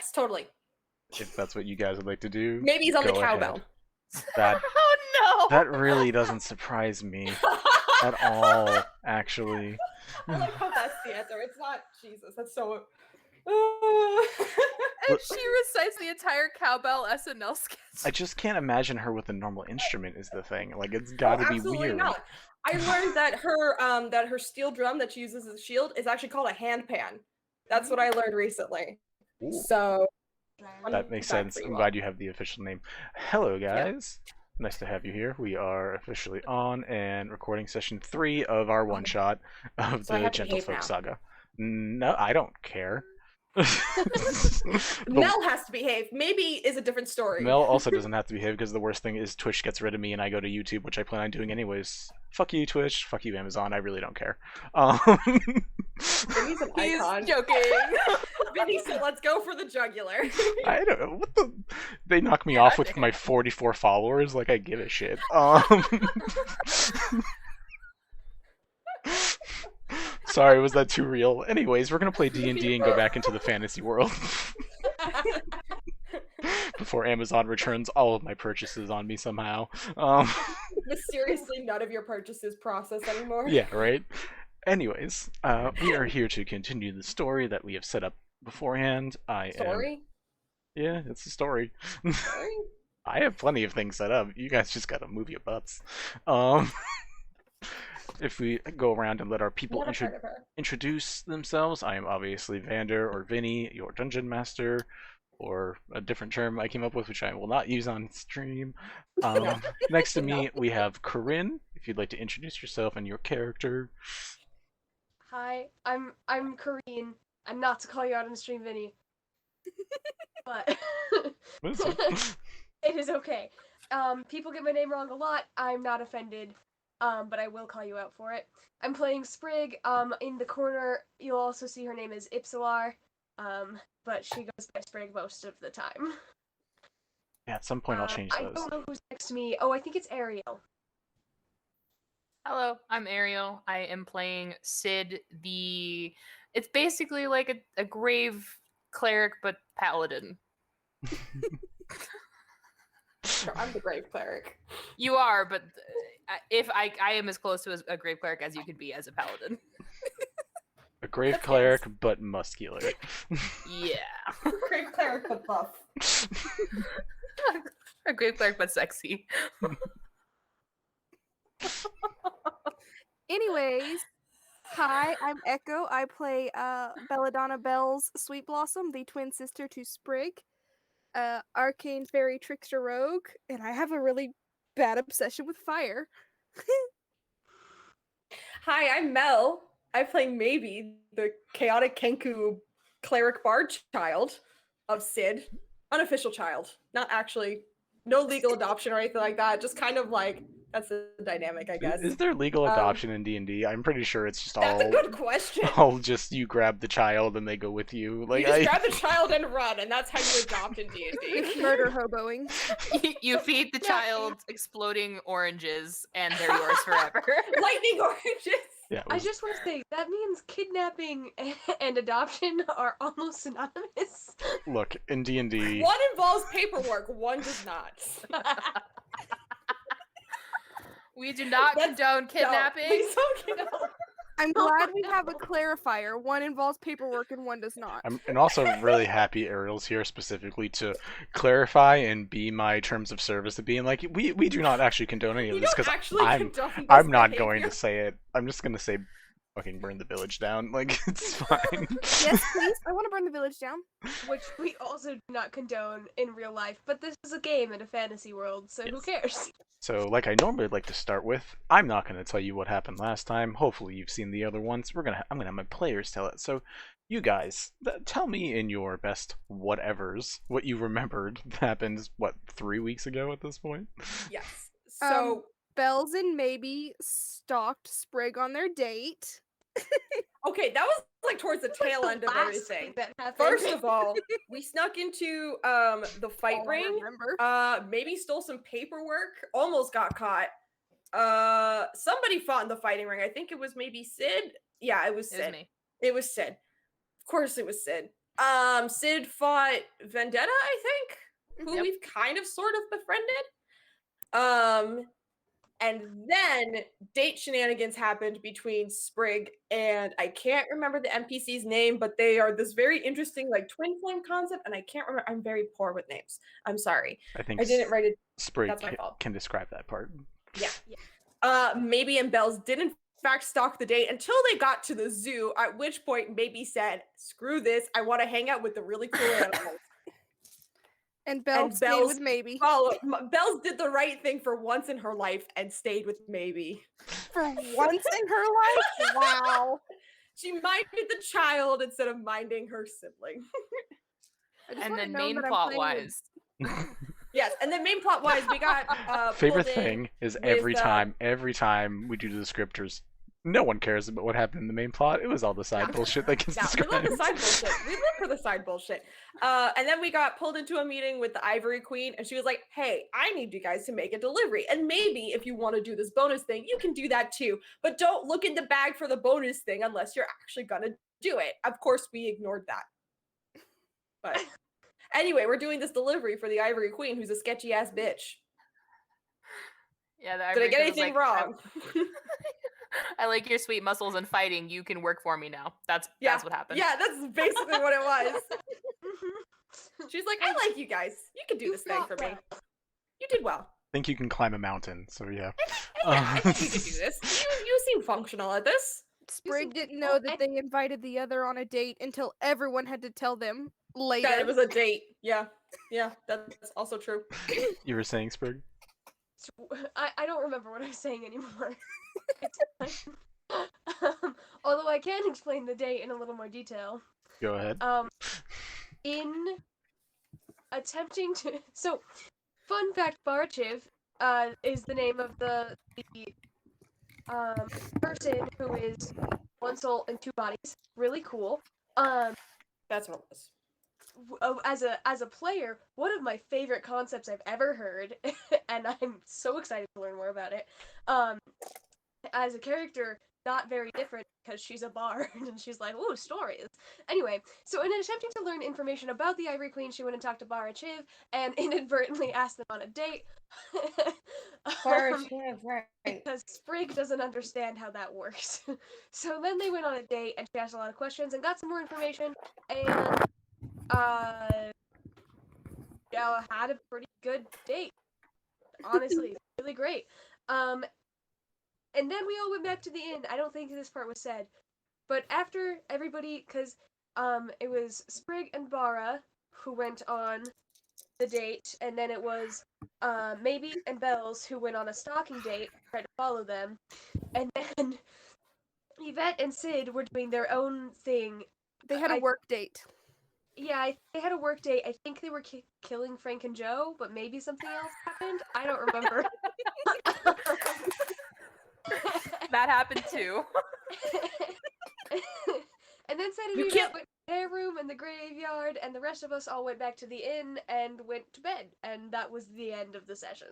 Yes, totally. If that's what you guys would like to do, Maybe he's on the go cowbell. ahead. That Oh no! that really doesn't surprise me at all, actually. I like how that's the answer. It's not Jesus. That's so. And she recites the entire cowbell SNL sketch. I just can't imagine her with a normal instrument is the thing. Like, it's gotta be weird. Not. I learned that her steel drum that she uses as a shield is actually called a handpan. That's what I learned recently. Ooh. So that makes sense. I'm glad you have the official name. Hello, guys. Yep. Nice to have you here. We are officially on and recording session 3 of our one-shot of the Gentlefolk Saga. No, I don't care. Mel has to behave. Maybe is a different story. Mel also doesn't have to behave because the worst thing is Twitch gets rid of me and I go to YouTube, which I plan on doing anyways. Fuck you, Twitch. Fuck you, Amazon. I really don't care. Vinny's an icon. He's joking. Vinny said, "Let's go for the jugular." I don't know what the. They knock me off with my 44 followers. Like I give a shit. Sorry, was that too real? Anyways, we're gonna play D&D and go back into the fantasy world. Before Amazon returns all of my purchases on me somehow. Mysteriously, none of your purchases process anymore. Yeah, right? Anyways, we are here to continue the story that we have set up beforehand. Story? Yeah, it's a story. Story? I have plenty of things set up. You guys just gotta move your butts. If we go around and let our people introduce themselves, I am obviously Vander or Vinny, your dungeon master, or a different term I came up with, which I will not use on stream. Next to me, we have Corinne. If you'd like to introduce yourself and your character. Hi, I'm Corinne. And not to call you out on stream, Vinny, but it is okay. People get my name wrong a lot. I'm not offended. But I will call you out for it. I'm playing Sprig. In the corner, you'll also see her name is Ypsilar. But she goes by Sprig most of the time. Yeah, at some point I'll change those. I don't know who's next to me. Oh, I think it's Ariel. Hello, I'm Ariel. I am playing Sid, it's basically like a grave cleric, but paladin. Sure, I'm the grave cleric. You are, but if I am as close to a grave cleric as you can be as a paladin. A grave cleric, but muscular. Yeah. Grave cleric, but buff. A grave cleric, but sexy. Anyways, hi, I'm Echo. I play Belladona Bell's Sweetblossom, the twin sister to Sprig, Arcane Fairy Trickster Rogue, and I have a really bad obsession with fire. Hi, I'm Mel. I play Maybe, the chaotic Kenku cleric bard child of Sid. Unofficial child. Not actually, no legal adoption or anything like that. Just kind of like, that's the dynamic, I guess. Is there legal adoption in D&D? I'm pretty sure it's just That's a good question. All just you grab the child and they go with you. Like you just grab the child and run, and that's how you adopt in D&D. Murder hoboing. You feed the child exploding oranges, and they're yours forever. Lightning oranges. Yeah, I just want to say, that means kidnapping and adoption are almost synonymous. Look, in D&D... One involves paperwork, one does not. We do not condone kidnapping. No, please don't condone. I'm glad we have a clarifier. One involves paperwork and one does not. I'm also really happy Ariel's here specifically to clarify and be my terms of service of being like, we do not actually condone any of this because I'm not going to say it. I'm just going to say fucking burn the village down. Like, it's fine. Yes, please. I want to burn the village down. Which we also do not condone in real life, but this is a game in a fantasy world, so who cares? So, like I normally like to start with, I'm not going to tell you what happened last time. Hopefully you've seen the other ones. I'm going to have my players tell it. So, you guys, tell me in your best whatevers what you remembered happened, 3 weeks ago at this point? Yes. So, Bells and Maybe stalked Sprig on their date. Okay, that was like towards the tail end of everything. First of all, we snuck into the fight ring. Maybe stole some paperwork. Almost got caught. Somebody fought in the fighting ring. I think it was maybe Sid. Yeah, it was Sid. Me. It was Sid. Of course, it was Sid. Sid fought Vendetta, I think, who Yep. we've kind of sort of befriended. And then date shenanigans happened between Sprig and I can't remember the NPC's name, but they are this very interesting like twin flame concept, and I can't remember. I'm very poor with names. I'm sorry. I think I didn't write it. Sprig That's my fault. can describe that part. Yeah. Maybe and Bells did in fact stalk the date until they got to the zoo, at which point Maybe said, screw this, I want to hang out with the really cool animals. And Bells stayed Bells with Maybe. Bells did the right thing for once in her life and stayed with Maybe. For once in her life? Wow. She minded the child instead of minding her sibling. And then main plot wise. Yes, and then main plot wise, we got Favorite pulled in thing is with, every time we do the descriptors, no one cares about what happened in the main plot. It was all the side bullshit that gets we love described. the side bullshit. We live for the side bullshit. And then we got pulled into a meeting with the Ivory Queen, and she was like, hey, I need you guys to make a delivery. And maybe if you want to do this bonus thing, you can do that too. But don't look in the bag for the bonus thing unless you're actually gonna do it. Of course, we ignored that. But anyway, we're doing this delivery for the Ivory Queen, who's a sketchy ass bitch. Yeah, the Did I Ivory get Queen was anything like, wrong? I like your sweet muscles and fighting. You can work for me now. That's what happened. Yeah, that's basically what it was. She's like, I like you guys. You can do this thing for me. You did well. I think you can climb a mountain, so yeah. I think you can do this. You seem functional at this. Sprig didn't know that they invited the other on a date until everyone had to tell them later. That it was a date. Yeah, that's also true. You were saying, Sprig? I don't remember what I was saying anymore. Although I can explain the date in a little more detail. Go ahead. In attempting to... So, fun fact, Barchiv is the name of the person who is one soul and two bodies. Really cool. That's what it was. As a player, one of my favorite concepts I've ever heard, and I'm so excited to learn more about it. As a character, not very different because she's a bard and she's like, ooh, stories. Anyway, so in attempting to learn information about the Ivory Queen, she went and talked to Barachiv and inadvertently asked them on a date. Barachiv, right. Because Sprig doesn't understand how that works. So then they went on a date and she asked a lot of questions and got some more information and had a pretty good date. Honestly, really great. And then we all went back to the inn. I don't think this part was said. But after everybody, because it was Sprig and Bara who went on the date, and then it was Maybe and Bells who went on a stalking date, tried to follow them, and then Yvette and Sid were doing their own thing. They had a work date. Yeah, they had a work date. I think they were killing Frank and Joe, but maybe something else happened. I don't remember. That happened too. And then Sid and Yvette went to their room in the graveyard, and the rest of us all went back to the inn and went to bed. And that was the end of the session.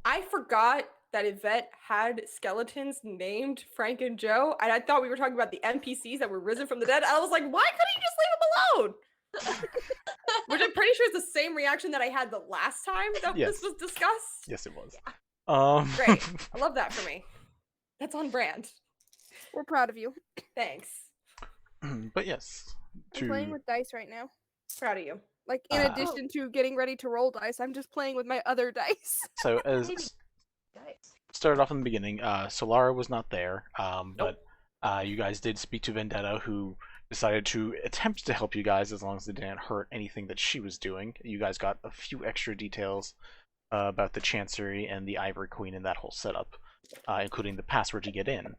I forgot that Yvette had skeletons named Frank and Joe, and I thought we were talking about the NPCs that were risen from the dead. I was like, why couldn't you just leave them alone? Which I'm pretty sure is the same reaction that I had the last time that this was discussed. Yes, it was. Yeah. Great. I love that for me. That's on brand. We're proud of you. Thanks. But yes. I'm playing with dice right now. Proud of you. Like, in addition to getting ready to roll dice, I'm just playing with my other dice. So, as started off in the beginning, Solara was not there, but you guys did speak to Vendetta, who decided to attempt to help you guys as long as it didn't hurt anything that she was doing. You guys got a few extra details about the Chancery and the Ivory Queen and that whole setup, including the password to get in.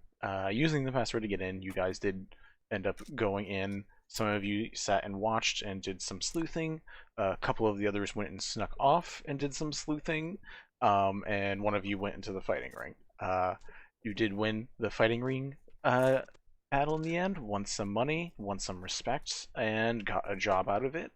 Using the password to get in, you guys did end up going in. Some of you sat and watched and did some sleuthing. A couple of the others went and snuck off and did some sleuthing. And one of you went into the fighting ring. You did win the fighting ring battle in the end, won some money, won some respect, and got a job out of it.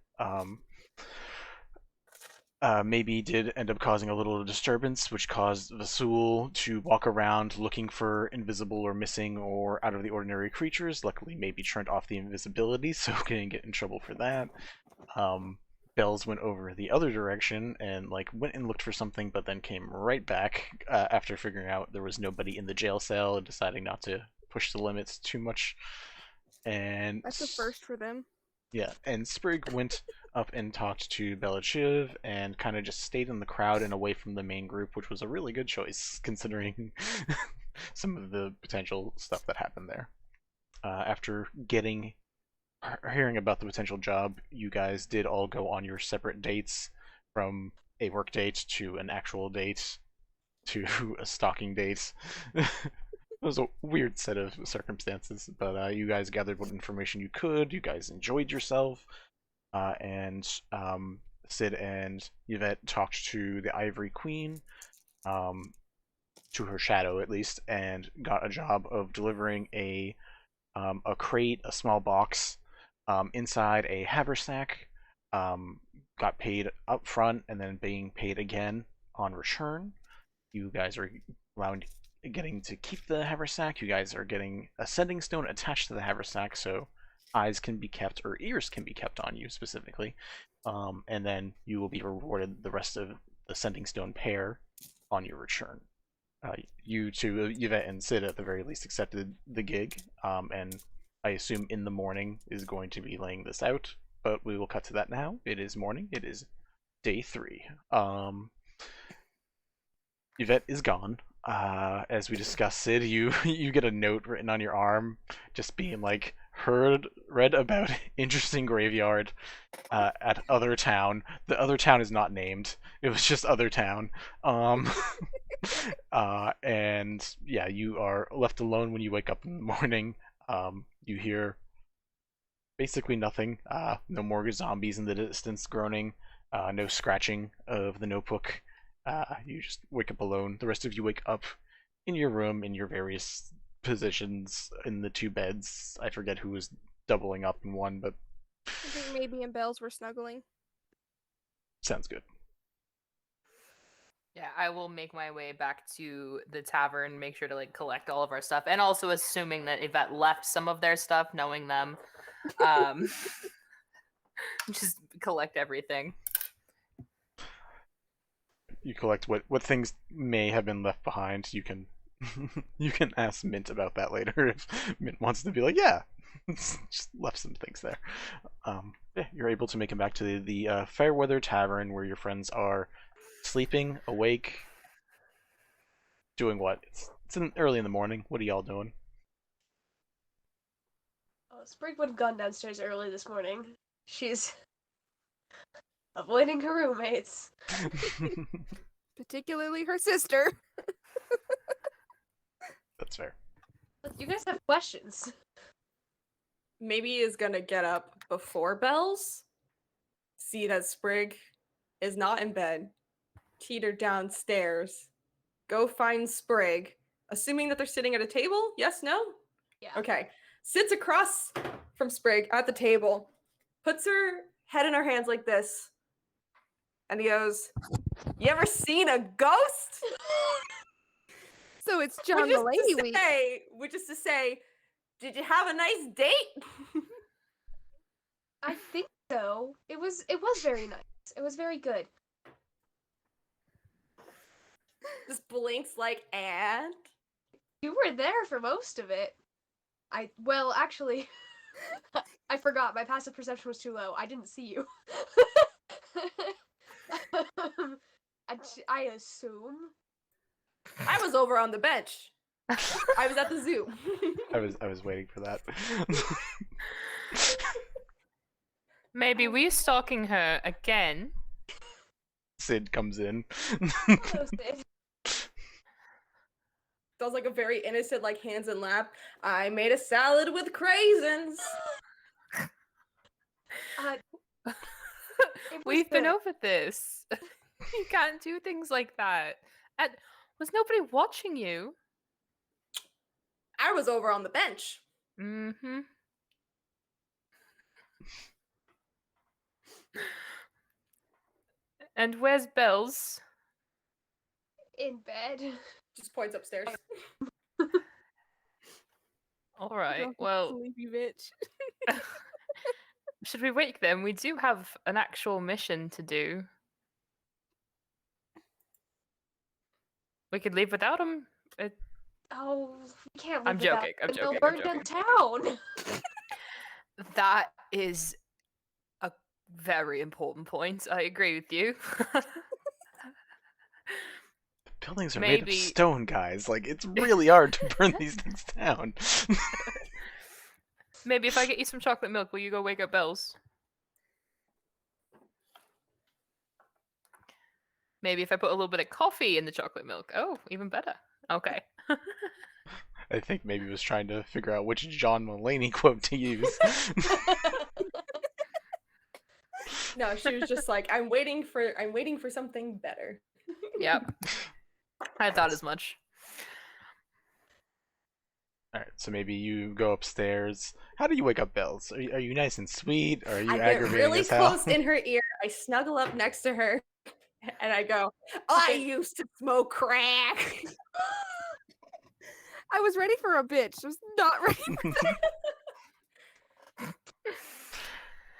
maybe did end up causing a little disturbance, which caused Vasul to walk around looking for invisible or missing or out of the ordinary creatures. Luckily, maybe turned off the invisibility, so couldn't get in trouble for that. Bells went over the other direction and went and looked for something, but then came right back after figuring out there was nobody in the jail cell and deciding not to push the limits too much. And That's a first for them. yeah, and Sprig went up and talked to Belachiv and kind of just stayed in the crowd and away from the main group, which was a really good choice considering some of the potential stuff that happened there. After hearing about the potential job, you guys did all go on your separate dates, from a work date to an actual date to a stalking date. It was a weird set of circumstances, but you guys gathered what information you could. You guys enjoyed yourself, and Sid and Yvette talked to the Ivory Queen, to her shadow at least, and got a job of delivering a crate, a small box, inside a haversack. Got paid up front and then being paid again on return. You guys are getting to keep the haversack. You guys are getting a sending stone attached to the haversack, so eyes can be kept, or ears can be kept on you specifically. And then you will be rewarded the rest of the sending stone pair on your return. You two, Yvette and Sid, at the very least, accepted the gig, and I assume in the morning is going to be laying this out, but we will cut to that now. It is morning. It is day 3. Yvette is gone. As we discussed, Sid, you get a note written on your arm, just being like, read about interesting graveyard at other town. The other town is not named. It was just other town. And yeah, you are left alone when you wake up in the morning. You hear basically nothing. No more zombies in the distance groaning. No scratching of the notebook. You just wake up alone. The rest of you wake up in your room in your various positions in the 2 beds. I forget who was doubling up in one, but I think maybe and Bells were snuggling. sounds good. Yeah, I will make my way back to the tavern, make sure to collect all of our stuff, and also assuming that Yvette left some of their stuff, knowing them, just collect everything. You collect what things may have been left behind. You can you can ask Mint about that later if Mint wants to be like, yeah, just left some things there. Yeah, you're able to make it back to the Fairweather Tavern, where your friends are sleeping, awake, doing what? It's early in the morning. What are y'all doing? Oh, Sprig would have gone downstairs early this morning. She's avoiding her roommates. Particularly her sister. That's fair. Look, you guys have questions. Maybe is gonna get up before Bells, see that Sprig is not in bed, teeter downstairs, go find Sprig, assuming that they're sitting at a table. Yes, no? Yeah. Okay. Sits across from Sprig at the table, puts her head in her hands like this, and he goes, "You ever seen a ghost?" So it's John Mulaney week. Which is to say, did you have a nice date? I think so. It was very nice. It was very good. Just blinks like, and? You were there for most of it. Actually, I forgot. My passive perception was too low. I didn't see you. I assume. I was over on the bench. I was at the zoo. I was waiting for that. Maybe we stalking her again. Sid comes in. Hello, Sid. Sounds like a very innocent, hands in lap. I made a salad with craisins. We've been good. over this. You can't do things like that. Was nobody watching you? I was over on the bench. Mm-hmm. And where's Bells? In bed. Just points upstairs. All right. Drunk Well, sleepy bitch. should we wake them? We do have an actual mission to do. We could leave without them. Oh, we can't I'm live without joking, I'm them. They'll joking, I'm burn down town. That is a very important point. I agree with you. Buildings are made of Maybe- stone, guys. Like, it's really hard to burn these things down. Maybe if I get you some chocolate milk, will you go wake up Bells? Maybe if I put a little bit of coffee in the chocolate milk. Oh, even better. Okay. I think maybe he was trying to figure out which John Mulaney quote to use. No, she was just like, I'm waiting for something better. Yep. I thought as much. Alright, so maybe you go upstairs. How do you wake up Bells? Are you nice and sweet? Or are you I get aggravating really as hell? close in her ear. I snuggle up next to her, and I go, "I used to smoke crack." I was ready for a bitch. I was not ready.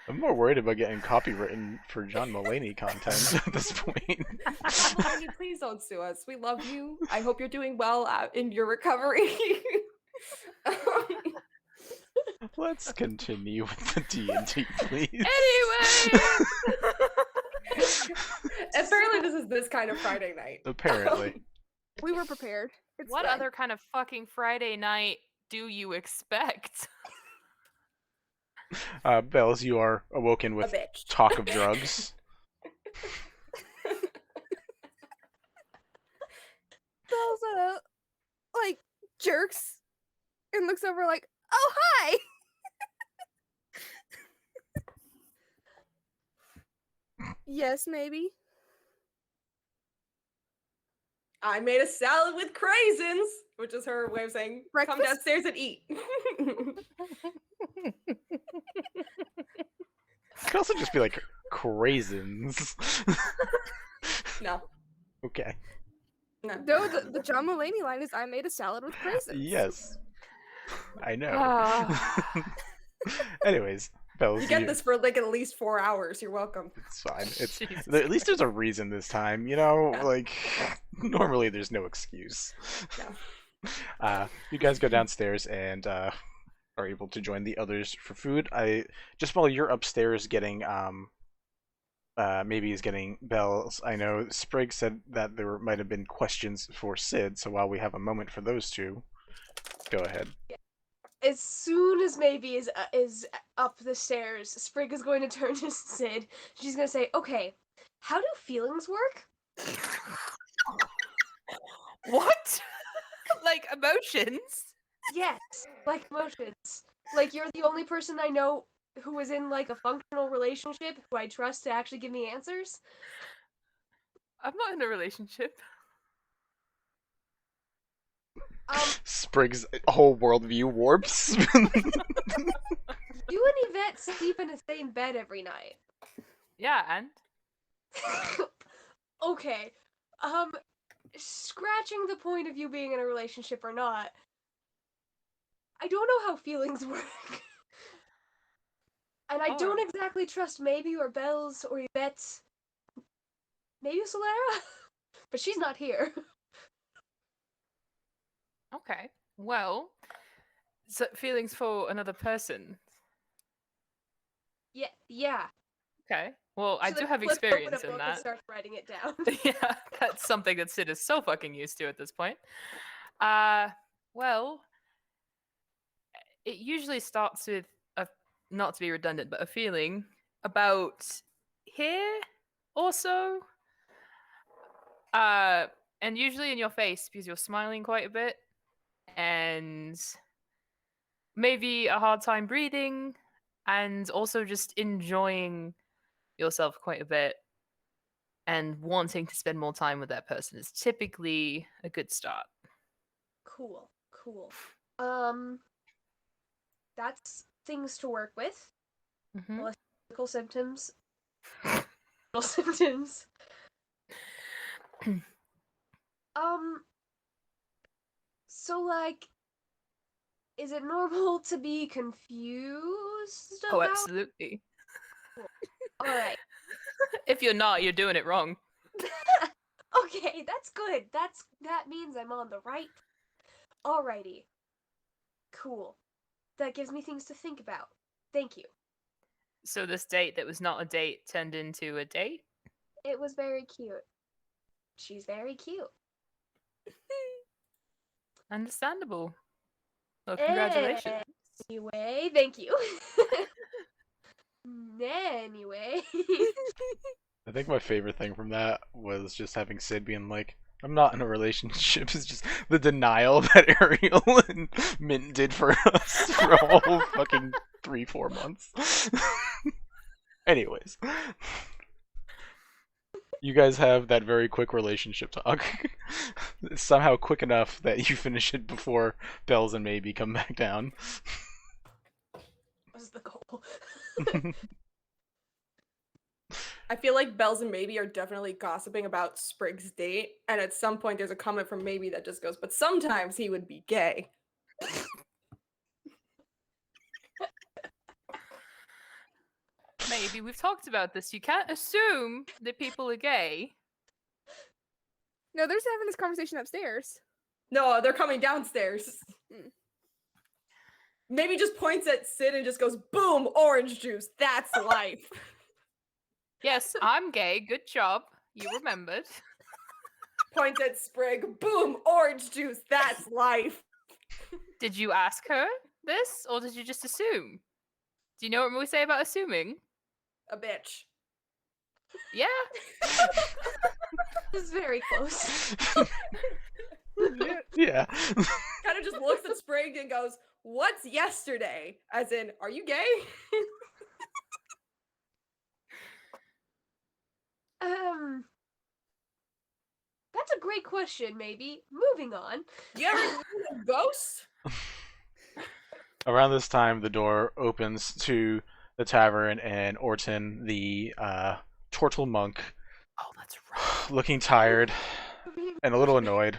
I'm more worried about getting copywritten for John Mulaney content at this point. Honey, please don't sue us. We love you. I hope you're doing well in your recovery. Let's continue with the D&D, please. Anyway! Apparently, this is this kind of Friday night. Apparently. We were prepared. It's What fine. other kind of fucking Friday night do you expect? Bells, you are awoken A with bitch. talk of drugs. Bells like jerks and looks over like, oh hi. Yes, maybe. I made a salad with craisins, which is her way of saying, "Come Breakfast? downstairs and eat." It could also just be like craisins. No, Okay. no. No, the John Mulaney line is I made a salad with craisins. Yes. I know. Ah. Anyways, Bells, You get this for like at least 4 hours. You're welcome. It's fine. It's Jesus at least there's a Christ. reason this time, you know? Yeah. Like, normally there's no excuse. No. You guys go downstairs and are able to join the others for food. Just while you're upstairs getting maybe is getting Bells. I know Sprig said that there might have been questions for Sid, so while we have a moment for those two, go ahead. As soon as Maybe is up the stairs, Sprig is going to turn to Sid. She's going to say, "Okay, how do feelings work?" What? Like emotions? Yes, like emotions. Like, you're the only person I know who is in like a functional relationship who I trust to actually give me answers. I'm not in a relationship. Sprig's whole worldview warps. You and Yvette sleep in the same bed every night. Yeah, and? Okay. Scratching the point of you being in a relationship or not, I don't know how feelings work. And I don't exactly trust Maybe or Bells or Yvette. Maybe Solara? But she's not here. Okay. Well, so feelings for another person. Yeah. Okay. Well, I She, do like, have flips open experience a in book and that. starts writing it down. Yeah, that's something that Sid is so fucking used to at this point. Well, it usually starts with not to be redundant, but a feeling about here or so. And usually in your face because you're smiling quite a bit, and maybe a hard time breathing, and also just enjoying yourself quite a bit and wanting to spend more time with that person is typically a good start. Cool. That's things to work with. Mhm. Physical symptoms. Mental symptoms. So like, is it normal to be confused Oh, about? absolutely. All right. If you're not, you're doing it wrong. Okay, that's good. That means I'm on the right. Alrighty. Cool. That gives me things to think about. Thank you. So this date that was not a date turned into a date? It was very cute. She's very cute. Understandable. Well, congratulations. Anyway, thank you. Anyway. I think my favorite thing from that was just having Sid being like, I'm not in a relationship. It's just the denial that Ariel and Mint did for us for a whole fucking 3-4 months. Anyways. You guys have that very quick relationship talk. It's somehow quick enough that you finish it before Bells and Maybe come back down. Was the goal. I feel like Bells and Maybe are definitely gossiping about Sprig's date, and at some point there's a comment from Maybe that just goes, but sometimes he would be gay. Maybe we've talked about this. You can't assume that people are gay. No, they're just having this conversation upstairs. No, they're coming downstairs. Mm. Maybe just points at Sid and just goes, boom, orange juice. That's life. Yes, I'm gay. Good job. You remembered. Points at Sprig, boom, orange juice. That's life. Did you ask her this, or did you just assume? Do you know what we say about assuming? A bitch. Yeah. This is very close. Yeah. Kind of just looks at Sprig and goes, what's yesterday? As in, are you gay? That's a great question, maybe. Moving on. You ever seen a ghost? Around this time, the door opens to the tavern, and Orton, the turtle monk, Oh, that's right. looking tired and a little annoyed,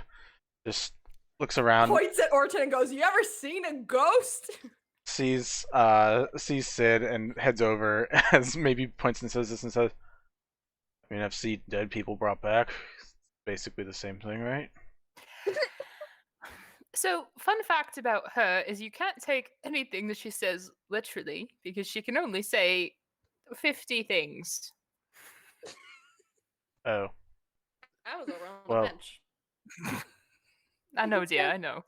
just looks around, Points at Orton and goes, you ever seen a ghost? sees Sid, and heads over as Maybe points and says this and says, I mean, I've seen dead people brought back. It's basically the same thing, right? So, fun fact about her is you can't take anything that she says literally because she can only say 50 things. Oh. I was around Well. the bench. I know, dear, I know.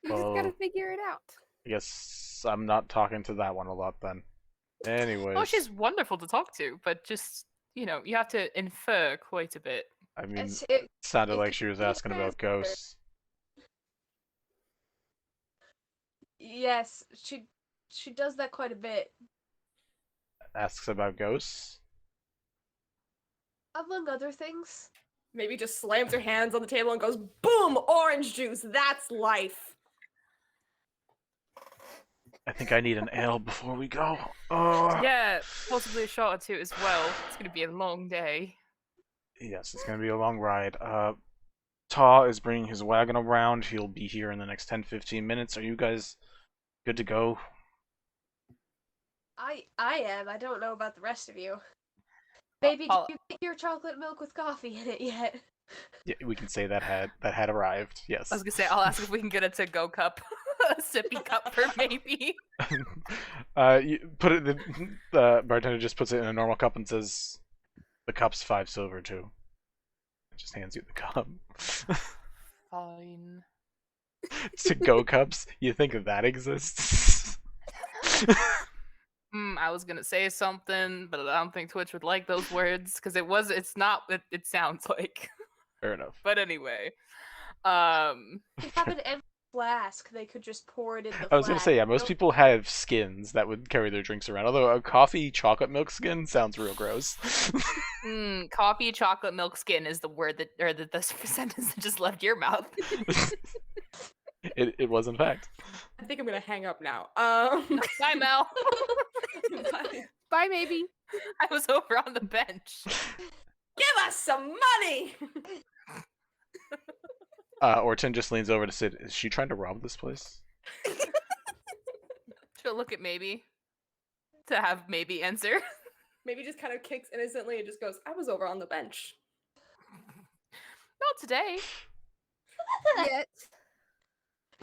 You just Well, gotta figure it out. I guess I'm not talking to that one a lot then. Anyways. Oh, she's wonderful to talk to, but just, you know, you have to infer quite a bit. I mean, It's- it sounded it's like she was asking about ghosts. Yes, she does that quite a bit. Asks about ghosts. Among other things. Maybe just slams her hands on the table and goes, boom, orange juice. That's life. I think I need an ale before we go. Oh. Yeah, possibly a shot or two as well. It's going to be a long day. Yes, it's gonna be a long ride. Ta is bringing his wagon around. He'll be here in the next 10-15 minutes. Are you guys good to go? I am. I don't know about the rest of you. Baby, did you get your chocolate milk with coffee in it yet? Yeah, we can say that had arrived. Yes. I was going to say, I'll ask if we can get a to-go cup. A sippy cup for Maybe. You put it. The bartender just puts it in a normal cup and says, "The cup's 5 silver too." Just hands you the cup. Fine. To-go cups? You think that exists? I was gonna say something, but I don't think Twitch would like those words because it's not. It sounds like. Fair enough. But anyway, They have an empty flask. They could just pour it in the flask. I was gonna say, yeah, most people have skins that would carry their drinks around. Although a coffee chocolate milk skin sounds real gross. Coffee chocolate milk skin is the word that, or the sentence that just left your mouth. It was in fact. I think I'm gonna hang up now. Bye, Mel. Bye. Bye, Maybe. I was over on the bench. Give us some money. Orton just leans over to Sid. Is she trying to rob this place? She'll look at Maybe to have Maybe answer. Maybe just kind of kicks innocently and just goes, I was over on the bench. Not today. Yet.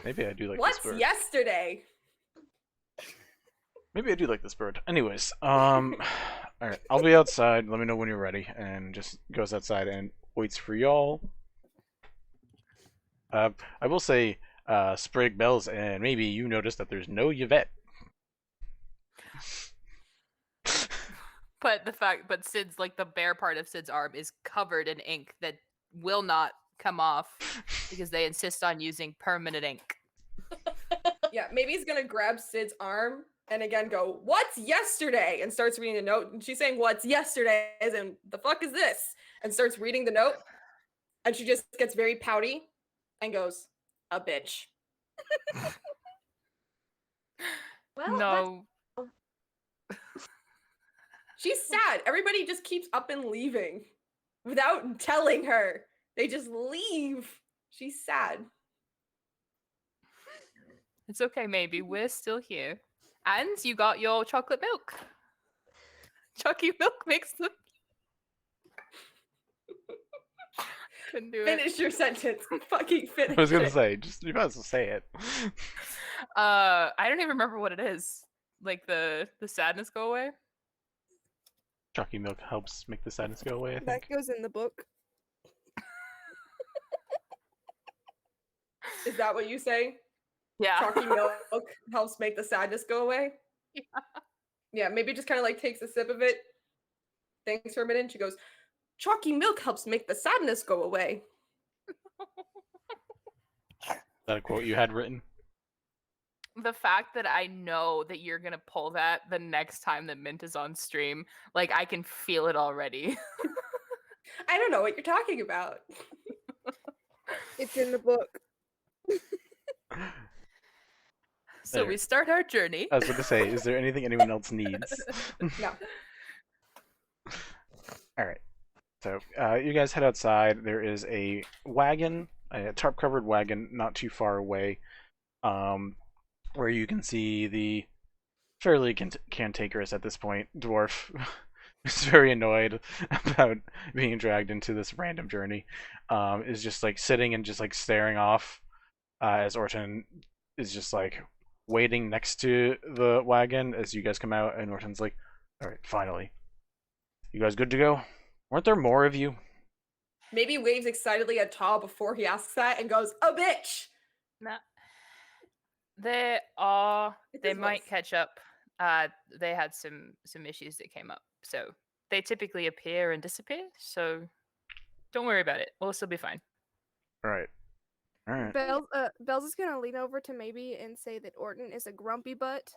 Maybe I do like What's this bird. yesterday? Maybe I do like this bird. Anyways, alright, I'll be outside. Let me know when you're ready. And just goes outside and waits for y'all. I will say, Sprig, Bells, and maybe you noticed that there's no Yvette. But Sid's, like, the bare part of Sid's arm is covered in ink that will not come off because they insist on using permanent ink. Yeah, maybe he's gonna grab Sid's arm and again go, what's yesterday? And starts reading the note. And she's saying, what's yesterday? As in, the fuck is this? And starts reading the note. And she just gets very pouty and goes, a bitch. Well, No. She's sad. Everybody just keeps up and leaving without telling her. They just leave. She's sad. It's okay, Maybe. We're still here. And you got your chocolate milk. Chalky milk makes them. Couldn't do it. Finish your sentence. Fucking finish I was gonna it. say, you might as well say it. I don't even remember what it is. Like the sadness go away. Chalky milk helps make the sadness go away, I That think. goes in the book. Is that what you say? Yeah. Chalky milk helps make the sadness go away? Yeah. Yeah, maybe just kind of like takes a sip of it, thinks for a minute, and she goes, chalky milk helps make the sadness go away. Is that a quote you had written? The fact that I know that you're gonna pull that the next time that Mint is on stream, like I can feel it already. I don't know what you're talking about. It's in the book. So There. we start our journey. I was going to say, is there anything anyone else needs? No. Alright. So, you guys head outside. There is a wagon, a tarp-covered wagon, not too far away, where you can see the fairly cantankerous at this point dwarf who's very annoyed about being dragged into this random journey, is just like sitting and just like staring off as Orton is just like waiting next to the wagon as you guys come out, and Orton's like, alright, finally. You guys good to go? Weren't there more of you? Maybe waves excitedly at Taw before he asks that and goes, a bitch! Nah. There are. It's They his might voice. catch up. They had some issues that came up, so they typically appear and disappear. So don't worry about it. We'll still be fine. Alright. Alright. Bells is gonna lean over to Maybe and say that Orton is a grumpy butt.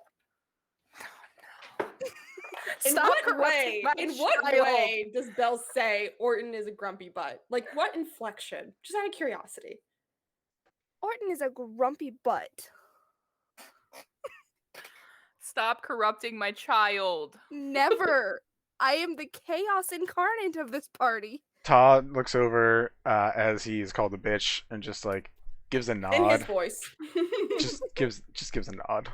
In Stop what corrupting way? my In what child. way does Belle say Orton is a grumpy butt? Like, what inflection? Just out of curiosity. Orton is a grumpy butt. Stop corrupting my child. Never. I am the chaos incarnate of this party. Todd looks over as he's called a bitch and just like gives a In his nod. voice. just gives a nod.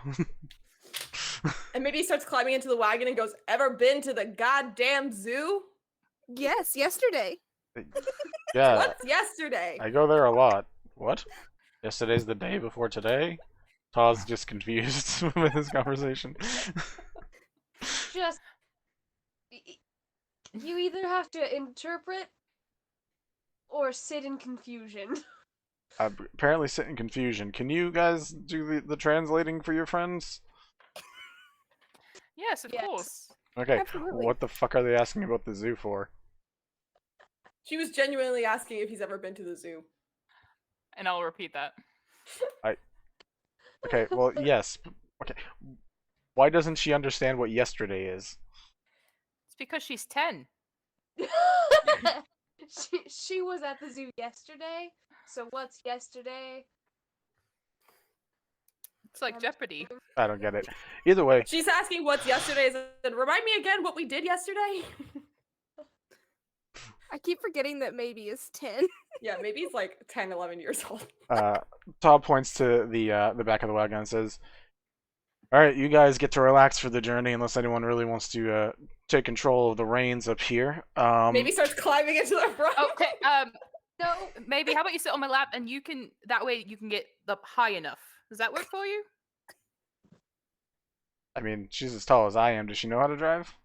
And maybe he starts climbing into the wagon and goes, ever been to the goddamn zoo? Yes, yesterday. Yeah, What's yesterday? I go there a lot. What? Yesterday's the day before today? Todd's just confused with this conversation. Just you either have to interpret or sit in confusion. Apparently sit in confusion. Can you guys do the translating for your friends? Yes, of Yes. course. Okay, Absolutely. what the fuck are they asking about the zoo for? She was genuinely asking if he's ever been to the zoo. And I'll repeat that. Okay, well, yes. Okay. Why doesn't she understand what yesterday is? It's because she's 10. she was at the zoo yesterday. So what's yesterday? It's like Jeopardy. I don't get it. Either way, She's asking what's yesterday. And remind me again what we did yesterday? I keep forgetting that Maybe is 10. Yeah, maybe he's like 10, 11 years old. Todd points to the back of the wagon and says, "All right, you guys get to relax for the journey unless anyone really wants to take control of the reins up here." Maybe starts climbing into the front. Okay, No. maybe how about you sit on my lap and that way you can get up high enough. Does that work for you? I mean, she's as tall as I am. Does she know how to drive?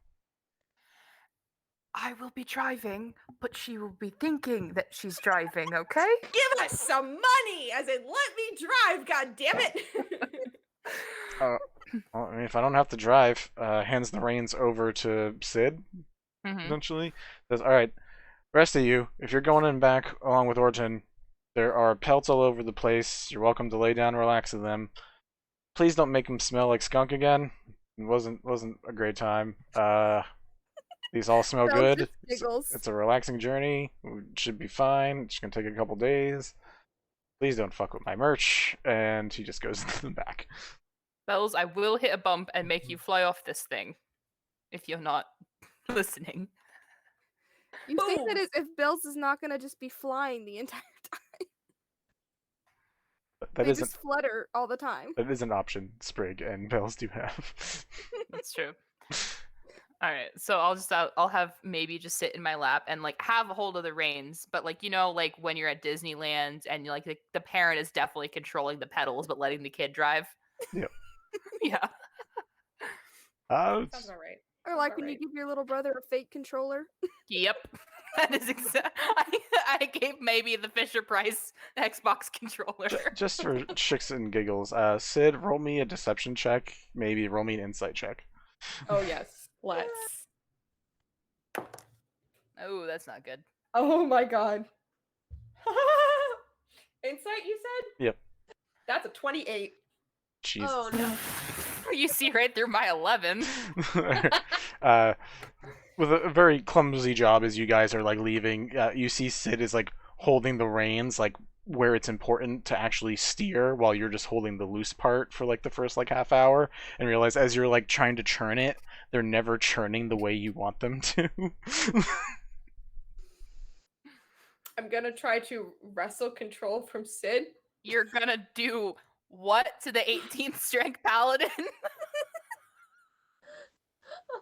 I will be driving, but she will be thinking that she's driving, okay? Give us some money, as in let me drive, god damn it. Well, I mean, if I don't have to drive, hands the reins over to Sid, essentially. Says, "All right, rest of you, if you're going in back along with Orton, there are pelts all over the place. You're welcome to lay down and relax in them. Please don't make them smell like skunk again. It wasn't a great time. These all smell Bells good. just giggles. It's a relaxing journey. It should be fine. It's gonna take a couple days. Please don't fuck with my merch." And he just goes into the back. Bells, I will hit a bump and make you fly off this thing. If you're not listening. You say that as if Bells is not gonna just be flying the entire time. That They isn't just flutter all the time. that is an option Sprig and Bells do have. That's true. All right, so I'll have maybe just sit in my lap and like have a hold of the reins, but like like when you're at Disneyland and like the parent is definitely controlling the pedals but letting the kid drive. Yep. Yeah. Sounds about right. Or like when you give your little brother a fake controller. Yep. That is exact. I gave maybe the Fisher Price Xbox controller. Just for shits and giggles, Sid, roll me a deception check. Maybe roll me an insight check. Oh yes, let's. Oh, that's not good. Oh my god. Insight, you said? Yep. That's a 28. Jesus. Oh no. You see right through my 11. With a very clumsy job as you guys are like leaving, you see Sid is like holding the reins like where it's important to actually steer while you're just holding the loose part for like the first like half hour, and realize as you're like trying to churn it, they're never churning the way you want them to. I'm gonna try to wrestle control from Sid. You're gonna do what to the 18th strength paladin?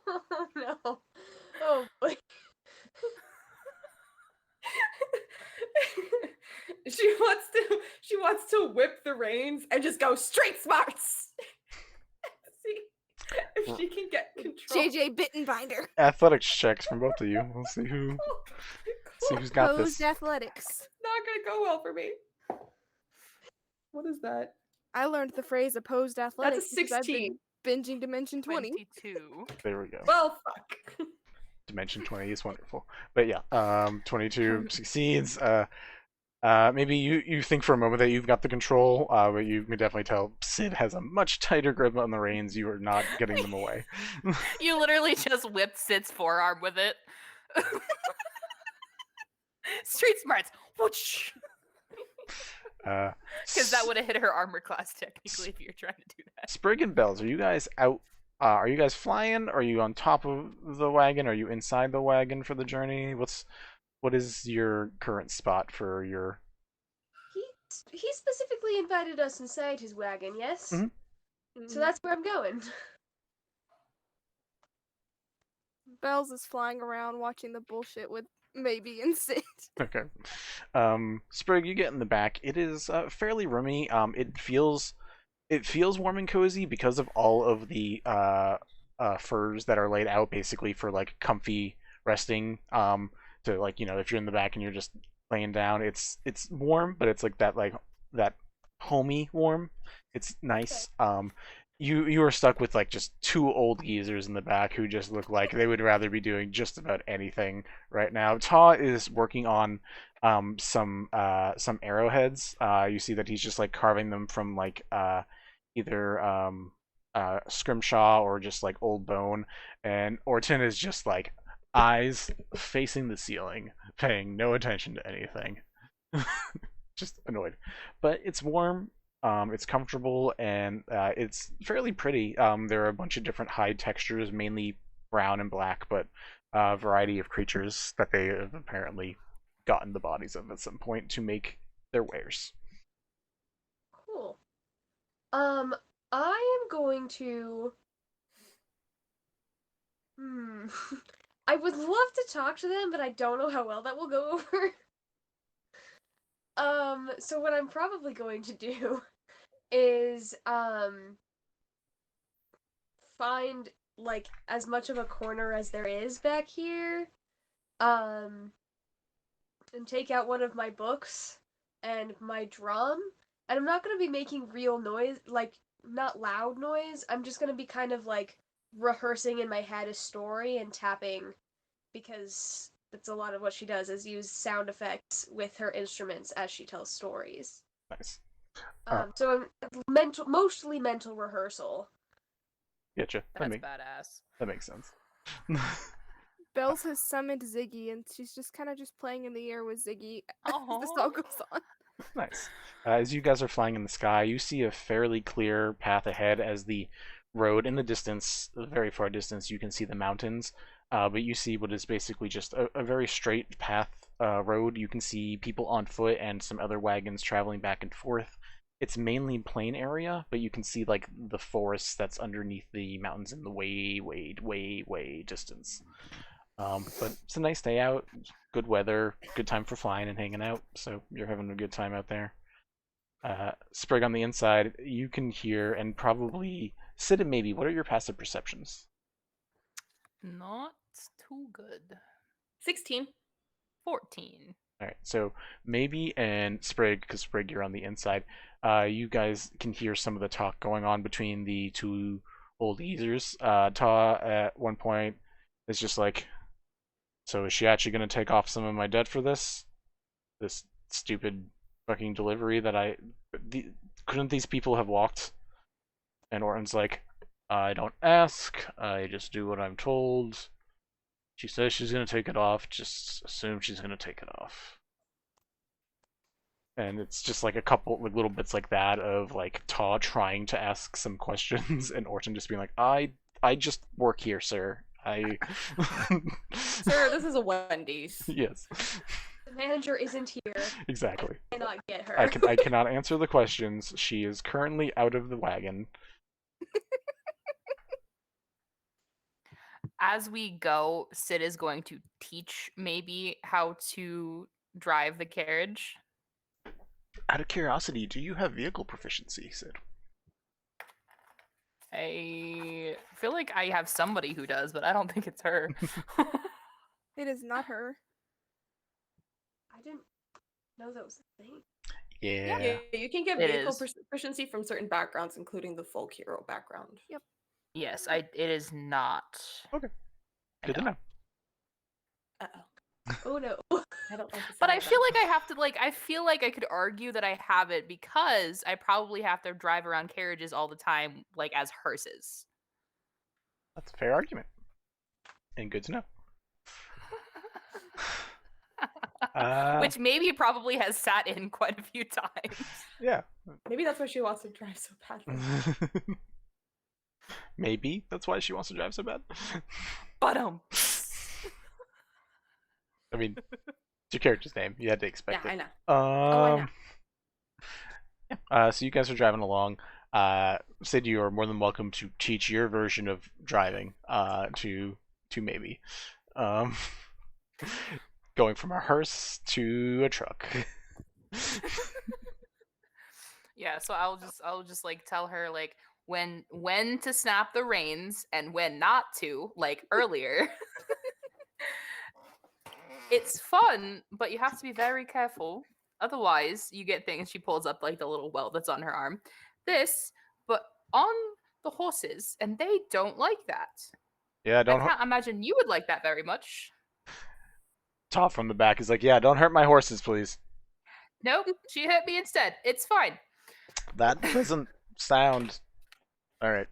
Oh no. Oh boy. She wants to whip the reins and just go straight smarts. See if she can get control. JJ Bittenbinder. Athletics checks from both of you. We'll see who's got this. Posed athletics. Not gonna go well for me. What is that? I learned the phrase opposed athletics. That's a because I've been 16. binging Dimension 20. 22. There we go. Well, fuck. Dimension 20 is wonderful. But yeah, 22 succeeds. Maybe you think for a moment that you've got the control, but you can definitely tell Sid has a much tighter grip on the reins. You are not getting them away. You literally just whipped Sid's forearm with it. Street smarts. Whoosh. Because that would have hit her armor class technically if you're trying to do that. Sprig and Bells, are you guys out? Are you guys flying? Are you on top of the wagon? Are you inside the wagon for the journey? What is your current spot for your? He specifically invited us inside his wagon, yes? Mhm. So that's where I'm going. Bells is flying around watching the bullshit with Maybe and Sid. Okay. Sprig, you get in the back. It is fairly roomy. It feels warm and cozy because of all of the furs that are laid out basically for like comfy resting. To like, if you're in the back and you're just laying down, it's warm, but it's like that homey warm. It's nice. Okay. You are stuck with like just two old geezers in the back who just look like they would rather be doing just about anything right now. Ta is working on some arrowheads. You see that he's just like carving them from like either scrimshaw or just like old bone, and Orton is just like eyes facing the ceiling, paying no attention to anything. Just annoyed. But it's warm. It's comfortable, and it's fairly pretty. There are a bunch of different hide textures, mainly brown and black, but a variety of creatures that they have apparently gotten the bodies of at some point to make their wares. Cool. I am going to. I would love to talk to them, but I don't know how well that will go over. So what I'm probably going to do is find like as much of a corner as there is back here, and take out one of my books and my drum, and I'm not gonna be making real noise, like not loud noise. I'm just gonna be kind of like rehearsing in my head a story and tapping, because that's a lot of what she does, is use sound effects with her instruments as she tells stories. Nice. So I'm mostly mental rehearsal. Getcha. That's badass. That makes sense. Bells has summoned Ziggy, and she's just kind of just playing in the air with Ziggy as the Aw. song goes on. Nice. As you guys are flying in the sky, you see a fairly clear path ahead as the road in the distance, a very far distance, you can see the mountains, but you see what is basically just a very straight path road. You can see people on foot and some other wagons traveling back and forth. It's mainly plain area, but you can see like the forest that's underneath the mountains in the way distance. But it's a nice day out, good weather, good time for flying and hanging out, so you're having a good time out there. Sprig, on the inside, you can hear, and probably Sid and maybe, what are your passive perceptions? Not too good. 16. 14. Alright, so maybe and Sprig, because Sprig, you're on the inside, you guys can hear some of the talk going on between the two old easers. Ta, at one point, is just like, so is she actually going to take off some of my debt for this? This stupid fucking delivery that couldn't these people have walked? And Orton's like, I don't ask, I just do what I'm told. She says she's going to take it off, just assume she's going to take it off. And it's just like a couple like little bits like that of like Ta trying to ask some questions and Orton just being like, I just work here, sir. Sir, this is a Wendy's. Yes. The manager isn't here. Exactly. I cannot get her. I cannot answer the questions. She is currently out of the wagon. As we go, Sid is going to teach maybe how to drive the carriage. Out of curiosity, do you have vehicle proficiency, Sid? I feel like I have somebody who does, but I don't think it's her. It is not her. I didn't know that was a thing. Yeah. Yeah, you can get It vehicle is. proficiency from certain backgrounds, including the folk hero background. Yep. Yes, it is not. Okay. I Good to know. know. Uh-oh. Oh no. I don't like the But sound I of feel that. like I have to I feel like I could argue that I have it because I probably have to drive around carriages all the time, like as hearses. That's a fair argument. And good to know. Which maybe probably has sat in quite a few times. Yeah. Maybe that's why she wants to drive so badly. Maybe that's why she wants to drive so bad. But I mean, it's your character's name. You had to expect Yeah, it. I know. I know. Yeah. So you guys are driving along. Sid, you are more than welcome to teach your version of driving to maybe. Going from a hearse to a truck. yeah, so I'll just like tell her like when to snap the reins and when not to, like earlier. It's fun, but you have to be very careful. Otherwise, you get things. She pulls up like the little welt that's on her arm. But on the horses, and they don't like that. Yeah, I don't. can't imagine you would like that very much. Top from the back is like, yeah, don't hurt my horses, please. Nope, she hurt me instead. It's fine. That doesn't sound. All right.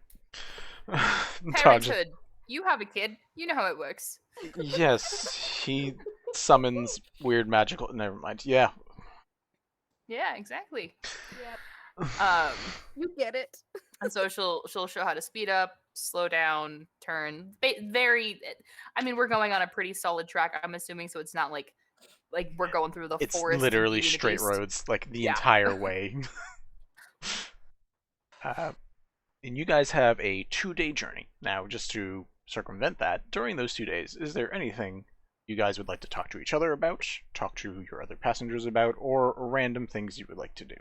Parenthood. You have a kid. You know how it works. Yes, he summons weird magical. Never mind. Yeah. Yeah, exactly. Yep. You get it. And so she'll show how to speed up, slow down, turn. Very. I mean, we're going on a pretty solid track. I'm assuming, so it's not like like we're going through the It's forest. literally and straight beast. roads, like the Yeah. entire way. And you guys have a 2-day journey. Now, just to circumvent that, during those 2 days, is there anything you guys would like to talk to each other about, talk to your other passengers about, or random things you would like to do?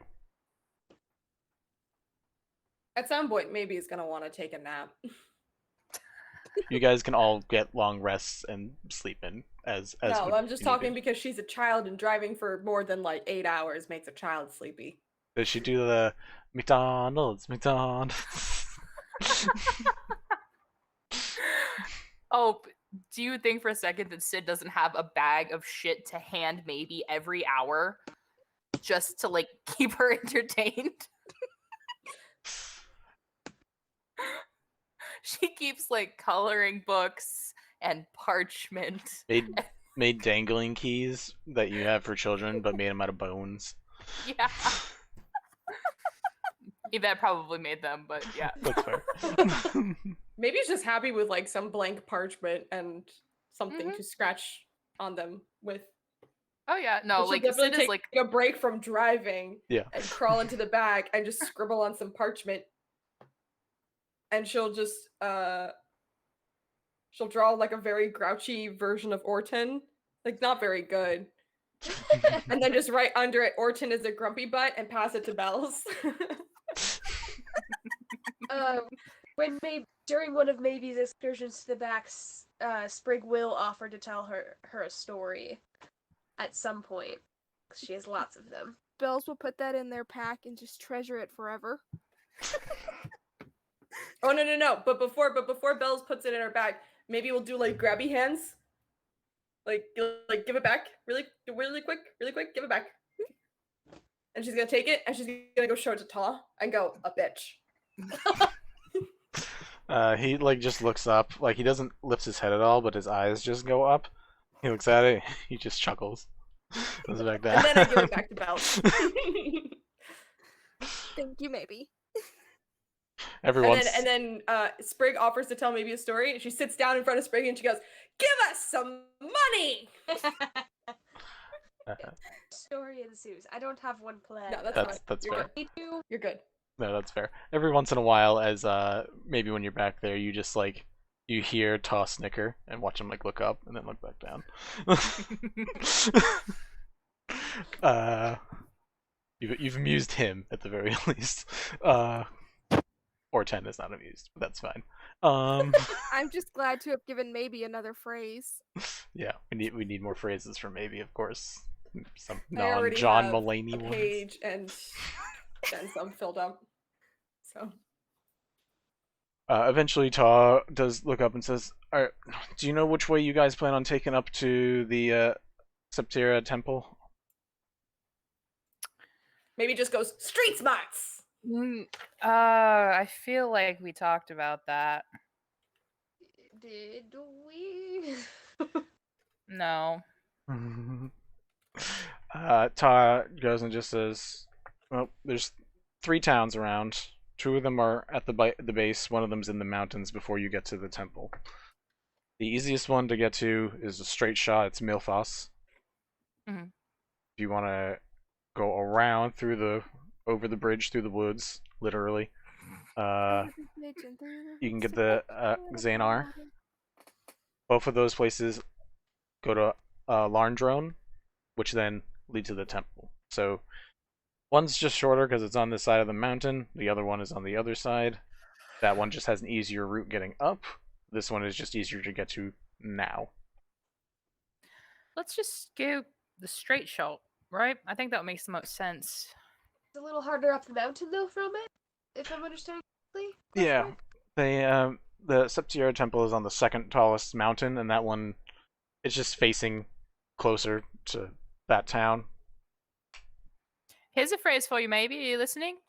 At some point, maybe he's gonna want to take a nap. You guys can all get long rests and sleep in as No, would I'm just be talking needed. because she's a child and driving for more than like 8 hours makes a child sleepy. Does she do the McDonald's? Oh, do you think for a second that Sid doesn't have a bag of shit to hand maybe every hour just to like keep her entertained? She keeps like coloring books and parchment. Made dangling keys that you have for children, but made them out of bones. Yeah. Yvette probably made them, but yeah. That's fair. Maybe he's just happy with like some blank parchment and something to scratch on them with. Oh yeah, no, She'll like definitely Sid take is like a break from driving Yeah. and crawl into the bag and just scribble on some parchment. And she'll just she'll draw like a very grouchy version of Orton. Like not very good. And then just write under it, Orton is a grumpy butt, and pass it to Bells. During one of Maybe's excursions to the back, Sprig will offer to tell her a story at some point. 'Cause she has lots of them. Bells will put that in their pack and just treasure it forever. Oh no! But before Bells puts it in her bag, maybe we'll do like grabby hands. Like give it back really quick, give it back. And she's gonna take it and she's gonna go show it to Ta and go, a bitch. He like just looks up, like he doesn't lift his head at all, but his eyes just go up. He looks at it, he just chuckles. Goes back down. And then I give it back to Bells. Thank you, maybe. Everyone's And then Sprig offers to tell maybe a story, and she sits down in front of Sprig and she goes, "Give us some money." Story ensues. I don't have one planned. No, that's fair. good. Me too. You're good. No, that's fair. Every once in a while, as maybe when you're back there, you just like you hear Ta snicker and watch him like look up and then look back down. You've amused him at the very least. Or 10 is not amused, but that's fine. I'm just glad to have given maybe another phrase. Yeah, we need more phrases for maybe, of course. Some I already non-John have Mulaney a ones. page and then some filled up. So Eventually, Ta does look up and says, "Do you know which way you guys plan on taking up to the Septira Temple?" maybe just goes street smarts. I feel like we talked about that. Did we? No. Ta goes and just says, "Well, there's 3 towns around. 2 of them are at the base. One of them's in the mountains before you get to the temple. The easiest one to get to is a straight shot. It's Milfoss. Mhm. If you want to go around over the bridge through the woods, literally, you can get the Xanar. Both of those places go to Larndrone, which then lead to the temple. So one's just shorter because it's on this side of the mountain. The other one is on the other side. That one just has an easier route getting up. This one is just easier to get to now. Let's just go the straight shot, right? I think that makes the most sense. It's a little harder up the mountain though from it, if I'm understanding correctly. Yeah, the Septira Temple is on the second tallest mountain, and that one is just facing closer to that town. Here's a phrase for you, maybe. Are you listening?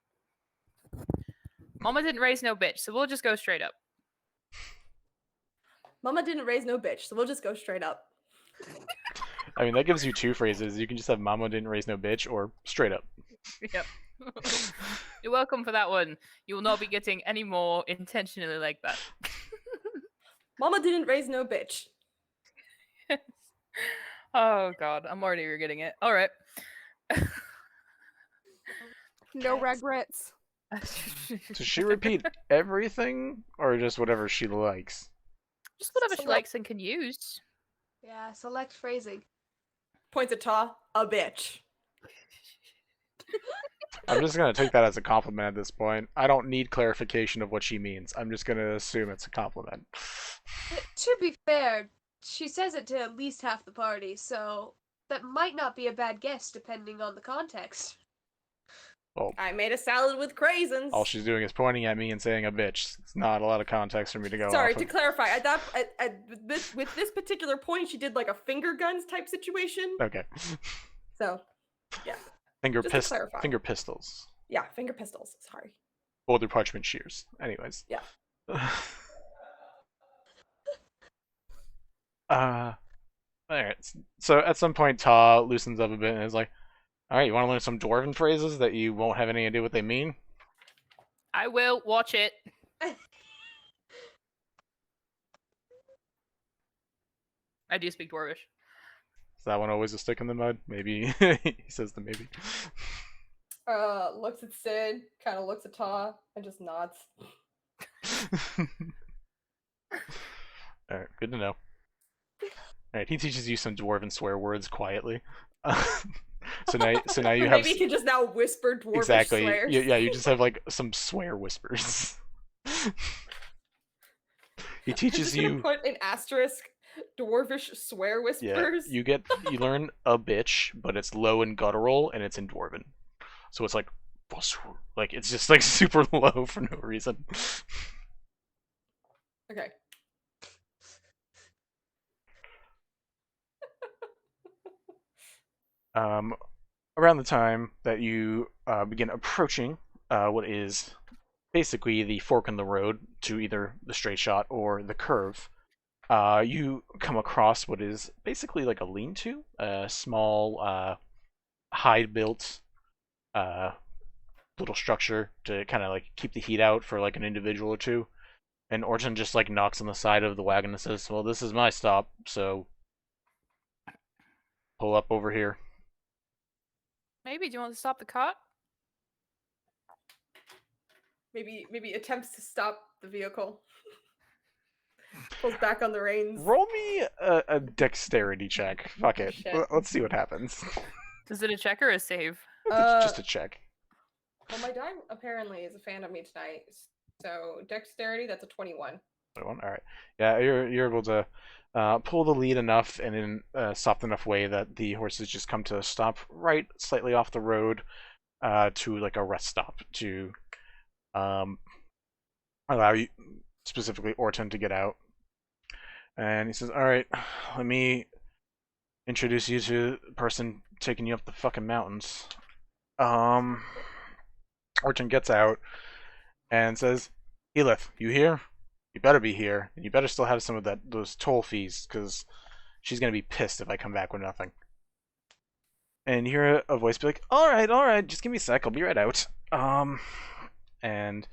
Mama didn't raise no bitch, so we'll just go straight up. Mama didn't raise no bitch, so we'll just go straight up. I mean, that gives you 2 phrases. You can just have "Mama didn't raise no bitch" or "straight up." Yep. You're welcome for that one. You will not be getting any more intentionally like that. Mama didn't raise no bitch. Oh god, I'm already regretting it. All right. No Thanks. regrets. Does she repeat everything, or just whatever she likes? Just whatever she Select- likes and can use. Yeah, select phrasing. Points at Ta, a bitch. I'm just gonna take that as a compliment at this point. I don't need clarification of what she means. I'm just gonna assume it's a compliment. To be fair, she says it to at least half the party, so that might not be a bad guess depending on the context. Well, I made a salad with craisins. all she's doing is pointing at me and saying a bitch. It's not a lot of context for me to go Sorry, off to of. clarify, with this particular point, she did like a finger guns type situation. Okay. So, yeah, Finger Just to clarify. finger pistols. yeah, finger pistols. Sorry. Older parchment shears. Anyways. Yeah. Alright. So at some point Ta loosens up a bit and is like, alright, you wanna learn some dwarven phrases that you won't have any idea what they mean? I will watch it. I do speak Dwarvish. Is that one always a stick in the mud? Maybe he says the maybe. Looks at Sid, kind of looks at Ta, and just nods. Alright, good to know. Alright, he teaches you some dwarven swear words quietly. So now you have Maybe you can just now whisper dwarvish exactly. swears. Yeah, you just have like some swear whispers. He teaches Just gonna you. put an asterisk dwarvish swear Yeah, whispers. you learn a bitch, but it's low and guttural, and it's in dwarven. So it's like it's just like super low for no reason. Okay. Around the time that you begin approaching what is basically the fork in the road to either the straight shot or the curve, you come across what is basically like a lean-to, a small hide-built little structure to kind of like keep the heat out for like an individual or two. And Orton just like knocks on the side of the wagon and says, "Well, this is my stop, so pull up over here." Maybe. Do you want to stop the cart? Maybe attempts to stop the vehicle. Pulls back on the reins. Roll me a dexterity check. Fuck it. Shit. Let's see what happens. Is it a check or a save? Just a check. Well, my dime apparently is a fan of me tonight. So dexterity, that's a 21. 21. All right. Yeah, you're able to pull the lead enough and in a soft enough way that the horses just come to a stop right slightly off the road to like a rest stop to allow you, specifically Orton, to get out. And he says, "All right, let me introduce you to the person taking you up the fucking mountains." Orton gets out and says, "Helath, you here? You better be here, and you better still have some of those toll fees, because she's gonna be pissed if I come back with nothing." And you hear a voice be like, all right, just give me a sec, I'll be right out." And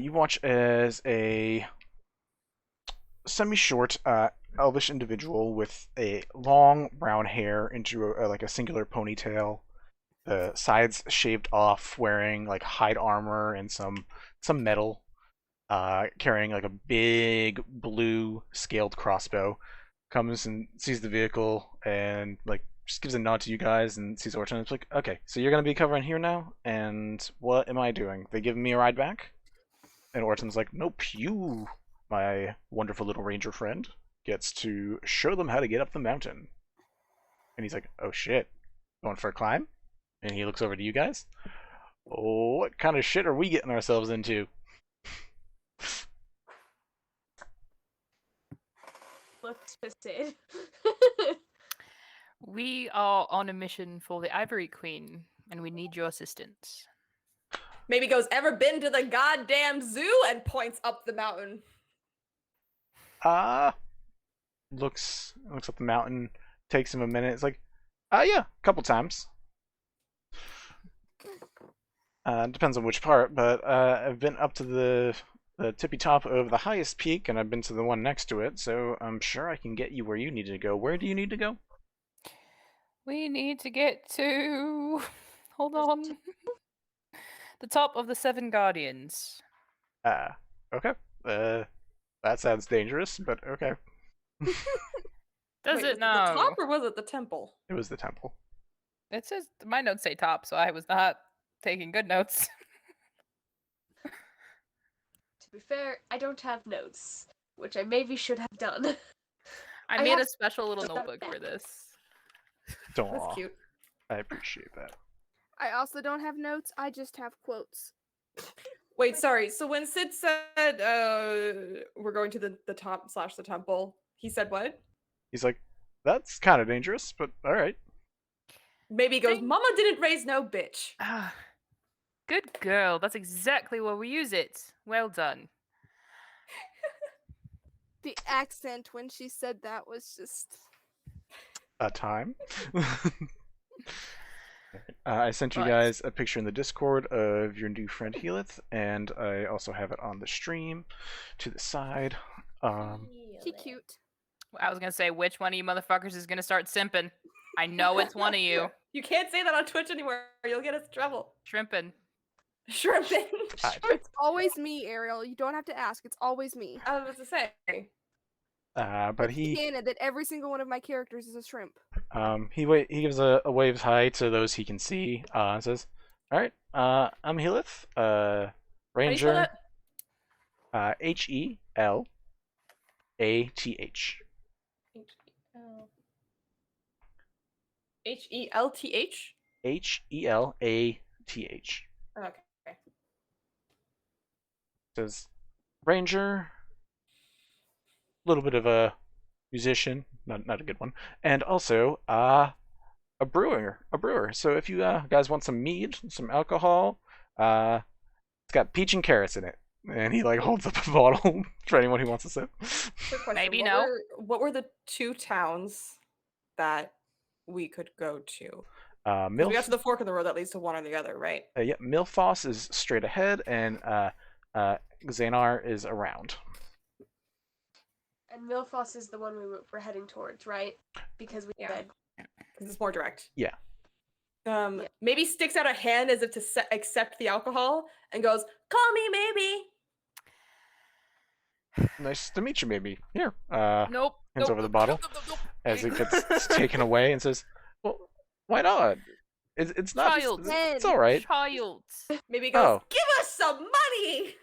you watch as a semi-short, elvish individual with a long brown hair into like a singular ponytail, the sides shaved off, wearing like hide armor and some metal, carrying like a big blue scaled crossbow, comes and sees the vehicle and like just gives a nod to you guys and sees Orton and is like, "Okay, so you're gonna be covering here now, and what am I doing? They giving me a ride back?" And Orton's like, "Nope, you, my wonderful little ranger friend, gets to show them how to get up the mountain." And he's like, "Oh shit, going for a climb?" And he looks over to you guys. "Oh, what kind of shit are we getting ourselves into?" Look to Sid. We are on a mission for the Ivory Queen, and we need your assistance. Maybe goes, "Ever been to the goddamn zoo?" and points up the mountain. Looks up the mountain, takes him a minute. It's like, yeah, a couple times. Depends on which part, but I've been up to the tippy top of the highest peak, and I've been to the one next to it, so I'm sure I can get you where you need to go. Where do you need to go? We need to get to. Hold There's on. The top of the 7 Guardians. Okay. That sounds dangerous, but okay. Does Wait, was it the now? top or was it the temple? It was the temple. It says my notes say top, so I was not taking good notes. To be fair, I don't have notes, which I maybe should have done. I I made a have special little stuff notebook for back. this. Don't. That's cute. I appreciate that. I also don't have notes. I just have quotes. Wait, sorry. So when Sid said we're going to the top / the temple, he said what? He's like, that's kind of dangerous, but all right. Maybe he goes, Dang. Mama didn't raise no bitch. Ah, good girl. That's exactly where we use it. Well done. The accent when she said that was just. A time. I sent you Right. guys a picture in the Discord of your new friend Helath, and I also have it on the stream to the side. She cute. I was gonna say, which one of you motherfuckers is gonna start simping? I know it's one of you. You can't say that on Twitch anymore. You'll get us in trouble. Shrimping. Shrimping. It's always me, Ariel. You don't have to ask. It's always me. I was about to say. But he Canon that every single one of my characters is a shrimp. he gives a waves hi to those he can see. And says, "All right, I'm Helath, How do you spell Ranger, that? Helath, Helth. Helath." Okay. Says, Ranger, little bit of a musician, not a good one, and also a brewer. So if you guys want some mead, some alcohol, it's got peach and carrots in it, and he like holds up a bottle for anyone who wants to sip. Quick question. Maybe what no. what were the 2 towns that we could go to? 'Cause we got to the fork of the road that leads to one or the other, right? Yeah, Milfoss is straight ahead, and Xanar is around. And Milfoss is the one we're heading towards, right? Because we Yeah. said Because it's more direct. Yeah. Yeah. Maybe sticks out a hand as if to accept the alcohol and goes, "Call me, maybe." Nice to meet you, maybe. Here. Nope. Hands over the bottle as it gets taken away and says, "Well, why not? It's not. Child. It's all right." Child. Maybe he goes, Oh. "Give us some money."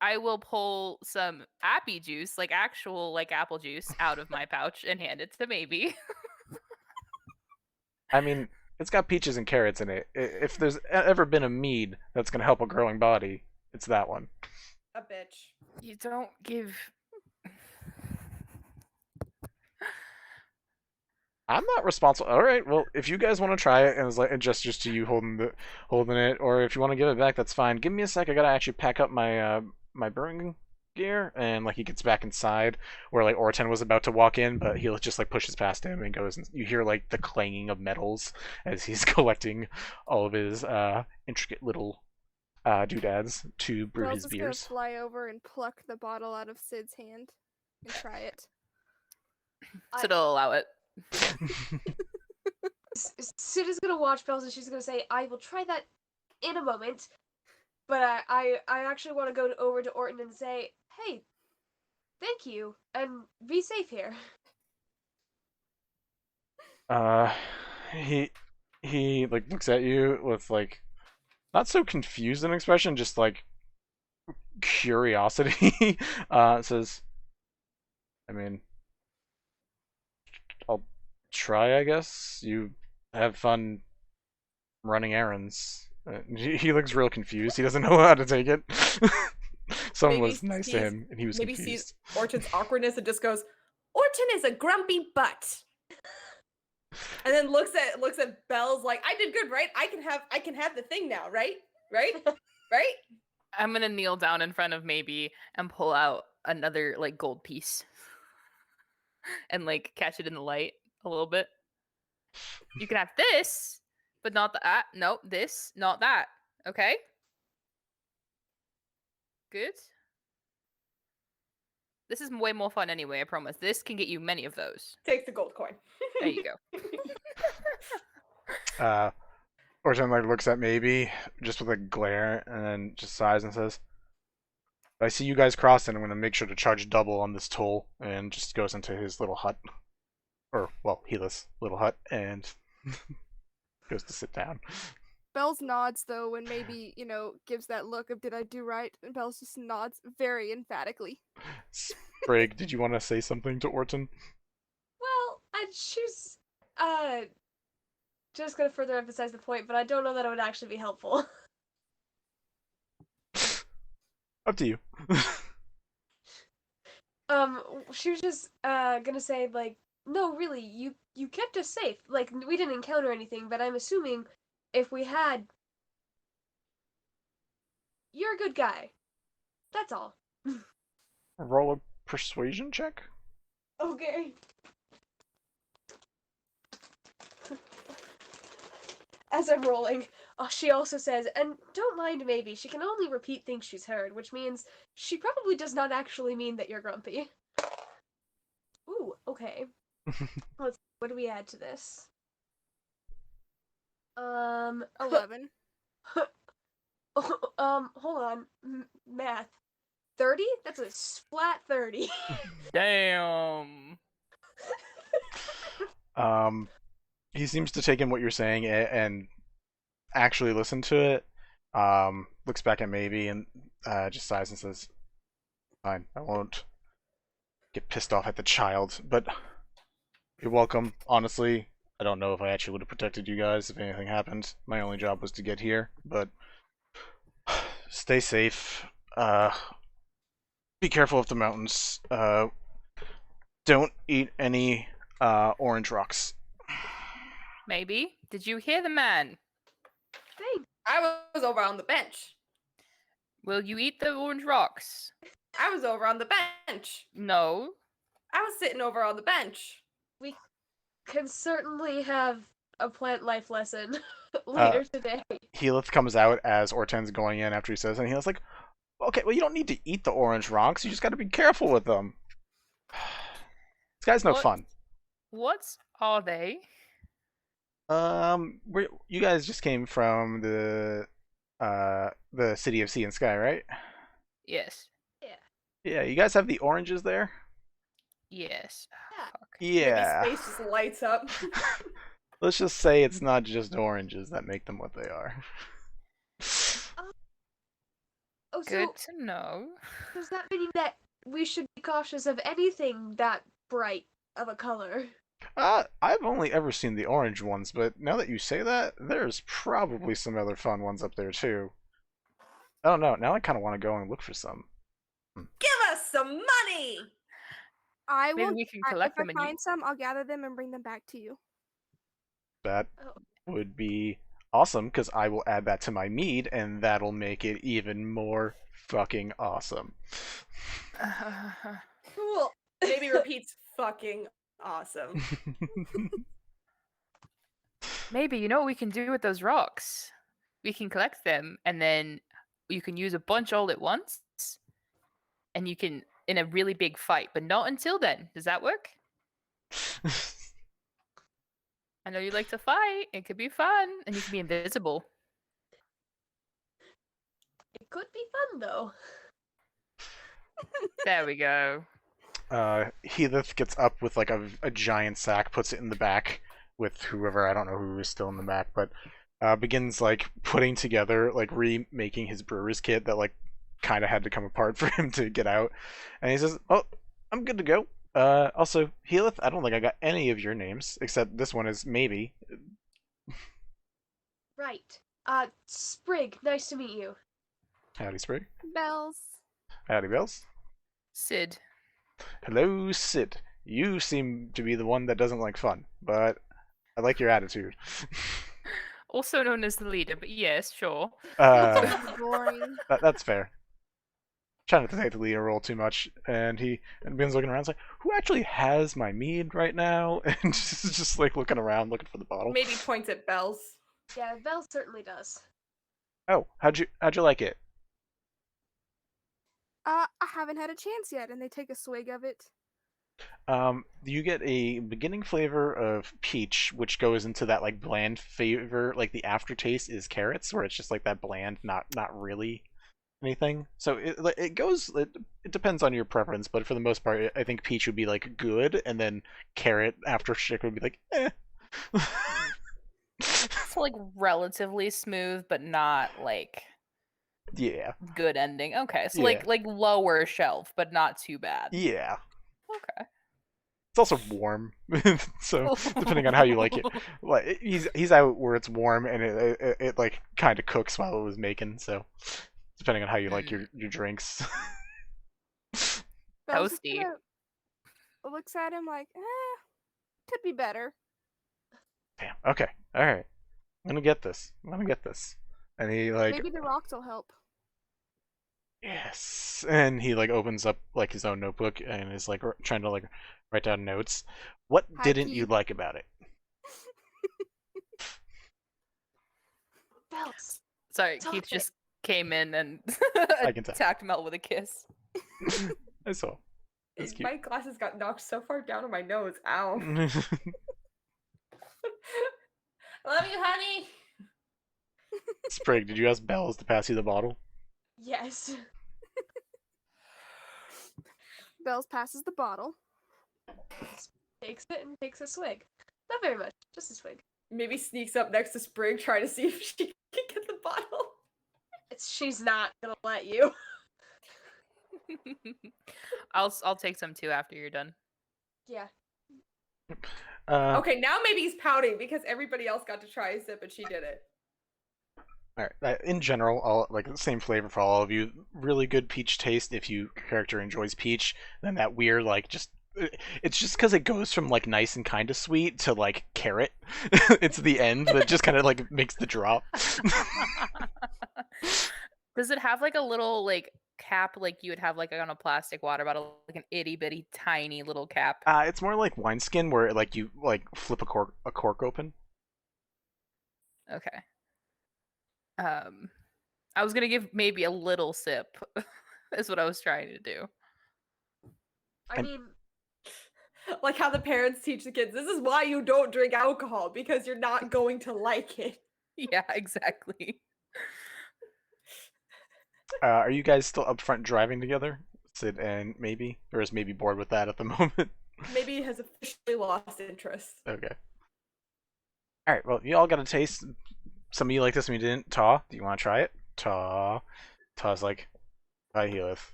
I will pull some appy juice, like actual like apple juice, out of my pouch and hand it to Maybe. I mean, it's got peaches and carrots in it. If there's ever been a mead that's gonna help a growing body, it's that one. A bitch. You don't give. I'm not responsible. All right, well, if you guys want to try it and it's like it gestures to you holding it, or if you want to give it back, that's fine. Give me a sec. I gotta actually pack up my my brewing gear, and like he gets back inside where like Orton was about to walk in, but he just like pushes past him and goes. And you hear like the clanging of metals as he's collecting all of his intricate little doodads to brew Bells his is gonna beers. fly over and pluck the bottle out of Sid's hand and try it. So they'll allow it. Sid is gonna watch Bells and she's gonna say, "I will try that in a moment," but I actually want to go over to Orton and say, "Hey, thank you, and be safe here." He like looks at you with like not so confused an expression, just like curiosity. Says, I mean, I'll try, I guess. You have fun running errands. He looks real confused. He doesn't know how to take it. Someone Maybe was nice to sees- him, and he was Maybe confused. sees Orton's awkwardness and just goes, "Orton is a grumpy butt." And then looks at Bells like, "I did good, right? I can have the thing now, right? Right? Right?" I'm gonna kneel down in front of Maybe and pull out another like gold piece and like catch it in the light a little bit. You can have this, but not that. Nope, this, not that. Okay. Good. This is way more fun anyway, I promise. This can get you many of those. Takes the gold coin. There you go. Orton like looks at maybe just with a glare and then just sighs and says, "If I see you guys crossing, I'm gonna make sure to charge double on this toll," and just goes into his little hut, or well, Helath's little hut, and goes to sit down. Bells nods though, and maybe gives that look of "Did I do right?" And Bells just nods very emphatically. Sprig, did you want to say something to Orton? Well, she's just gonna further emphasize the point, but I don't know that it would actually be helpful. Up to you. She was just gonna say like, no, really, you kept us safe. Like we didn't encounter anything, but I'm assuming if we had, you're a good guy. That's all. Roll a persuasion check. Okay. As I'm rolling, she also says, and don't mind maybe, she can only repeat things she's heard, which means she probably does not actually mean that you're grumpy. Ooh, okay. What do we add to this? 11. Hold on. Math. 30? That's a flat 30. Damn. He seems to take in what you're saying and actually listen to it. Looks back at maybe and just sighs and says, "Fine, I won't get pissed off at the child, but you're welcome. Honestly, I don't know if I actually would have protected you guys if anything happened. My only job was to get here, but stay safe. Be careful of the mountains. Don't eat any orange rocks." Maybe. Did you hear the man? Thanks. I was over on the bench. Will you eat the orange rocks? I was over on the bench. No. I was sitting over on the bench. We can certainly have a plant life lesson later today. Helath comes out as Orten's going in after he says, and Helath's like, "Okay, well, you don't need to eat the orange rocks. You just got to be careful with them." This guy's no fun. What are they? You guys just came from the city of Sea and Sky, right? Yes. Yeah, you guys have the oranges there? Yes. Yeah. Maybe space just lights up. Let's just say it's not just oranges that make them what they are. Oh, so Good to know. does that mean that we should be cautious of anything that bright of a color? I've only ever seen the orange ones, but now that you say that, there's probably some other fun ones up there too. I don't know. Now I kind of want to go and look for some. Give us some money! I Maybe will. we can collect them if and I find some, I'll gather them and bring them back to you. That Oh. would be awesome, because I will add that to my mead, and that'll make it even more fucking awesome. Cool. Maybe repeats fucking awesome. Maybe, you know what we can do with those rocks? We can collect them, and then you can use a bunch all at once, and you can, in a really big fight, but not until then. Does that work? I know you like to fight. It could be fun, and you can be invisible. It could be fun though. There we go. Helath gets up with like a giant sack, puts it in the back with whoever, I don't know who is still in the back, but begins like putting together, like remaking his brewer's kit that like kind of had to come apart for him to get out. And he says, "Oh, I'm good to go. Also, Helath, I don't think I got any of your names, except this one is maybe." Right. Sprig, nice to meet you. Howdy, Sprig. Bells. Howdy, Bells. Sid. Hello, Sid. You seem to be the one that doesn't like fun, but I like your attitude. Also known as the leader, but yes, sure. Boring. That's fair. Trying not to take the leader role too much, and Ben's looking around, it's like, who actually has my mead right now? And just like looking around, looking for the bottle. Maybe points at Bells. Yeah, Belle certainly does. Oh, how'd you like it? I haven't had a chance yet, and they take a swig of it. You get a beginning flavor of peach, which goes into that like bland flavor. Like the aftertaste is carrots, where it's just like that bland, not really anything. So it goes. It depends on your preference, but for the most part, I think peach would be like good, and then carrot after shit would be like eh. It's like relatively smooth, but not like Yeah. good ending. Okay, so Yeah. like lower shelf, but not too bad. Yeah. Okay. It's also warm, so depending on how you like it, like he's out where it's warm and it like kind of cooks while it was making. So depending on how you like your drinks. Bells just Toasty. kinda looks at him like, could be better. Damn. Okay. All right. I'm gonna get this. And he like Maybe the rocks will help. yes, and he like opens up like his own notebook and is like trying to like write down notes. What Hi, didn't you Keith. like about it? Bells. Sorry, Stop Keith it. just came in and I can tell. attacked Mel with a kiss. I saw. That's cute. My glasses got knocked so far down on my nose. Ow. Love you, honey. Sprig, did you ask Bells to pass you the bottle? Yes. Bells passes the bottle. Takes it and takes a swig. Not very much, just a swig. Maybe sneaks up next to Sprig, trying to see if she can get the bottle. She's not gonna let you. I'll take some too after you're done. Yeah. Okay, now maybe he's pouting because everybody else got to try a sip and she did it. All right. In general, all like the same flavor for all of you. Really good peach taste if your character enjoys peach. Then that weird like just it's just because it goes from like nice and kind of sweet to like carrot. It's the end that just kind of like makes the drop. Does it have like a little like cap like you would have like on a plastic water bottle, like an itty bitty tiny little cap? It's more like wineskin where like you like flip a cork open. Okay. I was gonna give maybe a little sip. Is what I was trying to do. I And- mean, Like how the parents teach the kids, this is why you don't drink alcohol, because you're not going to like it. Yeah, exactly. Are you guys still up front driving together, Sid and maybe, or is maybe bored with that at the moment? Maybe he has officially lost interest. Okay. All right. Well, you all got a taste. Some of you like this, some of you didn't. Taw, do you want to try it? Taw's like, I Helath.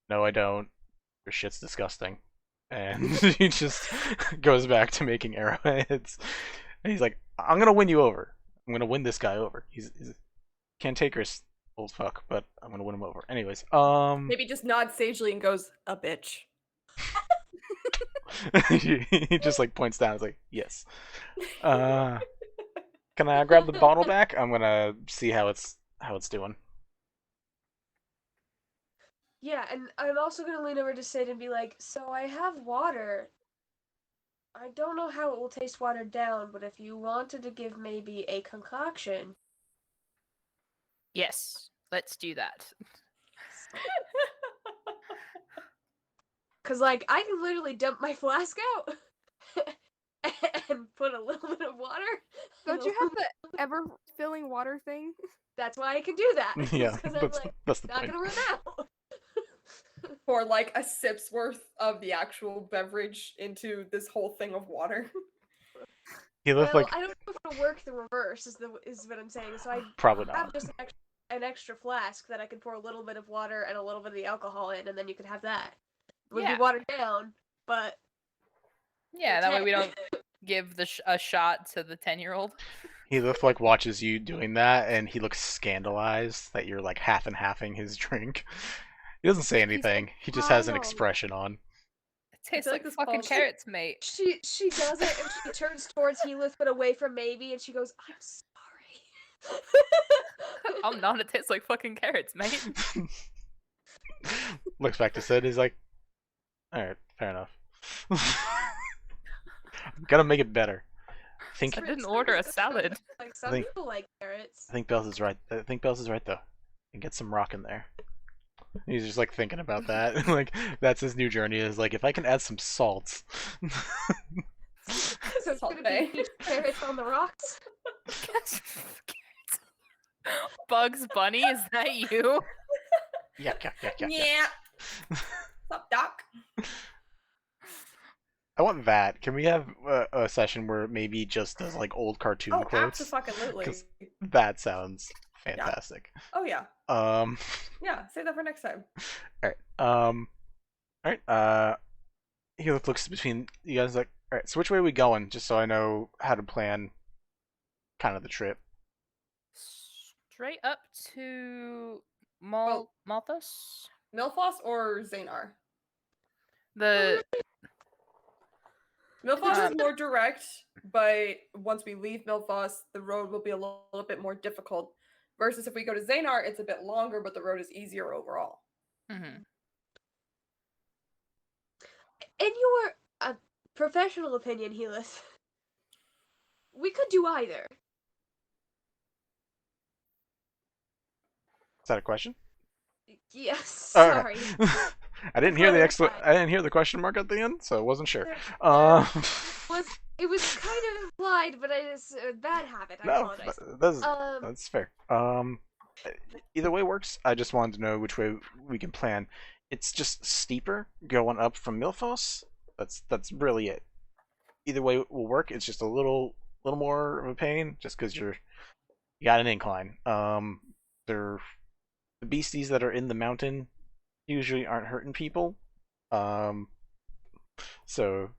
No, I don't. Your shit's disgusting. And he just goes back to making arrowheads. And he's like, I'm gonna win you over. I'm gonna win this guy over. He's cantankerous old fuck, but I'm gonna win him over. Anyways, Maybe just nods sagely and goes, a bitch. he just like points down. He's like, yes. Can I grab the bottle back? I'm gonna see how it's doing. yeah, and I'm also gonna lean over to Sid and be like, so I have water. I don't know how it will taste watered down, but if you wanted to give maybe a concoction. Yes, let's do that. Cause like I can literally dump my flask out and put a little bit of water. Don't you have the ever filling water thing? That's why I can do that. Yeah, Because I'm like, that's the not point. gonna run out. For like a sip's worth of the actual beverage into this whole thing of water. He looked Well, like I don't know if it'll work the reverse. Is what I'm saying. So I probably have not. just an extra flask that I could pour a little bit of water and a little bit of the alcohol in, and then you could have that. It would Yeah. be watered down, but Yeah, that way we don't give a shot to the 10-year-old. He looked like watches you doing that, and he looks scandalized that you're like half and halving his drink. He doesn't say anything. He just has an "Oh." expression on. It tastes feel like like this fucking bullshit- carrots, mate. She does it, and she turns towards Helath, but away from Maybe, and she goes, "I'm sorry." I'm not. It tastes like fucking carrots, mate. Looks back to Sid. He's like, all right, fair enough. I'm gonna make it better. I I didn't order a salad. Like some think- people like carrots. think Bells is right. I think Bells is right though. And get some rock in there. He's just like thinking about that. Like that's his new journey. Is like if I can add some salt. So it's Salt gonna Bae. be carrots on the rocks. Bugs Bunny, is that you? Yuck. Yeah. Sup, Doc? I want that. Can we have a session where maybe just does like old cartoon Oh, quotes? absolutely. 'Cause that sounds fantastic. Oh yeah. Um. Yeah. Say that for next time. All right. All right. He looks between you guys like. All right. So which way are we going? Just so I know how to plan, kind of the trip. Straight up to Malthus? Milfoss or Xanar? The Milfoss is more direct, but once we leave Milfoss, the road will be a little bit more difficult. Versus if we go to Xanar, it's a bit longer, but the road is easier overall. Mhm. In your professional opinion, Helath, we could do either. Is that a question? Yes. Oh, Sorry. okay. I didn't hear the Clarify. I didn't hear the question mark at the end, so I wasn't sure. It was kind of implied, but it's a bad habit. I No, apologize. that's fair. Either way works. I just wanted to know which way we can plan. It's just steeper going up from Milfoss. That's really it. Either way will work. It's just a little more of a pain, just because you got an incline. The beasties that are in the mountain usually aren't hurting people. So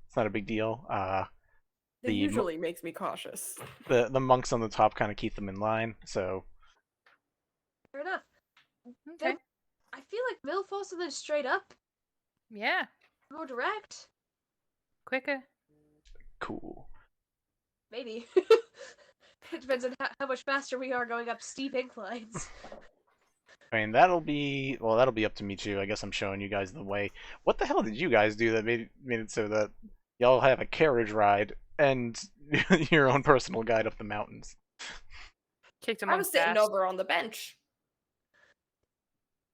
it's not a big deal. It usually makes me cautious. The monks on the top kind of keep them in line. So Fair enough. Okay. Then I feel like Milfoss and then straight up, Yeah. more direct. Quicker. cool. Maybe. It depends on how much faster we are going up steep inclines. I mean, that'll be up to me too. I guess I'm showing you guys the way. What the hell did you guys do that made it so that y'all have a carriage ride and your own personal guide up the mountains? Kicked him I on was sitting fast. over on the bench.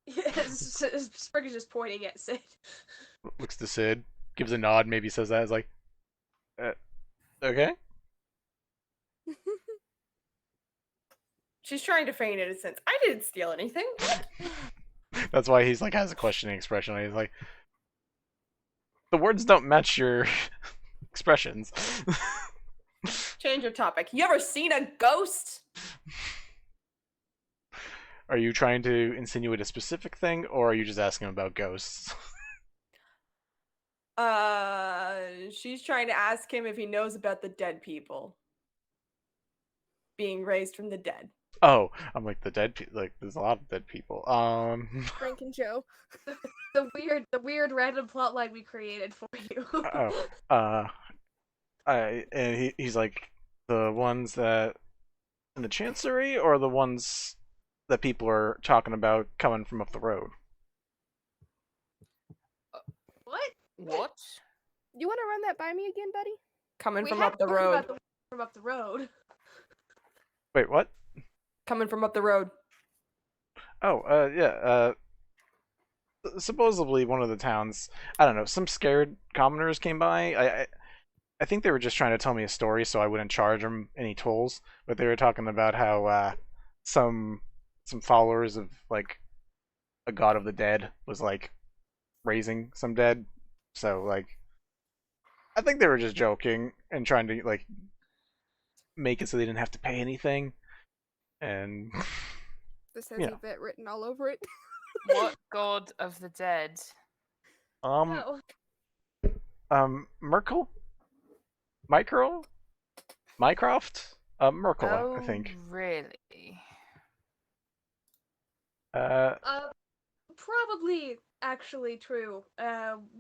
Sprig is just pointing at Sid. Looks to Sid, gives a nod, maybe says that. Is like, okay. She's trying to feign innocence. I didn't steal anything. What? That's why he's like has a questioning expression. He's like, the words don't match your expressions. Change your topic. You ever seen a ghost? Are you trying to insinuate a specific thing, or are you just asking about ghosts? She's trying to ask him if he knows about the dead people being raised from the dead. Oh, I'm like the dead people. Like there's a lot of dead people. Frank and Joe. The weird random plot line we created for you. And he's like the ones that in the chancery, or the ones that people are talking about coming from up the road. What? What? You want to run that by me again, buddy? Coming We from have up the heard road. about the from up the road. Wait, what? Coming from up the road. Oh, yeah. Supposedly one of the towns. I don't know. Some scared commoners came by. I think they were just trying to tell me a story, so I wouldn't charge them any tolls. But they were talking about how some followers of like a god of the dead was like raising some dead. So like, I think they were just joking and trying to like make it so they didn't have to pay anything. And This has Yeah. Yvette written all over it. What god of the dead? Oh. Merkel, Micro, Mycroft, Merkel, Oh, I think. really? Probably actually true.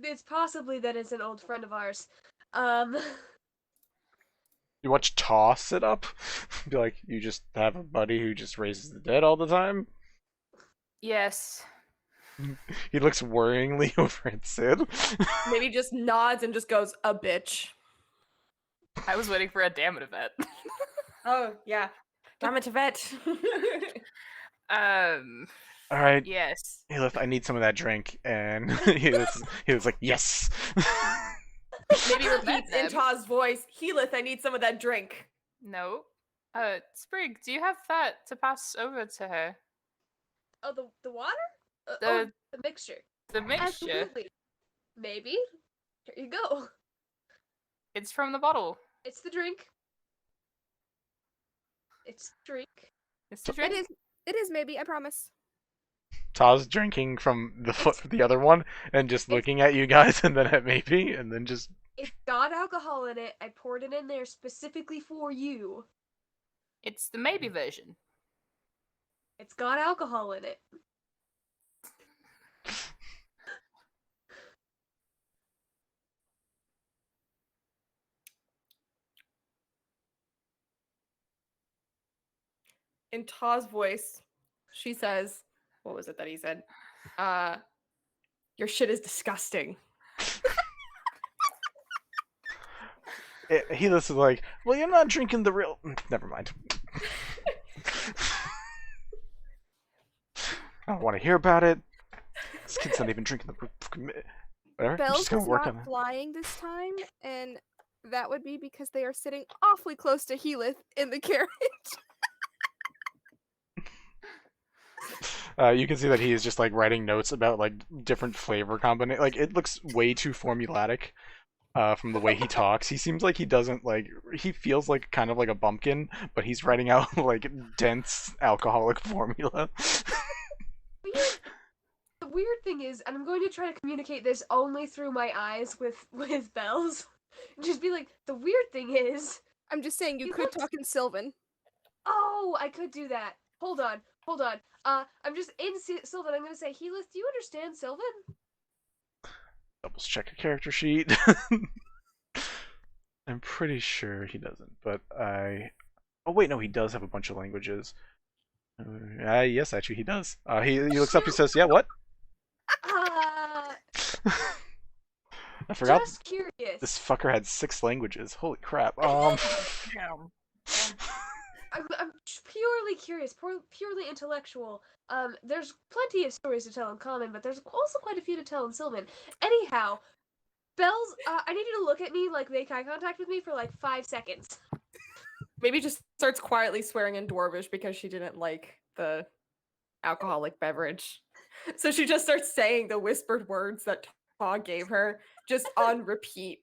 It's possibly that it's an old friend of ours. You watch Toss it up? Be like, you just have a buddy who just raises the dead all the time? Yes. He looks worryingly over at Sid. Maybe just nods and just goes, a bitch. I was waiting for a damn it Yvette. Oh, yeah. Damn it, Yvette. All right, Yes. Helath, I need some of that drink, and he was like, yes. Maybe repeat That's in them. Taw's voice. Heathcliff, I need some of that drink. No. Sprig, do you have that to pass over to her? Oh, the water? The- the mixture. The mixture. Absolutely. Maybe. Here you go. It's from the bottle. It's the drink. It's the drink. It's the drink. It is maybe, I promise. Taw's drinking from the other one and just looking at you guys, and then at maybe, and then just. It's got alcohol in it. I poured it in there specifically for you. It's the maybe version. It's got alcohol in it. In Taw's voice, she says, what was it that he said? Your shit is disgusting. Helis is like, well, you're not drinking the real. Never mind. I don't want to hear about it. This kid's not even drinking the. Whatever. I'm Bells just gonna is work not on it. flying this time, and that would be because they are sitting awfully close to Heath in the carriage. You can see that he is just like writing notes about like different flavor combination. Like it looks way too formulatic. From the way he talks, he seems like he doesn't like. He feels like kind of like a bumpkin, but he's writing out like dense alcoholic formula. The weird thing is, and I'm going to try to communicate this only through my eyes with Bells. Just be like, the weird thing is. I'm just saying you He could looks- talk in Sylvan. Oh, I could do that. Hold on. I'm just in Sylvan. I'm going to say, Helis, do you understand Sylvan? Double check a character sheet. I'm pretty sure he doesn't, but I. Oh wait, no, he does have a bunch of languages. Yes, actually, he does. He looks up. He says, "Yeah, what?" Uh, I forgot. just curious. This fucker had 6 languages. Holy crap. Damn. I'm purely curious, purely intellectual. There's plenty of stories to tell in Common, but there's also quite a few to tell in Sylvan. Anyhow, Bells, I need you to look at me, like make eye contact with me for like 5 seconds. Maybe just starts quietly swearing in Dwarvish because she didn't like the alcoholic beverage. So she just starts saying the whispered words that Taw gave her, just on repeat.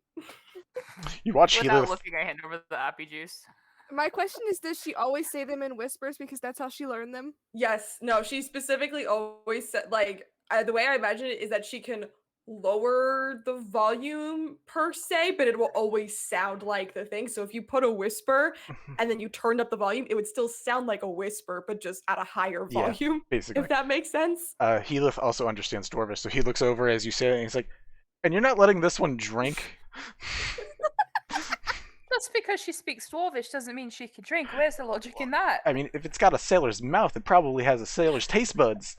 You watch Without Heath. looking, I hand over the appy juice. My question is, does she always say them in whispers because that's how she learned them? Yes, no, she specifically always said, like, the way I imagine it is that she can lower the volume per se, but it will always sound like the thing. So if you put a whisper and then you turned up the volume, it would still sound like a whisper, but just at a higher Yeah, volume, basically. if that makes sense. Heath also understands Dwarvish, so he looks over as you say it, and he's like, "And you're not letting this one drink?" Just because she speaks Dwarvish doesn't mean she can drink. Where's the logic in that? I mean, if it's got a sailor's mouth, it probably has a sailor's taste buds.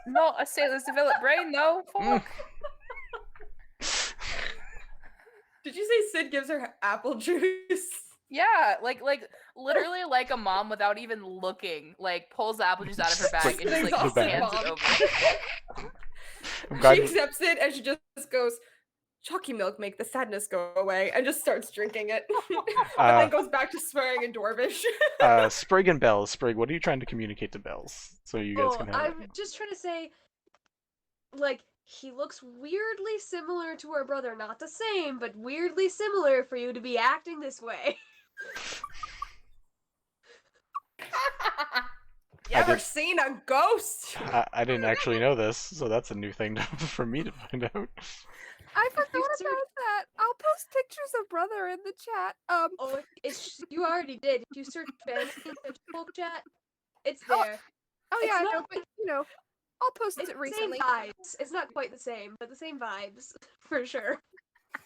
Not a sailor's developed brain, though. Fuck. Did you say Sid gives her apple juice? Yeah, like literally like a mom without even looking, like pulls the apple juice out of her bag and just like Exhausted hands it mom. over. I'm glad She accepts it and she just goes, chalky milk make the sadness go away, and just starts drinking it. And then goes back to swearing in Dwarvish. Sprig and Bells. Sprig, what are you trying to communicate to Bells? So you guys can have I'm it. just trying to say, like, he looks weirdly similar to our brother. Not the same, but weirdly similar for you to be acting this way. You ever seen a ghost? I didn't actually know this, so that's a new thing for me to find out. I forgot You about search- that. I'll post pictures of brother in the chat. Oh, you already did. If you search fantasy in Gentlefolk chat, it's Oh, there. Oh It's yeah, I not- know, but you know, I'll post It's it the recently. same vibes. It's not quite the same, but the same vibes for sure.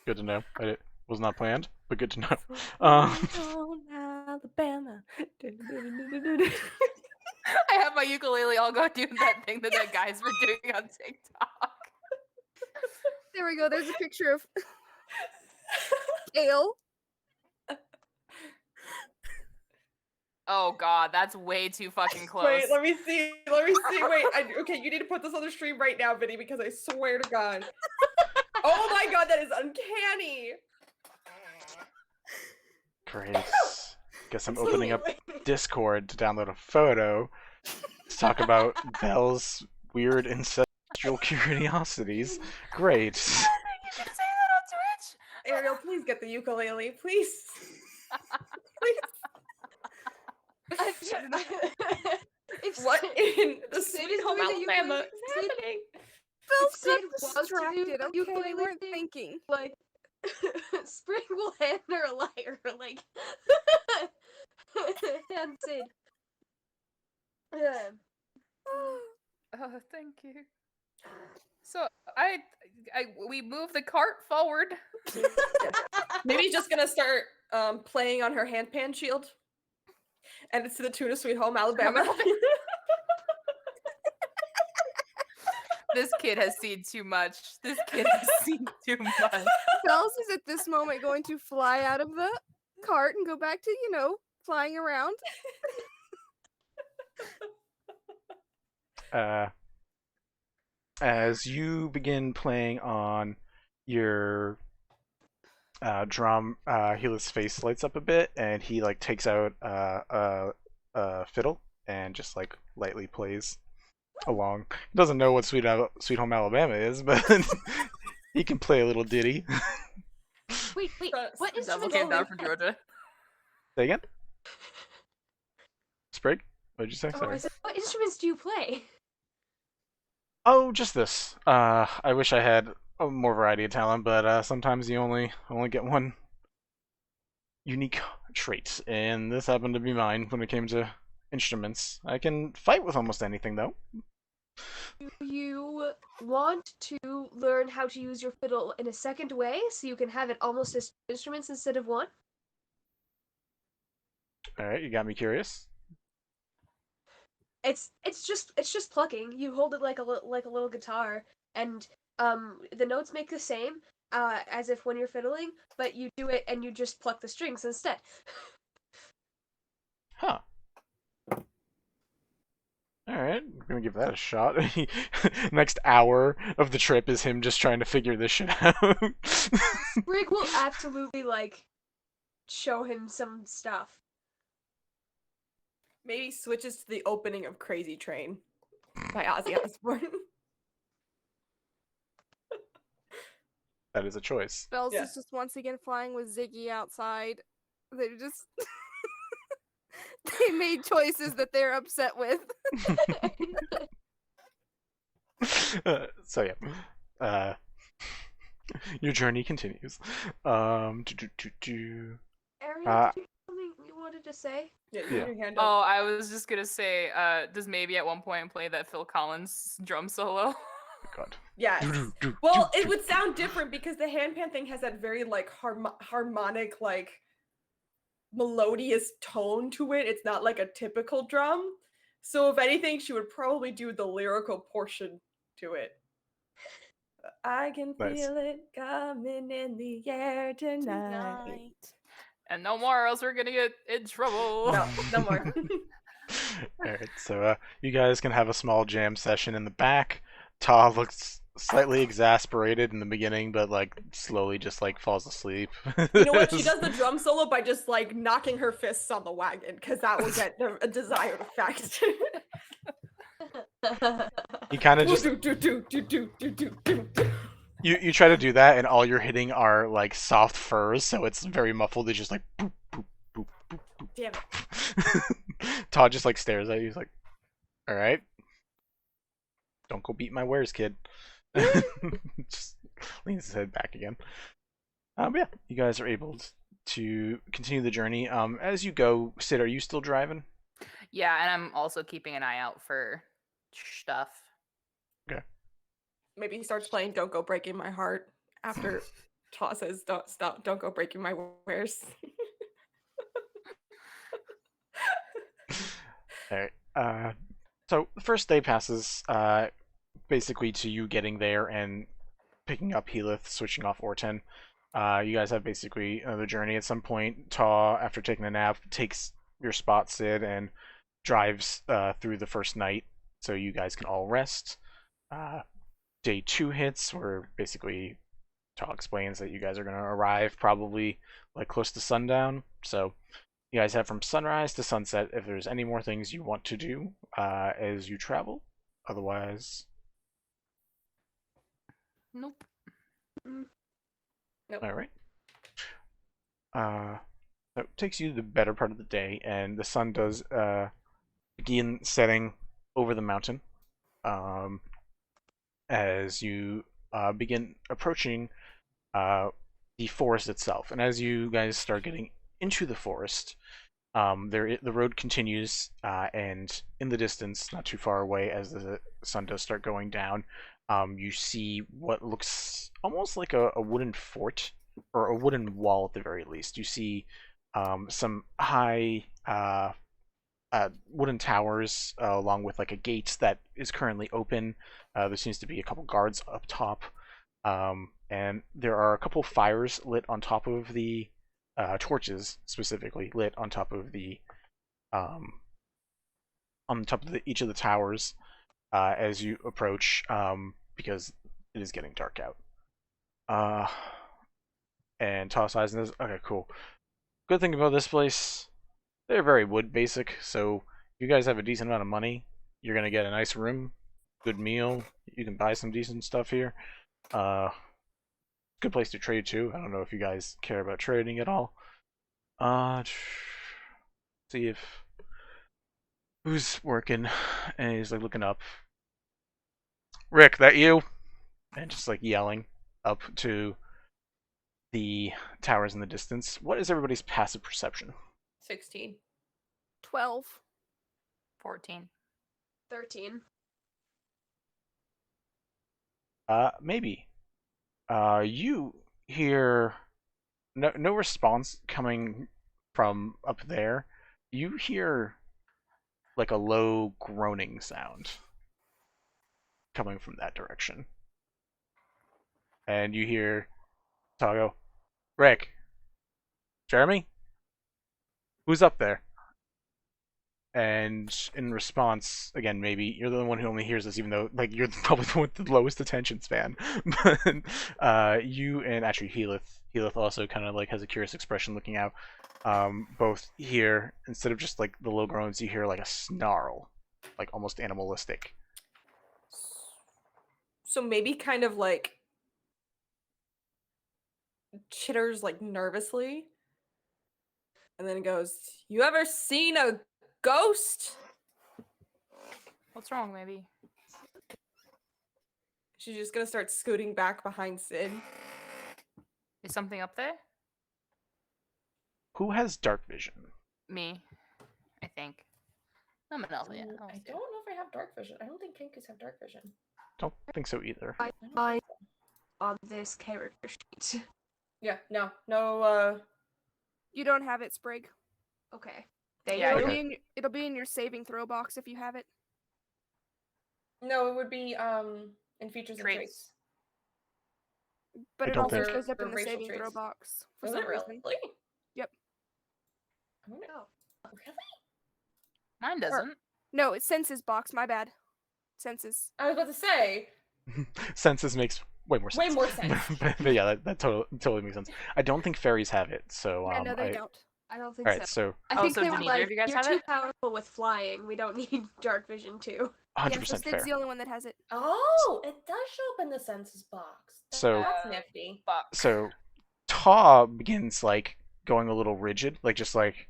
Good to know. It was not planned, but good to know. On Alabama. I have my ukulele. I'll go do that thing that the guys were doing on TikTok. There we go. There's a picture of Ale. Oh god, that's way too fucking close. Wait, let me see. Wait, okay, you need to put this on the stream right now, Vinny, because I swear to God. Oh my God, that is uncanny. Great. Guess I'm opening up Discord to download a photo to talk about Belle's weird ancestral curiosities. Great. You can say that on Twitch. Ariel, please get the ukulele, please. Please. What in the Sweet Home Alabama is happening? Phil Sid got wants to do distracted. Okay, we ukulele weren't thing. thinking. Like, Spring will hand her a lyre, like, hand Sid. Oh, thank you. So we move the cart forward. Maybe he's just gonna start playing on her handpan shield, and it's to the tune of Sweet Home Alabama. This kid has seen too much. This kid has seen too much. Bells is at this moment going to fly out of the cart and go back to, flying around. As you begin playing on your drum, Helath's face lights up a bit, and he like takes out a fiddle and just like lightly plays along. He doesn't know what Sweet Home Alabama is, but he can play a little ditty. Wait, what Devil instruments came do down you from play? Georgia. Say again? Sprig? What did you say? Oh, Sorry. I said, what instruments do you play? Oh, just this. I wish I had more variety of talent, but sometimes you only get one unique trait, and this happened to be mine when it came to instruments. I can fight with almost anything, though. Do you want to learn how to use your fiddle in a second way, so you can have it almost as two instruments instead of one? All right, you got me curious. It's just plucking. You hold it like a little guitar, and the notes make the same as if when you're fiddling, but you do it and you just pluck the strings instead. Huh. Alright, I'm gonna give that a shot. Next hour of the trip is him just trying to figure this shit out. Sprig will absolutely show him some stuff. Maybe switches to the opening of Crazy Train by Ozzy Osbourne. That is a choice. Bells Yeah. is just once again flying with Ziggy outside. They just they made choices that they're upset with. So yeah. Your journey continues. Ariel, did you have something you wanted to say? Yeah, Yeah. your hand up. Oh, I was just gonna say, does maybe at one point play that Phil Collins drum solo? God. Yes. Well, it would sound different because the handpan thing has that very harmonic, melodious tone to it. It's not like a typical drum. So if anything, she would probably do the lyrical portion to it. I can Nice. feel it coming in the air tonight. And no more, or else we're gonna get in trouble. No, no more. Alright, so you guys can have a small jam session in the back. Ta looks slightly exasperated in the beginning, but slowly just falls asleep. You know what? She does the drum solo by just knocking her fists on the wagon, because that will get a desired effect. You kind of just you try to do that, and all you're hitting are soft furs, so it's very muffled. It's just boop boop boop boop boop. Damn it. Todd just stares at you. He's like, "All right, don't go beat my wares, kid." Just leans his head back again. But yeah, you guys are able to continue the journey. As you go, Sid, are you still driving? Yeah, and I'm also keeping an eye out for stuff. Okay. Maybe he starts playing "Don't Go Breaking My Heart" after Ta says "Don't go breaking my wares." All right. So the first day passes basically to you getting there and picking up Helath, switching off Orten. You guys have basically the journey. At some point, Ta, after taking a nap, takes your spot, Sid, and drives through the first night, so you guys can all rest. Day 2 hits, where basically Tal explains that you guys are going to arrive probably like close to sundown. So you guys have from sunrise to sunset if there's any more things you want to do as you travel. Otherwise, Nope. Nope. all right. So it takes you the better part of the day, and the sun does begin setting over the mountain as you begin approaching the forest itself. And as you guys start getting into the forest, the road continues, and in the distance, not too far away, as the sun does start going down, you see what looks almost like a wooden fort, or a wooden wall at the very least. You see some high wooden towers, along with like a gate that is currently open. There seems to be a couple guards up top, and there are a couple fires lit on top of the torches, specifically lit on top of the each of the towers as you approach, because it is getting dark out. And Toss eyes and says, "Okay, cool. Good thing about this place, they're very wood basic, so if you guys have a decent amount of money, you're gonna get a nice room, good meal, you can buy some decent stuff here. Good place to trade too. I don't know if you guys care about trading at all. See if who's working." And he's like looking up. "Rick, that you?" And just like yelling up to the towers in the distance. What is everybody's passive perception? 16. 12. 14. 13. Maybe. You hear no response coming from up there. You hear like a low groaning sound coming from that direction. And you hear Tago, "Rick, Jeremy, who's up there?" And in response, again, maybe you're the one who only hears this, even though like you're probably the one with the lowest attention span. But you and actually Helath also kind of like has a curious expression looking out. Both hear, instead of just like the low groans, you hear like a snarl, like almost animalistic. So maybe kind of like chitters like nervously, and then goes, "You ever seen a ghost?" What's wrong, maybe? She's just gonna start scooting back behind Sid. Is something up there? Who has dark vision? Me, I think. I'm an elf, yeah. I don't know if I have dark vision. I don't think Kenkus have dark vision. Don't think so either. I on this character sheet. Yeah, no, You don't have it, Sprig. Okay. Yeah, It'll, Okay. be in, it'll be in your saving throw box if you have it. no, it would be, in features and Traits. traits. But I it don't also think- shows up in Or the racial saving throw traits. box for Was some it reason. really? Yep. I'm gonna, Oh. really? Mine doesn't. No, it's senses box. My bad. Senses. I was about to say, Census makes way more sense. Way more sense. but yeah, that totally makes sense. I don't think fairies have it, so Yeah, no, they don't. I don't think All right, so. so I Oh, think so they do were neither like, of you guys "You're have too it?" powerful with flying. We don't need dark vision too." 100% Yeah, so Sid's fair. the only one that has it. oh, it does show up in the census box. So- That's nifty. Fuck. So Taw begins like going a little rigid, like just like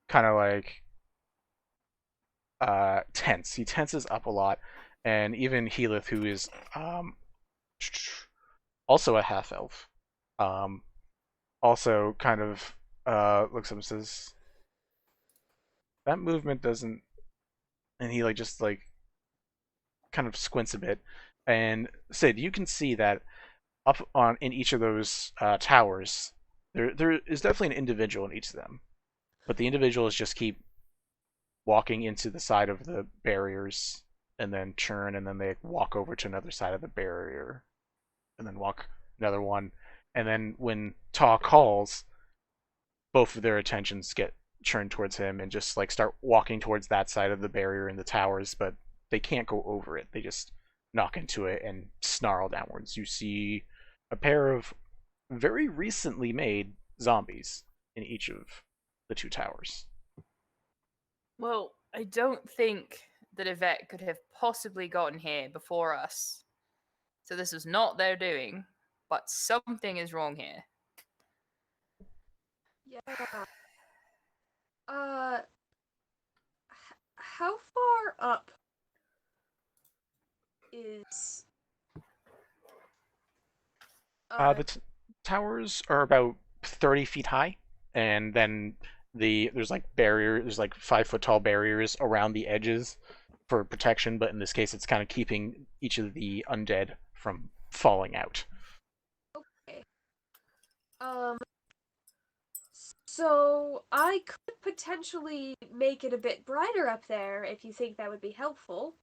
kind of like tense. He tenses up a lot, and even Helath, who is also a half elf, also kind of looks up and says, "That movement doesn't," and he like just like kind of squints a bit. And Sid, you can see that up on in each of those towers, there is definitely an individual in each of them, but the individuals just keep walking into the side of the barriers and then turn, and then they walk over to another side of the barrier and then walk another one, and then when Ta calls, both of their attentions get turn towards him and just like start walking towards that side of the barrier in the towers, but they can't go over it. They just knock into it and snarl downwards. You see a pair of very recently made zombies in each of the two towers. Well, I don't think that Yvette could have possibly gotten here before us. So this was not their doing, but something is wrong here. Yeah. How far up is The towers are about 30 feet high, and then there's like 5-foot tall barriers around the edges for protection, but in this case it's kind of keeping each of the undead from falling out. okay. So I could potentially make it a bit brighter up there if you think that would be helpful.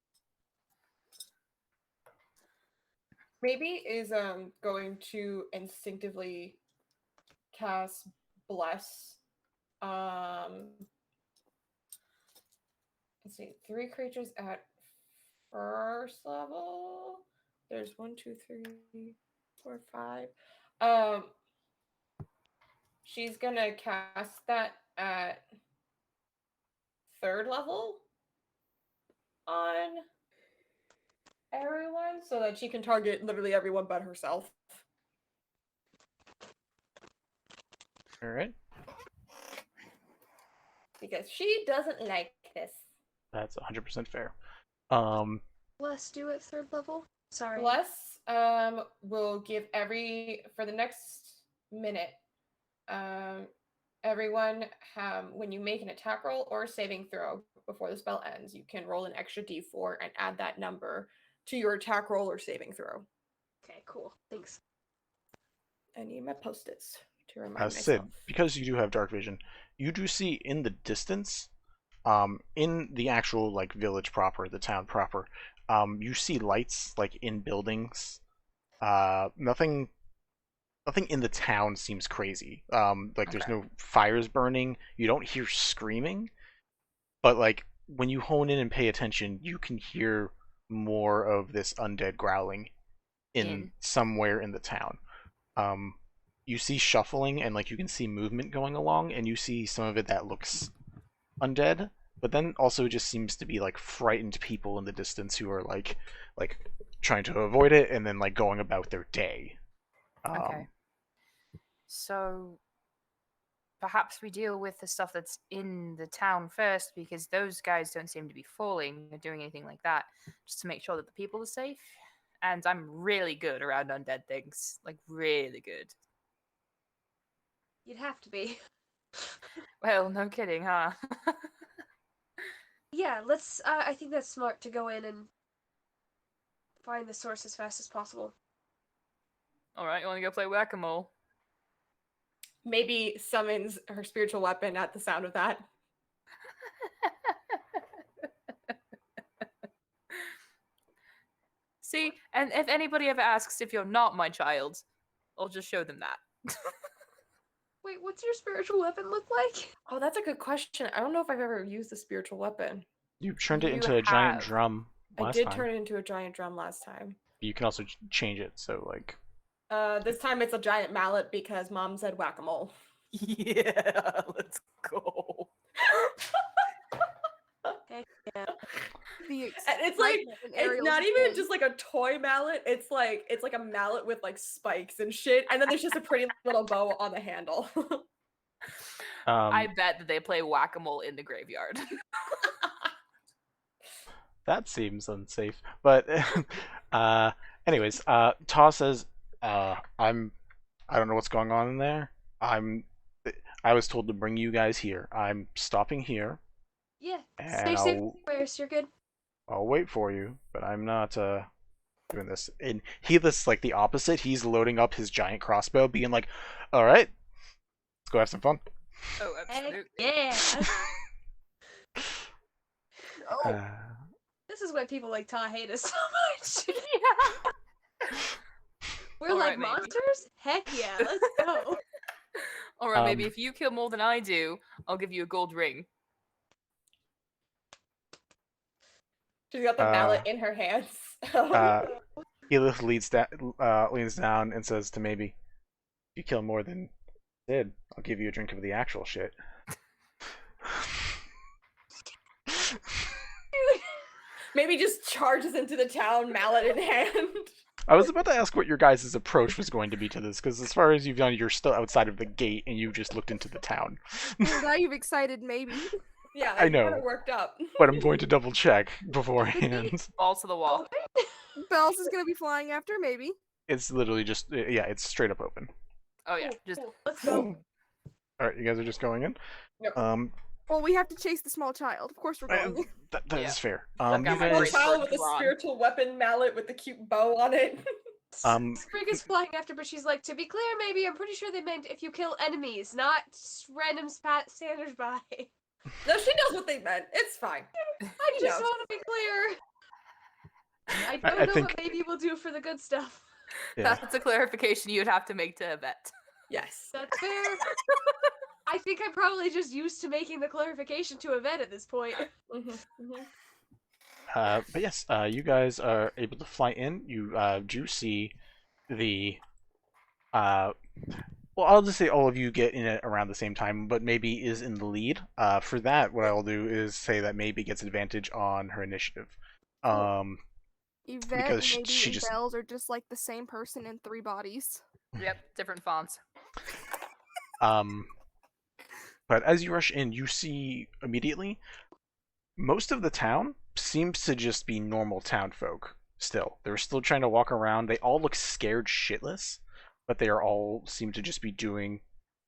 Maybe is going to instinctively cast Bless. Let's see, 3 creatures at first level. There's 1, 2, 3, 4, 5. She's gonna cast that at 3rd level on everyone so that she can target literally everyone but herself. All right. Because she doesn't like this. That's 100% fair. Let's do it 3rd level. Sorry. Bless will give for the next minute, everyone when you make an attack roll or a saving throw before the spell ends, you can roll an extra d4 and add that number to your attack roll or saving throw. Okay, cool. Thanks. I need my post-its to remind myself. Sid, because you do have dark vision, you do see in the distance, in the actual like village proper, the town proper, you see lights like in buildings. Nothing in the town seems crazy. There's no fires burning. You don't hear screaming, but like when you hone in and pay attention, you can hear more of this undead growling in somewhere in the town. You see shuffling and like you can see movement going along, and you see some of it that looks undead, but then also just seems to be like frightened people in the distance who are like trying to avoid it and then like going about their day. Okay. So perhaps we deal with the stuff that's in the town first, because those guys don't seem to be falling or doing anything like that, just to make sure that the people are safe. And I'm really good around undead things. Like, really good. You'd have to be. Well, no kidding, huh? Yeah, let's. I think that's smart to go in and find the source as fast as possible. Alright, you want to go play whack-a-mole? Maybe summons her spiritual weapon at the sound of that. See, and if anybody ever asks if you're not my child, I'll just show them that. Wait, what's your spiritual weapon look like? Oh, that's a good question. I don't know if I've ever used a spiritual weapon. You turned it You into a giant have. drum I last did time. turn it into a giant drum last time. You can also change it, so like... This time it's a giant mallet because Mom said whack-a-mole. Yeah, let's go. Heck yeah. The And it's like excitement in it's Ariel's not even face. just like a toy mallet. It's like a mallet with like spikes and shit, and then there's just a pretty little bow on the handle. I bet that they play whack-a-mole in the graveyard. That seems unsafe. But anyways, Ta says, I don't know what's going on in there. I was told to bring you guys here. I'm stopping here. Yeah. And Stay safe everywhere, so you're good. I'll wait for you, but I'm not doing this. And he does like the opposite. He's loading up his giant crossbow, being like, all right, let's go have some fun. Oh, Heck absolutely. yeah. Oh, This is why people like Ta hate us so much. Yeah. We're All like right, maybe. monsters? Heck yeah, let's go. Alright, maybe Um, if you kill more than I do, I'll give you a gold ring. She's got the mallet in her hands. Helath leans down and says to maybe, if you kill more than Sid, I'll give you a drink of the actual shit. Maybe just charges into the town, mallet in hand. I was about to ask what your guys' approach was going to be to this, because as far as you've done, you're still outside of the gate and you just looked into the town. Well, now you've excited maybe. Yeah, I know. Kind of worked up. But I'm going to double check beforehand. Balls to the wall. Bells is gonna be flying after, maybe. It's literally just, yeah, it's straight up open. Oh yeah, just Cool. Let's go. Alright, you guys are just going in? Yep. Well, we have to chase the small child. Of course we're going. That Yeah. is fair. got You my Small guys, brace. child with a Drawn. spiritual weapon mallet with the cute bow on it. Sprig is flying after, but she's like, to be clear, maybe I'm pretty sure they meant if you kill enemies, not random standers by. No, she knows what they meant. It's fine. I just knows. want to be clear. I don't I know think- what baby will do for the good stuff. yeah. that's a clarification you'd have to make to Yvette. Yes. That's fair. I think I'm probably just used to making the clarification to Yvette at this point. But yes, you guys are able to fly in. You do see the. Well, I'll just say all of you get in it around the same time, but maybe is in the lead. For that, what I'll do is say that maybe gets advantage on her initiative. Yvette, because maybe, she and just- Bells are just like the same person in 3 bodies. Yep, different fonts. But as you rush in, you see immediately most of the town seems to just be normal town folk still. They're still trying to walk around. They all look scared shitless, but they are all seem to just be doing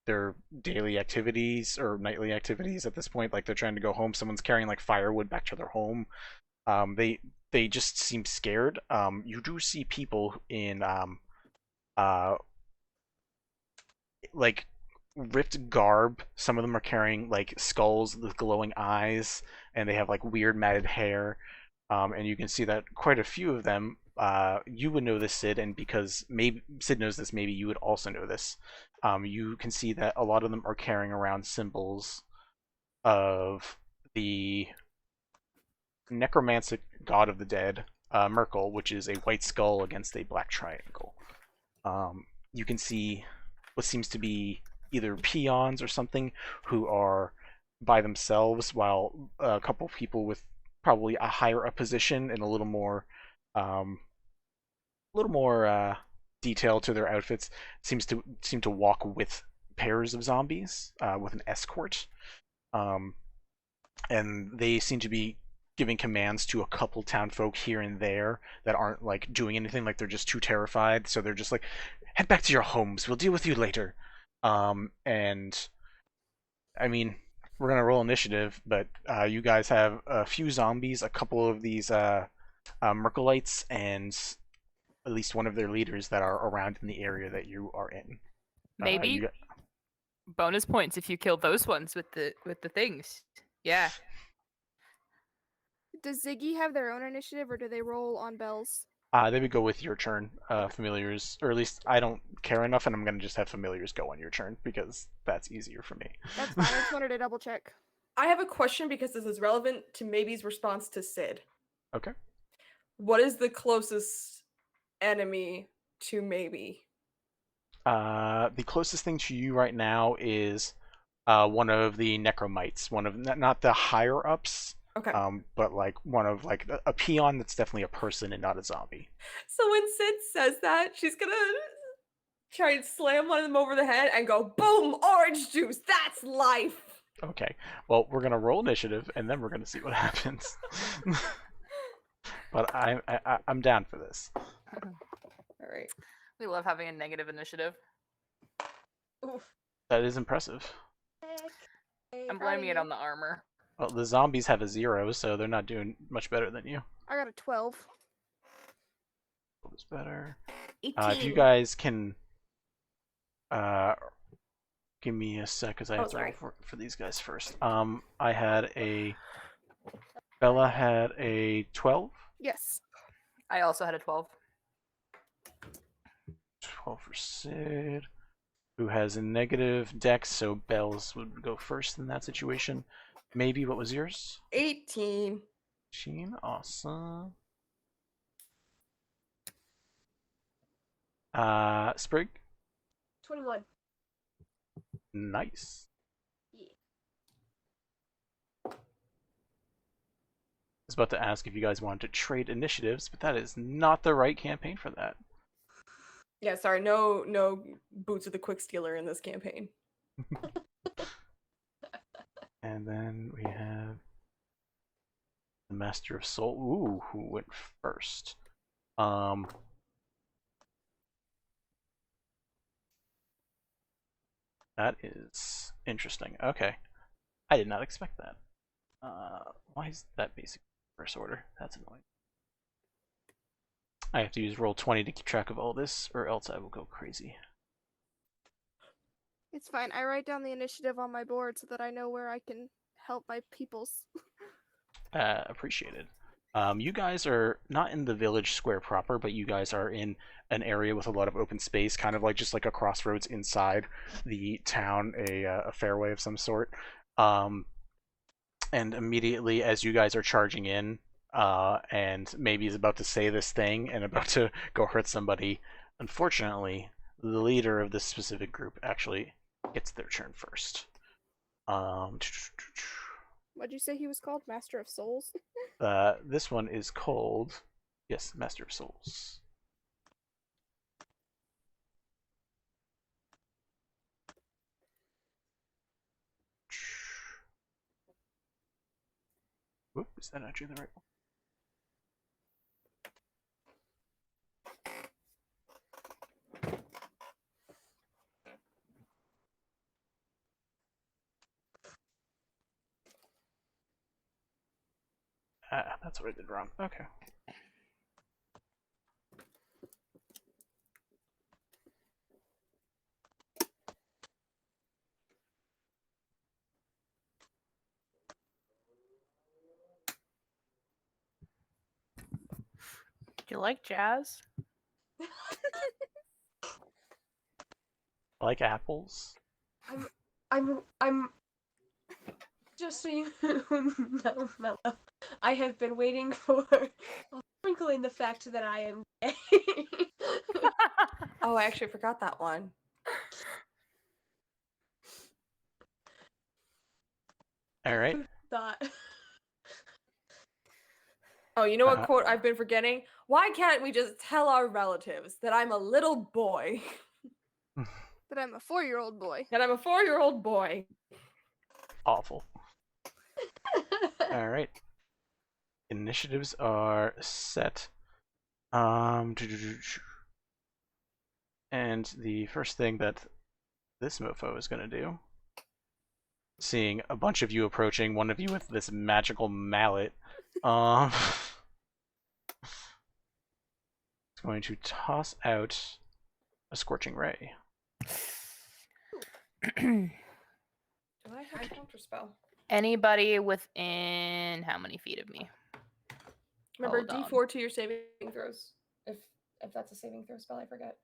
their daily activities or nightly activities at this point. Like they're trying to go home. Someone's carrying like firewood back to their home. They just seem scared. You do see people in like ripped garb. Some of them are carrying like skulls with glowing eyes, and they have like weird matted hair. And you can see that quite a few of them. You would know this, Sid, and because maybe Sid knows this, maybe you would also know this. You can see that a lot of them are carrying around symbols of the necromantic god of the dead, Merkel, which is a white skull against a black triangle. You can see what seems to be either peons or something who are by themselves, while a couple people with probably a higher up position and a little more detail to their outfits seem to walk with pairs of zombies with an escort, and they seem to be giving commands to a couple townfolk here and there that aren't like doing anything, like they're just too terrified, so they're just like, head back to your homes, we'll deal with you later. And I mean, we're gonna roll initiative, but you guys have a few zombies, a couple of these Merkelites, and at least one of their leaders that are around in the area that you are in. Maybe bonus points if you kill those ones with the things. Yeah. Does Ziggy have their own initiative, or do they roll on Bells? They would go with your turn, familiars, or at least I don't care enough, and I'm gonna just have familiars go on your turn because that's easier for me. That's fine. I just wanted to double check. I have a question because this is relevant to Maybe's response to Sid. Okay. What is the closest enemy to Maybe? The closest thing to you right now is one of the necromites, one of not the higher ups. Okay. But like one of like a peon that's definitely a person and not a zombie. So when Sid says that, she's gonna try and slam one of them over the head and go, boom, orange juice, that's life. Okay. Well, we're gonna roll initiative and then we're gonna see what happens. But I'm down for this. All right. We love having a negative initiative. Oof. That is impressive. I'm blaming it on the armor. Well, the zombies have a 0, so they're not doing much better than you. I got a 12. What was better? 18. If you guys can give me a sec, because I have to roll sorry. for these guys first. Bella had a 12. Yes. I also had a 12. 12 for Sid. who has a negative dex, so Bells would go first in that situation. Maybe, what was yours? 18. 18, awesome. Sprig? 21. Nice. Yeah. I was about to ask if you guys wanted to trade initiatives, but that is not the right campaign for that. Yeah, sorry, no Boots of the Quick Stealer in this campaign. And then we have the Master of Soul. Ooh, who went first? That is interesting. Okay. I did not expect that. Why is that basic reverse order? That's annoying. I have to use Roll20 to keep track of all this, or else I will go crazy. It's fine. I write down the initiative on my board so that I know where I can help my peoples. Appreciated. You guys are not in the village square proper, but you guys are in an area with a lot of open space, kind of like just like a crossroads inside the town, a fairway of some sort. And immediately as you guys are charging in, and maybe is about to say this thing and about to go hurt somebody, unfortunately, the leader of this specific group actually gets their turn first. What'd you say he was called? Master of Souls? This one is called, yes, Master of Souls. Whoop, is that actually the right one? Ah, that's what I did wrong. Okay. Do you like jazz? I like apples. I'm just so you know, Mellow, I have been waiting for a sprinkle in the fact that I am gay. Oh, I actually forgot that one. All right. Thought. Oh, you know what quote I've been forgetting? Why can't we just tell our relatives that I'm a little boy? That I'm a 4-year-old boy. That I'm a 4-year-old boy. Awful. All right. Initiatives are set. And the first thing that this mofo is going to do, seeing a bunch of you approaching, one of you with this magical mallet, is going to toss out a Scorching Ray. Do I have a counterspell? Anybody within how many feet of me? Remember, Hold on. D4 to your saving throws. If that's a saving throw spell, I forget.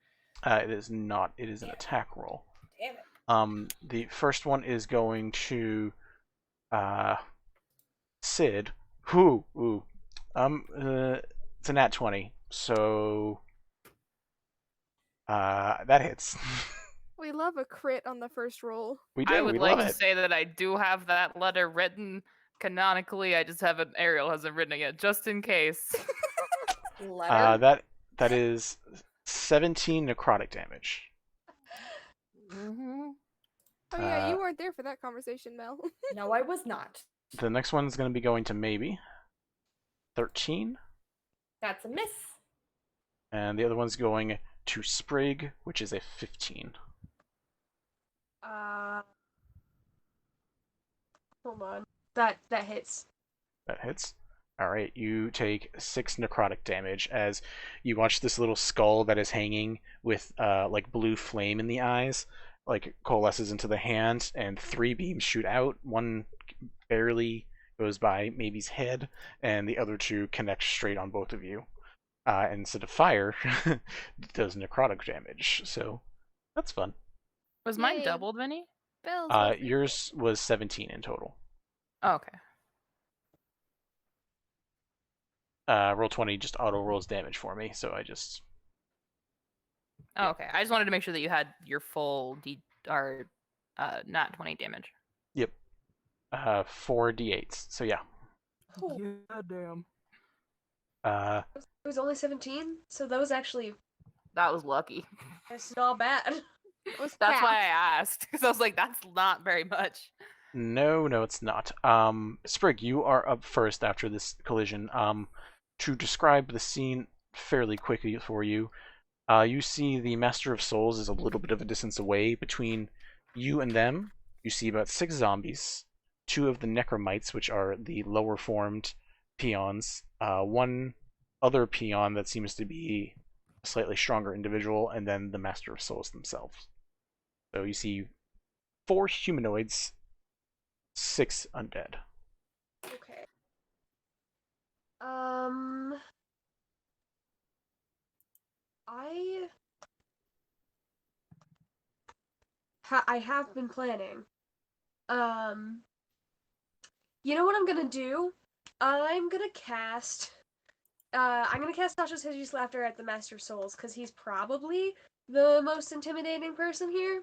It is not. It is an attack roll. Damn it. The first one is going to Sid. Ooh. It's a nat 20, so that hits. We love a crit on the first roll. We do. I would we like love to it. say that I do have that letter written canonically. I just haven't. Ariel hasn't written it yet, just in case. Letter? That is 17 necrotic damage. Mm-hmm. Oh yeah, you weren't there for that conversation, Mel. No, I was not. The next one is going to be going to maybe 13, That's a miss. and the other one's going to Sprig, which is a 15. Hold on. That hits. That hits. Alright, you take 6 necrotic damage as you watch this little skull that is hanging with like blue flame in the eyes, like coalesces into the hand, and 3 beams shoot out. One barely goes by maybe's head, and the other 2 connect straight on both of you. And instead of fire, it does necrotic damage. So that's fun. Was mine Yay. doubled, Vinny? Bells. what's your Yours was 17 in total. Oh, okay. Roll 20 just auto rolls damage for me, so I just... Oh, okay. I just wanted to make sure that you had your full not 20 damage. Yep. 4 d8s, so yeah. Oh. Yeah, damn. It was only 17, so that was actually That was lucky. that's not bad. was That's half. why I asked, because I was like, that's not very much. No, it's not. Sprig, you are up first after this collision. To describe the scene fairly quickly for you, you see the Master of Souls is a little bit of a distance away. Between you and them, you see about 6 zombies, 2 of the Necromites, which are the lower formed peons, 1 other peon that seems to be a slightly stronger individual, and then the Master of Souls themselves. So you see 4 humanoids, 6 undead. Okay. I have been planning. You know what I'm gonna do? I'm gonna cast Tasha's Hideous Laughter at the Master of Souls, because he's probably the most intimidating person here.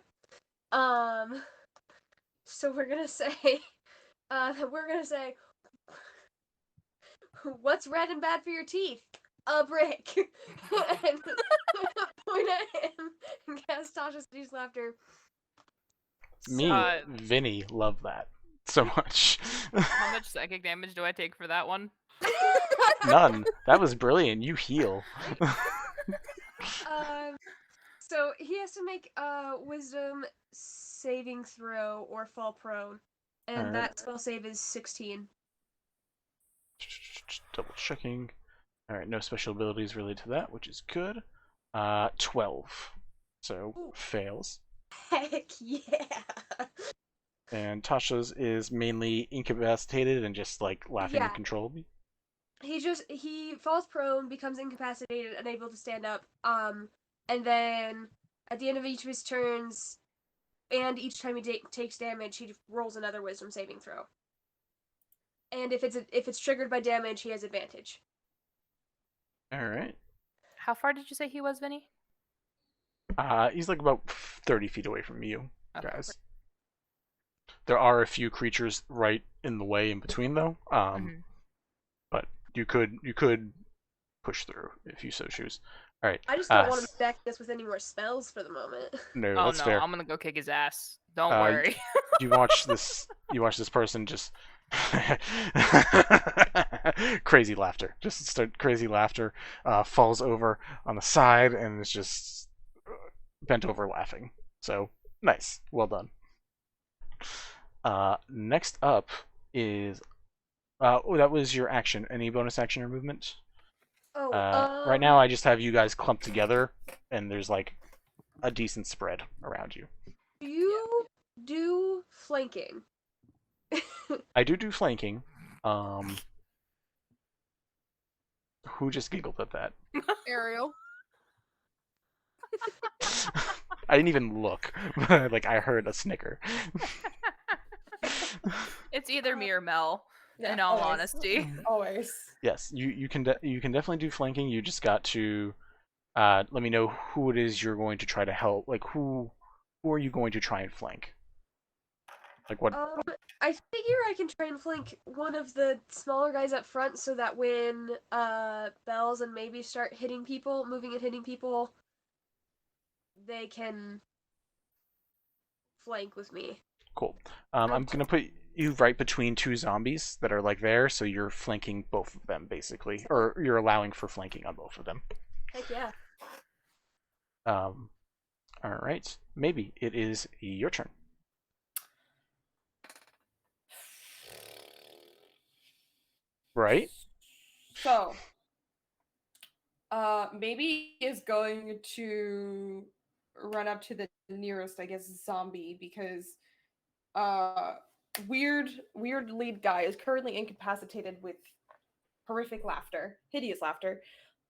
So we're gonna say, what's red and bad for your teeth? A brick. And point at him and cast Tasha's Hideous Laughter. Me, Vinny, love that so much. How much psychic damage do I take for that one? None. That was brilliant. You heal. So he has to make a wisdom saving throw or fall prone, and Alright. that spell save is 16. Double checking. Alright, no special abilities related to that, which is good. 12. So, Ooh. fails. Heck yeah! And Tasha's is mainly incapacitated and just like laughing Yeah. uncontrollably. He falls prone, becomes incapacitated, unable to stand up, and then at the end of each of his turns, and each time he takes damage, he rolls another wisdom saving throw. And if it's triggered by damage, he has advantage. Alright. How far did you say he was, Vinny? He's like about 30 feet away from you, Okay. guys. There are a few creatures right in the way in between, though. Mhm. But you could push through if you so choose. All right. I just don't want to stack this with any more spells for the moment. No, Oh that's no, fair. I'm gonna go kick his ass. Don't Uh, worry. You watch this. You watch this person just crazy laughter. Just start crazy laughter. Falls over on the side and is just bent over laughing. So nice. Well done. Next up is. Oh, that was your action. Any bonus action or movement? Oh, Right now, I just have you guys clumped together, and there's like a decent spread around you. do you do flanking? I do flanking. Who just giggled at that? Ariel. I didn't even look. Like I heard a snicker. It's either me or Mel. Yeah, in all always. honesty. Always. Yes, you can definitely do flanking. You just got to let me know who it is you're going to try to help. Like who are you going to try and flank? Like what? I figure I can try and flank one of the smaller guys up front so that when Bells and maybe start hitting people, moving and hitting people, they can flank with me. Cool. I'm gonna put you right between 2 zombies that are like there, so you're flanking both of them basically, or you're allowing for flanking on both of them. Heck yeah. All right. Maybe it is your turn. Right? So, maybe is going to run up to the nearest, I guess, zombie because weird lead guy is currently incapacitated with horrific laughter, hideous laughter.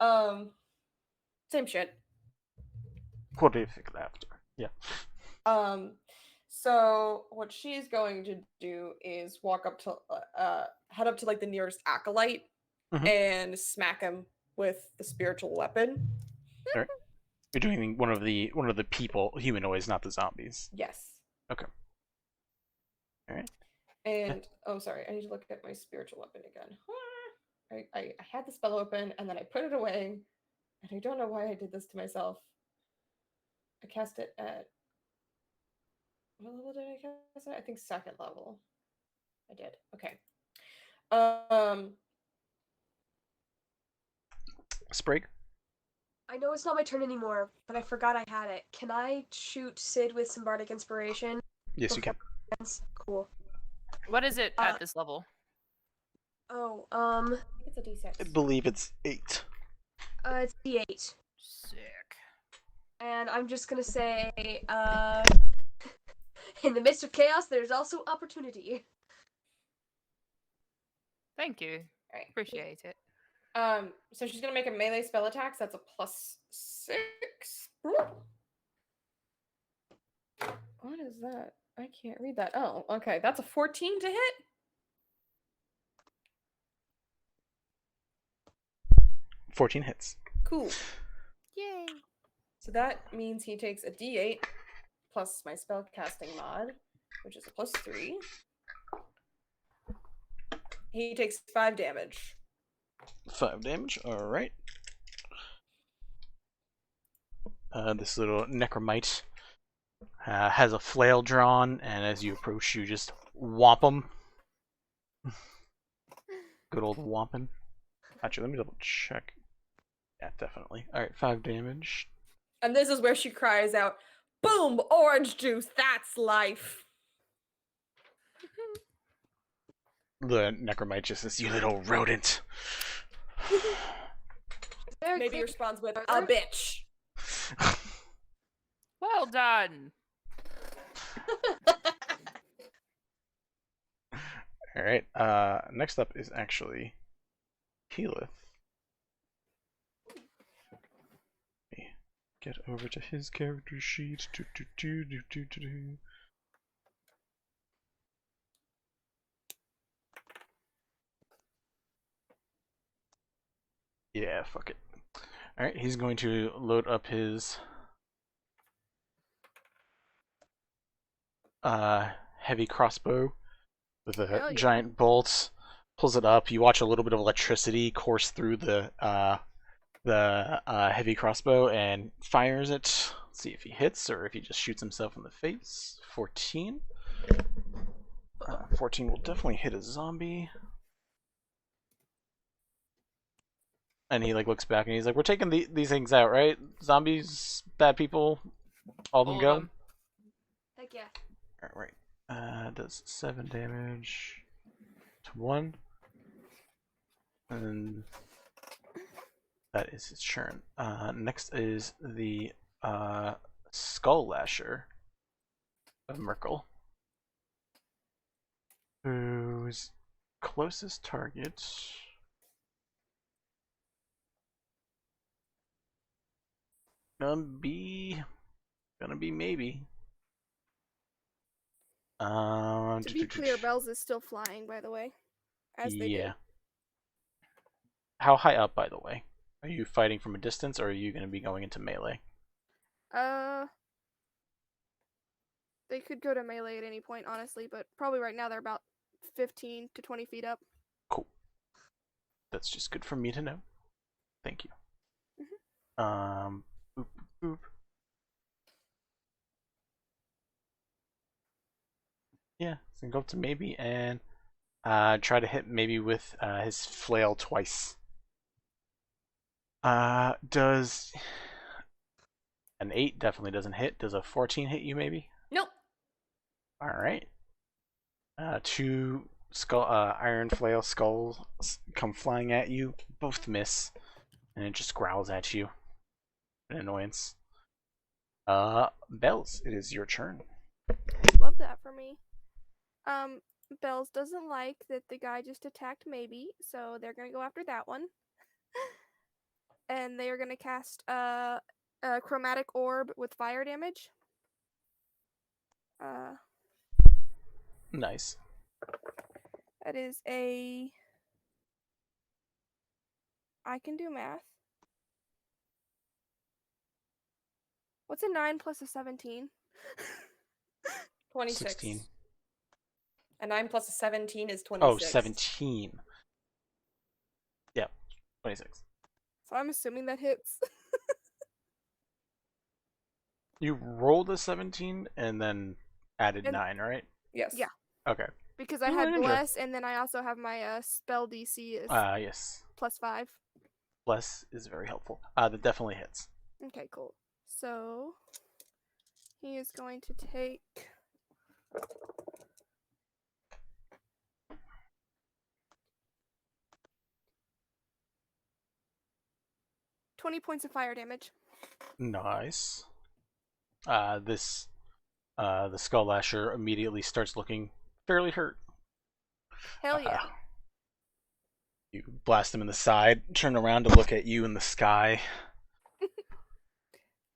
Same shit. Horrific laughter. Yeah. So what she's going to do is walk up to head up to like the nearest acolyte and smack him with the spiritual weapon. All right. You're doing one of the people humanoids, not the zombies. Yes. Okay. All right. And oh, sorry, I need to look at my spiritual weapon again. I had the spell open and then I put it away, and I don't know why I did this to myself. I cast it at what level did I cast it? I think second level. I did. Okay. Sprig. I know it's not my turn anymore, but I forgot I had it. Can I shoot Sid with some bardic inspiration? Yes, you can. Cool. What is it at this level? Oh, It's a D6. I believe it's 8. It's D8. Sick. And I'm just gonna say, in the midst of chaos, there's also opportunity. Thank you. Right. Appreciate it. So she's gonna make a melee spell attack. So that's a +6. What is that? I can't read that. Oh, okay. That's a 14 to hit. 14 hits. Cool. Yay! So that means he takes a D8 plus my spell casting mod, which is a +3. He takes 5 damage. 5 damage. All right. This little necromite has a flail drawn, and as you approach, you just whomp him. Good old whomping. Actually, let me double check. Yeah, definitely. All right, 5 damage. And this is where she cries out, "Boom! Orange juice! That's life!" The necromite just says, "You little rodent." Maybe he responds with, "A bitch." Well done. All right. Next up is actually Helath. Get over to his character sheet. Yeah, fuck it. Alright, he's going to load up his heavy crossbow with a giant bolt. Pulls it up. You watch a little bit of electricity course through the heavy crossbow and fires it. Let's see if he hits or if he just shoots himself in the face. 14. 14 will definitely hit a zombie. And he like looks back and he's like, "We're taking these things out, right? Zombies, bad people, all of them go." Heck yeah. Alright. Does 7 damage to 1. And that is his turn. Next is the Skull Lasher of Merkel, whose closest target gonna be maybe. To be clear, Bells is still flying, by the way. As they do. How high up, by the way? Are you fighting from a distance, or are you going to be going into melee? They could go to melee at any point, honestly, but probably right now they're about 15 to 20 feet up. Cool. That's just good for me to know. Thank you. Mm-hmm. Boop, boop. Yeah, so go up to maybe and try to hit maybe with his flail twice. Does an 8 definitely doesn't hit? Does a 14 hit you maybe? Nope. All right. 2 skull, iron flail skulls come flying at you. Both miss, and it just growls at you. An annoyance. Bells, it is your turn. Love that for me. Bells doesn't like that the guy just attacked maybe, so they're gonna go after that one. And they are gonna cast a chromatic orb with fire damage. Nice. That is a. I can do math. What's a 9 plus a 17? 26. 16. A 9 plus a 17 is 26. Oh, 17. Yeah, 26. So I'm assuming that hits. You rolled a 17 and then added And- 9, right? Yes. Yeah. Okay. Because I Oh, had ninja. bless, and then I also have my spell DC is Yes. +5. Bless is very helpful. That definitely hits. Okay, cool. So he is going to take 20 points of fire damage. Nice. The Skull Lasher immediately starts looking fairly hurt. Hell yeah. You blast him in the side, turn around to look at you in the sky.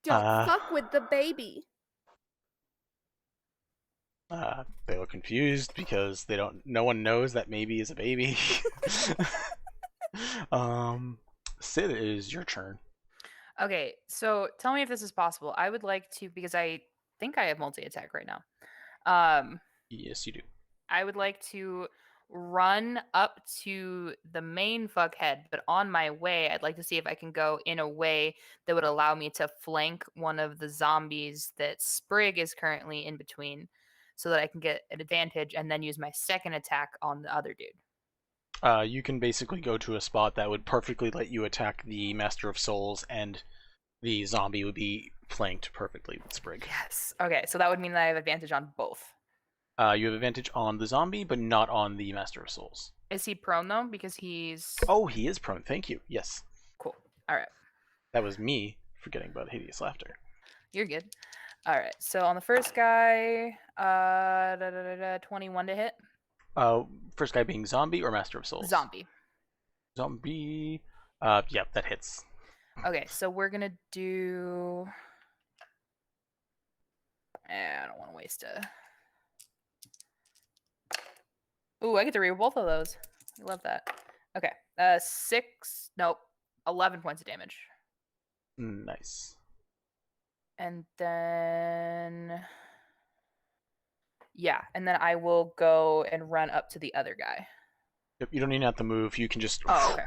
Don't fuck with the baby. They look confused because no one knows that maybe is a baby. Sid, it is your turn. Okay, so tell me if this is possible. I would like to, because I think I have multi-attack right now. Yes, you do. I would like to run up to the main fuckhead, but on my way, I'd like to see if I can go in a way that would allow me to flank one of the zombies that Sprig is currently in between, so that I can get an advantage and then use my second attack on the other dude. You can basically go to a spot that would perfectly let you attack the Master of Souls, and the zombie would be flanked perfectly with Sprig. Yes. Okay, so that would mean that I have advantage on both. You have advantage on the zombie, but not on the Master of Souls. Is he prone though? Because he's... Oh, he is prone. Thank you. Yes. Cool. All right. That was me forgetting about hideous laughter. You're good. All right. So on the first guy, 21 to hit. First guy being zombie or Master of Souls? Zombie. Zombie. Yep, that hits. Okay, so we're gonna do. I don't want to waste a. Ooh, I get to read both of those. I love that. Okay, 11 points of damage, Nice. and then and then I will go and run up to the other guy. Yep, you don't even have to move. You can just. Oh, okay.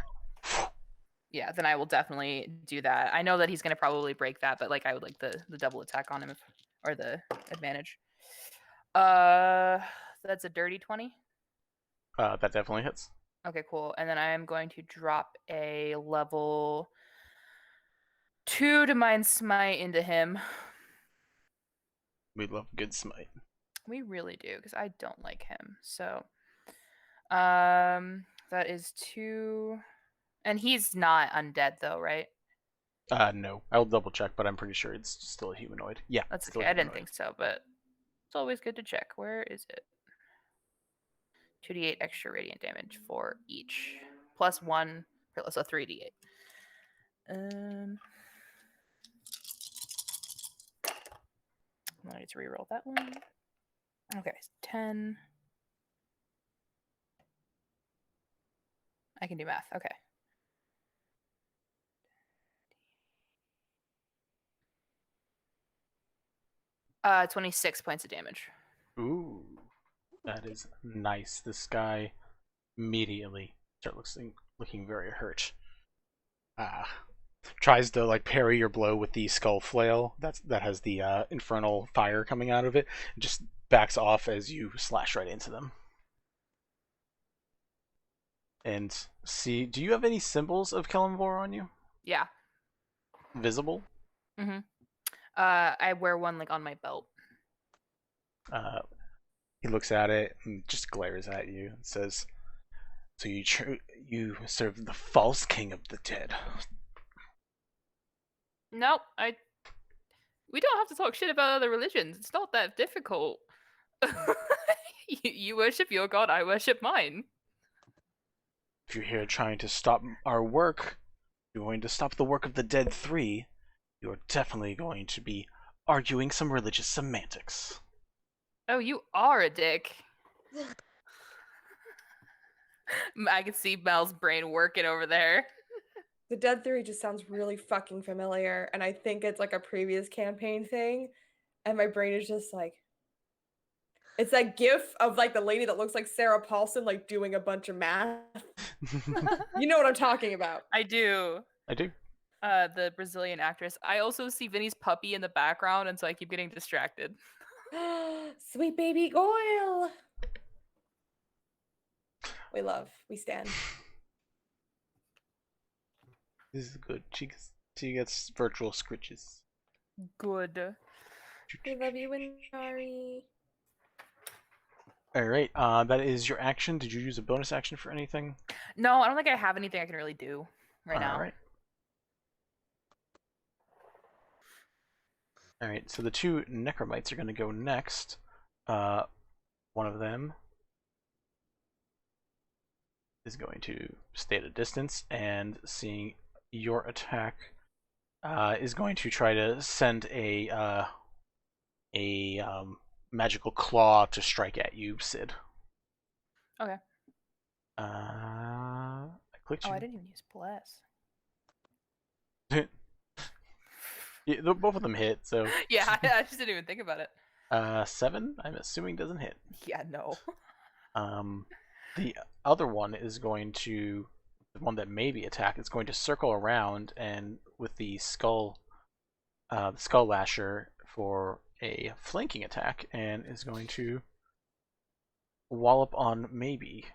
Yeah, then I will definitely do that. I know that he's gonna probably break that, but like I would like the double attack on him or the advantage. That's a dirty 20. That definitely hits. Okay, cool. And then I am going to drop a level 2 Divine Smite into him. We love good smite. We really do, because I don't like him. So, that is 2. And he's not undead though, right? No. I'll double check, but I'm pretty sure it's still a humanoid. Yeah. That's still okay. a I didn't humanoid. think so, but it's always good to check. Where is it? 2d8 extra radiant damage for each. Plus 1, so 3d8. I need to reroll that one. Okay, 10. I can do math. Okay. Uh, 26 points of damage. Ooh. That is nice. This guy immediately starts looking very hurt. Tries to like parry your blow with the skull flail that has the infernal fire coming out of it. Just backs off as you slash right into them. And see, do you have any symbols of Kelemvor on you? Yeah. Visible? Mm-hmm. I wear one like on my belt. He looks at it and just glares at you and says, "So you serve the false king of the dead." Nope, we don't have to talk shit about other religions. It's not that difficult. You worship your god, I worship mine. If you're here trying to stop our work, you're going to stop the work of the dead three, you're definitely going to be arguing some religious semantics. Oh, you are a dick. I can see Mel's brain working over there. The dead theory just sounds really fucking familiar, and I think it's like a previous campaign thing, and my brain is just like, it's that gif of like the lady that looks like Sarah Paulson like doing a bunch of math. You know what I'm talking about. I do. I do. The Brazilian actress. I also see Vinny's puppy in the background, and so I keep getting distracted. Sweet baby Goyle. We love. We stand. This is good. She gets virtual scritches. Good. We love you, Inari. Alright, that is your action. Did you use a bonus action for anything? No, I don't think I have anything I can really do right now. Alright. Alright, so the two Necromites are going to go next. One of them is going to stay at a distance, and seeing your attack, is going to try to send a magical claw to strike at you, Sid. Okay. I clicked Oh, you. I didn't even use bless. Yeah, both of them hit, so Yeah, I just didn't even think about it. 7, I'm assuming, doesn't hit. Yeah, no. The other one is going to, the one that may be attacked, is going to circle around and with the skull lasher for a flanking attack, and is going to wallop on maybe.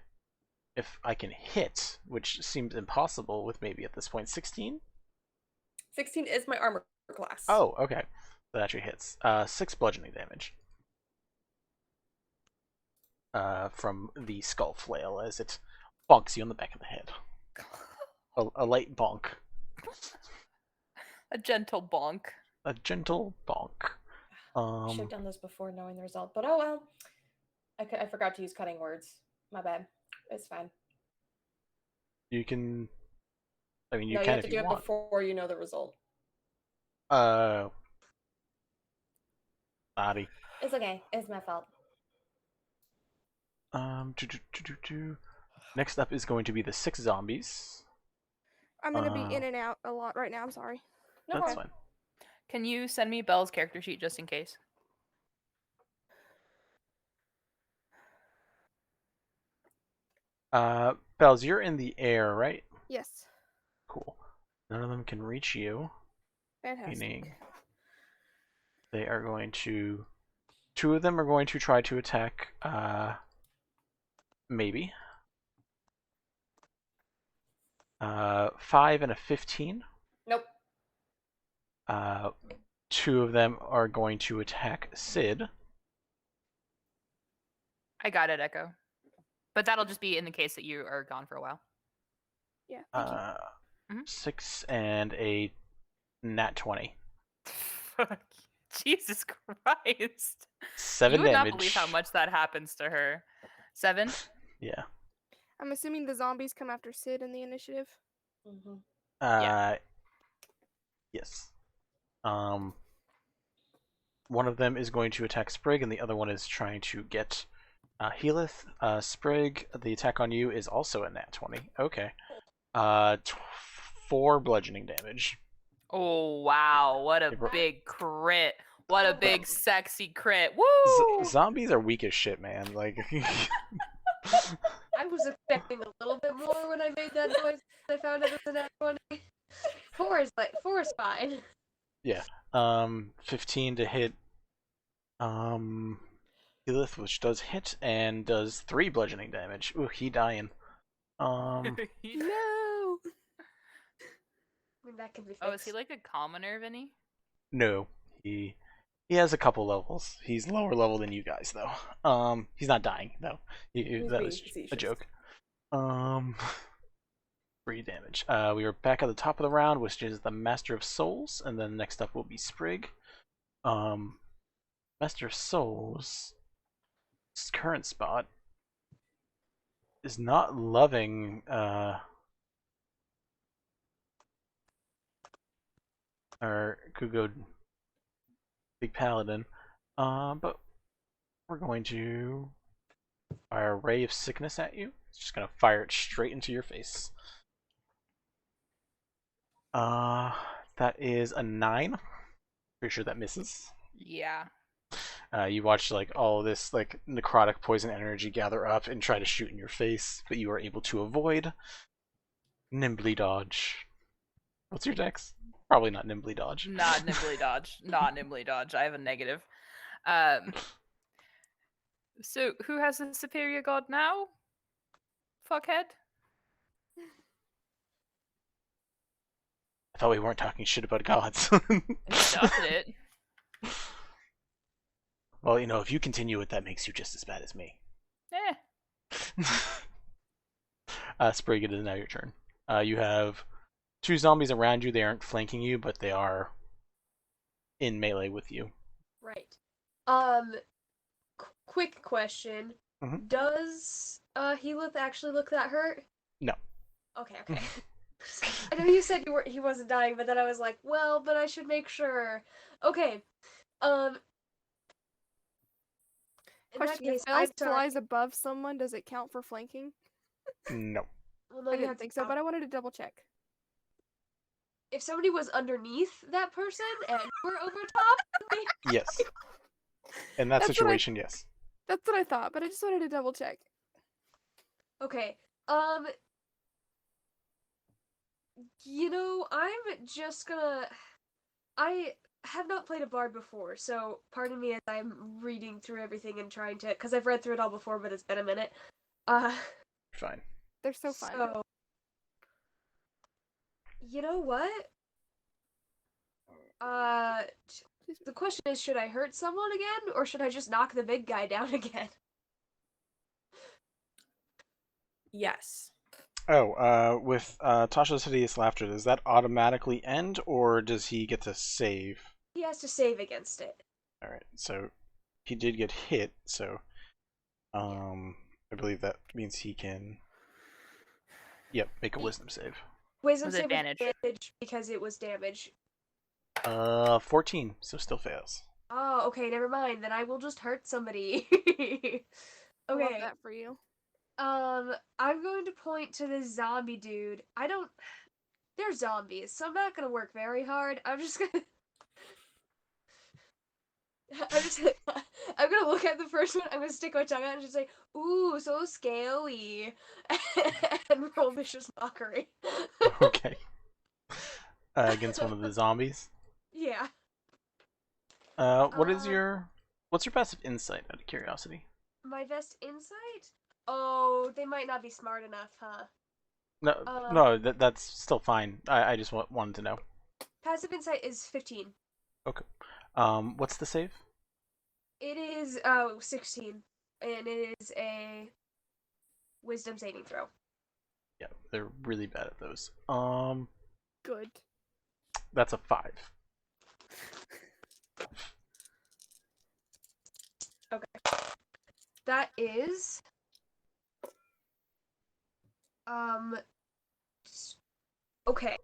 If I can hit, which seems impossible with maybe at this point. 16? 16 is my armor class. Oh, okay. That actually hits. 6 bludgeoning damage. From the skull flail as it bonks you on the back of the head. A light bonk. A gentle bonk. A gentle bonk. Should have done this before knowing the result, but oh well. I forgot to use cutting words. My bad. It's fine. You can. I mean, you No, can you have if to do you it want. before you know the result. Sorry. It's okay. It's my fault. Next up is going to be the 6 zombies. I'm gonna be in and out a lot right now. I'm sorry. No That's problem. fine. Can you send me Belle's character sheet just in case? Bells, you're in the air, right? Yes. Cool. None of them can reach you. Fantastic. Meaning they are going to. 2 of them are going to try to attack. Maybe. 5 and a 15. Nope. 2 of them are going to attack Sid. I got it, Echo. But that'll just be in the case that you are gone for a while. Yeah. Thank you. 6 and a nat 20. Fuck. Jesus Christ. 7 You would damage. not believe how much that happens to her. 7? Yeah. I'm assuming the zombies come after Sid in the initiative. Mm-hmm. Yeah. Yes. One of them is going to attack Sprig, and the other one is trying to get Helath. Sprig, the attack on you is also a nat 20. Okay. 4 bludgeoning damage. Oh, wow. What a big crit. What a big, sexy crit. Woo! Zombies are weak as shit, man. Like. I was expecting a little bit more when I made that noise. I found it was a nat 20. 4 is fine. Yeah. 15 to hit. Helath, which does hit and does 3 bludgeoning damage. Ooh, he dying. No. I mean, that can be fixed. Oh, is he like a commoner, Vinny? No, he has a couple levels. He's lower level than you guys, though. He's not dying, though. That was a joke. 3 damage. We are back at the top of the round, which is the Master of Souls, and then next up will be Sprig. Master of Souls' current spot is not loving or could go Big Paladin, but we're going to fire a ray of sickness at you. It's just gonna fire it straight into your face. That is a 9. Pretty sure that misses. Yeah. You watch like all this like necrotic poison energy gather up and try to shoot in your face, but you are able to avoid. Nimbly dodge. What's your dex? Probably not nimbly dodge. Not nimbly dodge. Not nimbly dodge. I have a negative. So who has the superior god now? Fuckhead? I thought we weren't talking shit about gods. You started it. Well, you know, if you continue it, that makes you just as bad as me. Sprig, it is now your turn. You have 2 zombies around you. They aren't flanking you, but they are in melee with you. Right. Quick question. Mhm. Does Helath actually look that hurt? No. Okay. I know you said he wasn't dying, but then I was like, well, but I should make sure. Okay. In that Question: case, if I'm Bells sorry. flies above someone, does it count for flanking? No. Well, no, I you didn't have to think so, but I wanted to double check. if somebody was underneath that person and we're over top, Yes. In that That's what I- situation, yes. That's what I thought, but I just wanted to double check. okay. You know, I'm just gonna. I have not played a bard before, so pardon me as I'm reading through everything and trying to, because I've read through it all before, but it's been a minute. Fine. They're so fun. So, you know what? The question is, should I hurt someone again, or should I just knock the big guy down again? Yes. Oh, with Tasha's hideous laughter, does that automatically end, or does he get to save? He has to save against it. Alright, so he did get hit, so I believe that means he can make a wisdom save. Wisdom With save with advantage. advantage because it was damage. 14, so still fails. Oh, okay, never mind. Then I will just hurt somebody. I love Okay. that for you. I'm going to point to this zombie dude. They're zombies, so I'm not gonna work very hard. I'm gonna look at the first one. I'm gonna stick my tongue out and just say, "Ooh, so scary," and roll vicious mockery. Okay. Against one of the zombies. Yeah. What's your passive insight, out of curiosity? My best insight? Oh, they might not be smart enough, huh? No, that's still fine. I just wanted to know. Passive insight is 15. Okay. What's the save? It is 16, and it is a wisdom saving throw. Yeah, they're really bad at those. Good. That's a 5. Okay. That is okay.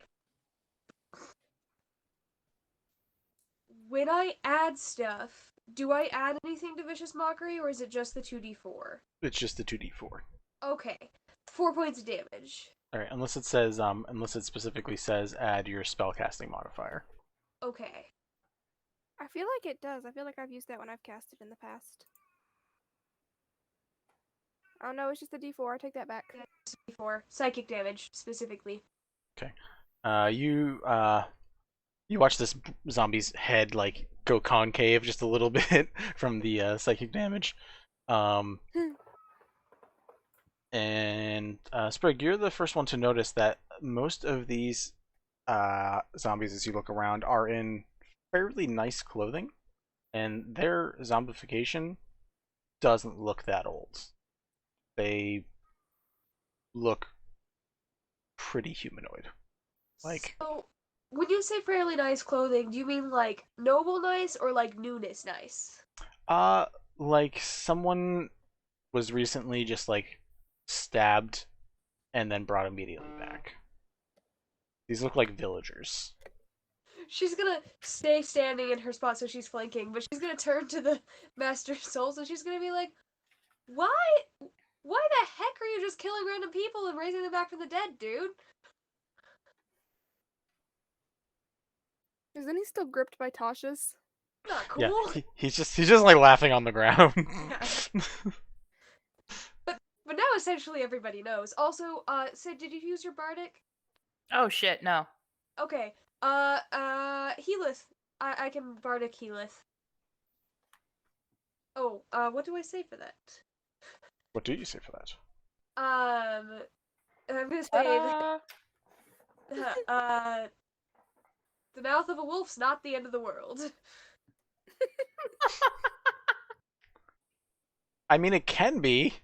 When I add stuff, do I add anything to Vicious Mockery, or is it just the 2d4? It's just the 2d4. Okay. 4 points of damage. Alright, unless it specifically says add your spellcasting modifier. Okay. I feel like it does. I feel like I've used that when I've casted in the past. Oh no, it's just a D4. I take that back. 4 psychic damage specifically. Okay. You watch this zombie's head like go concave just a little bit from the psychic damage. And Sprig, you're the first one to notice that most of these zombies, as you look around, are in fairly nice clothing, and their zombification doesn't look that old. They look pretty humanoid. Like, So, when you say fairly nice clothing, do you mean like noble nice or like newness nice? like someone was recently just like stabbed and then brought immediately back. These look like villagers. she's gonna stay standing in her spot so she's flanking, but she's gonna turn to the Master Souls and she's gonna be like, why the heck are you just killing random people and raising them back from the dead, dude? Isn't he still gripped by Tasha's? Not cool. Yeah, he's just like laughing on the ground. But now essentially everybody knows. Also, Sid, did you use your bardic? Oh shit, no. Okay. Helath. I can bardic Helath. Oh, what do I say for that? What do you say for that? I'm gonna say Ta-da! the mouth of a wolf's not the end of the world. I mean, it can be.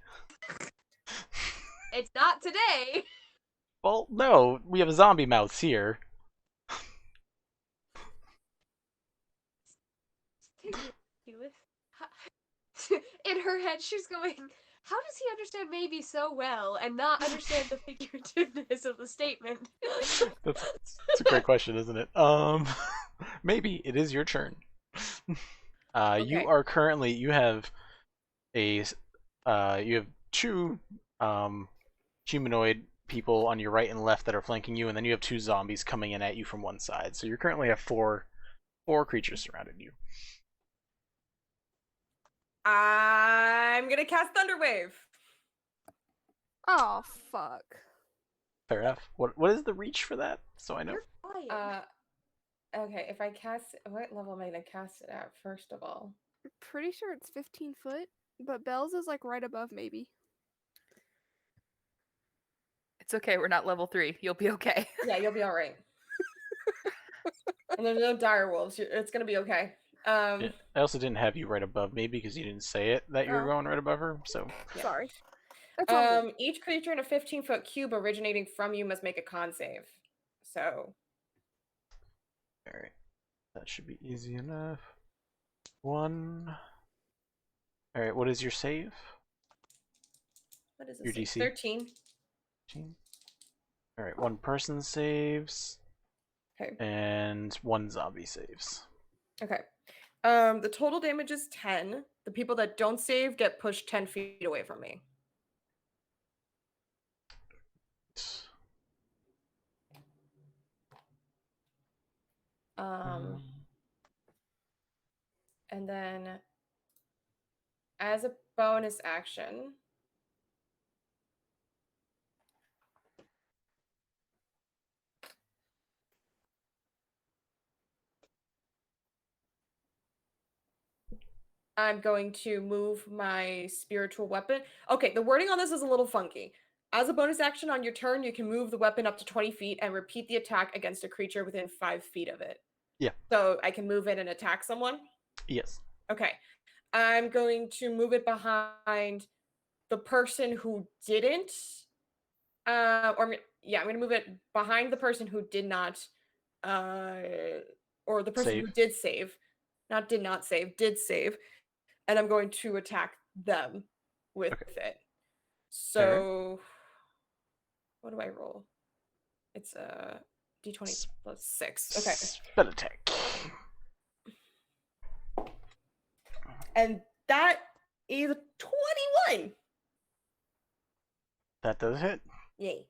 It's not today. Well, no, we have zombie mouths here. In her head, she's going, how does he understand maybe so well and not understand the figurativeness of the statement? That's a great question, isn't it? Maybe it is your turn. Okay. You are currently you have two humanoid people on your right and left that are flanking you, and then you have two zombies coming in at you from one side. So you currently have four creatures surrounding you. I'm gonna cast Thunderwave. Oh fuck. Fair enough. What is the reach for that? So I know. You're flying. Okay, if I cast, what level am I gonna cast it at, first of all? I'm pretty sure it's 15 foot, but Bells is like right above maybe. It's okay, we're not level 3. You'll be okay. Yeah, you'll be alright. And there's no dire wolves. It's gonna be okay. Yeah, I also didn't have you right above me because you didn't say it that you were Oh. going right above her. So Yeah. Sorry. That's all good. Each creature in a 15-foot cube originating from you must make a con save. So, all right, that should be easy enough. 1. All right, what is your save? what is Your this? DC? 13. 13. All right, 1 person saves Okay. and 1 zombie saves. Okay. The total damage is 10. The people that don't save get pushed 10 feet away from me. And then as a bonus action, I'm going to move my spiritual weapon. Okay, the wording on this is a little funky. As a bonus action on your turn, you can move the weapon up to 20 feet and repeat the attack against a creature within 5 feet of it. Yeah. So I can move in and attack someone? Yes. Okay. I'm going to move it behind the person who didn't. I'm going to move it behind the person who did not, or the person who did save. Not did not save, did save. And I'm going to attack them with it. So, what do I roll? It's a d20 plus 6. Okay. Spell attack. And that is a 21. That does hit. Yay.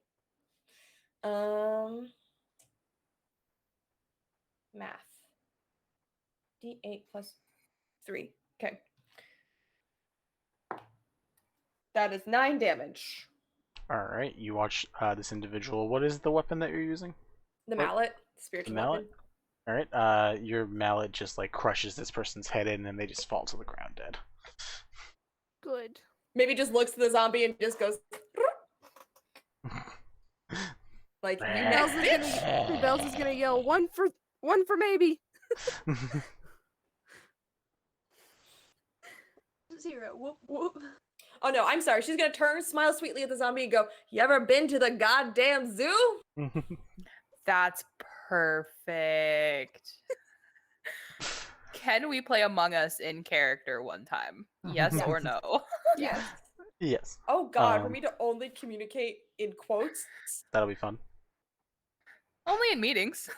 Math. D8 plus 3. Okay. That is 9 damage. All right, you watch this individual. What is the weapon that you're using? The mallet, spiritual mallet? weapon. All right, your mallet just like crushes this person's head in, and they just fall to the ground dead. Good. Maybe just looks at the zombie and just goes like you Bells is gonna yell one for maybe. 0. Whoop whoop. Oh no, I'm sorry. She's gonna turn, smile sweetly at the zombie, and go, "You ever been to the goddamn zoo?" That's perfect. Can we play Among Us in character one time? Yes or no? Yes. Yes. Oh god, for me to only communicate in quotes. That'll be fun. Only in meetings.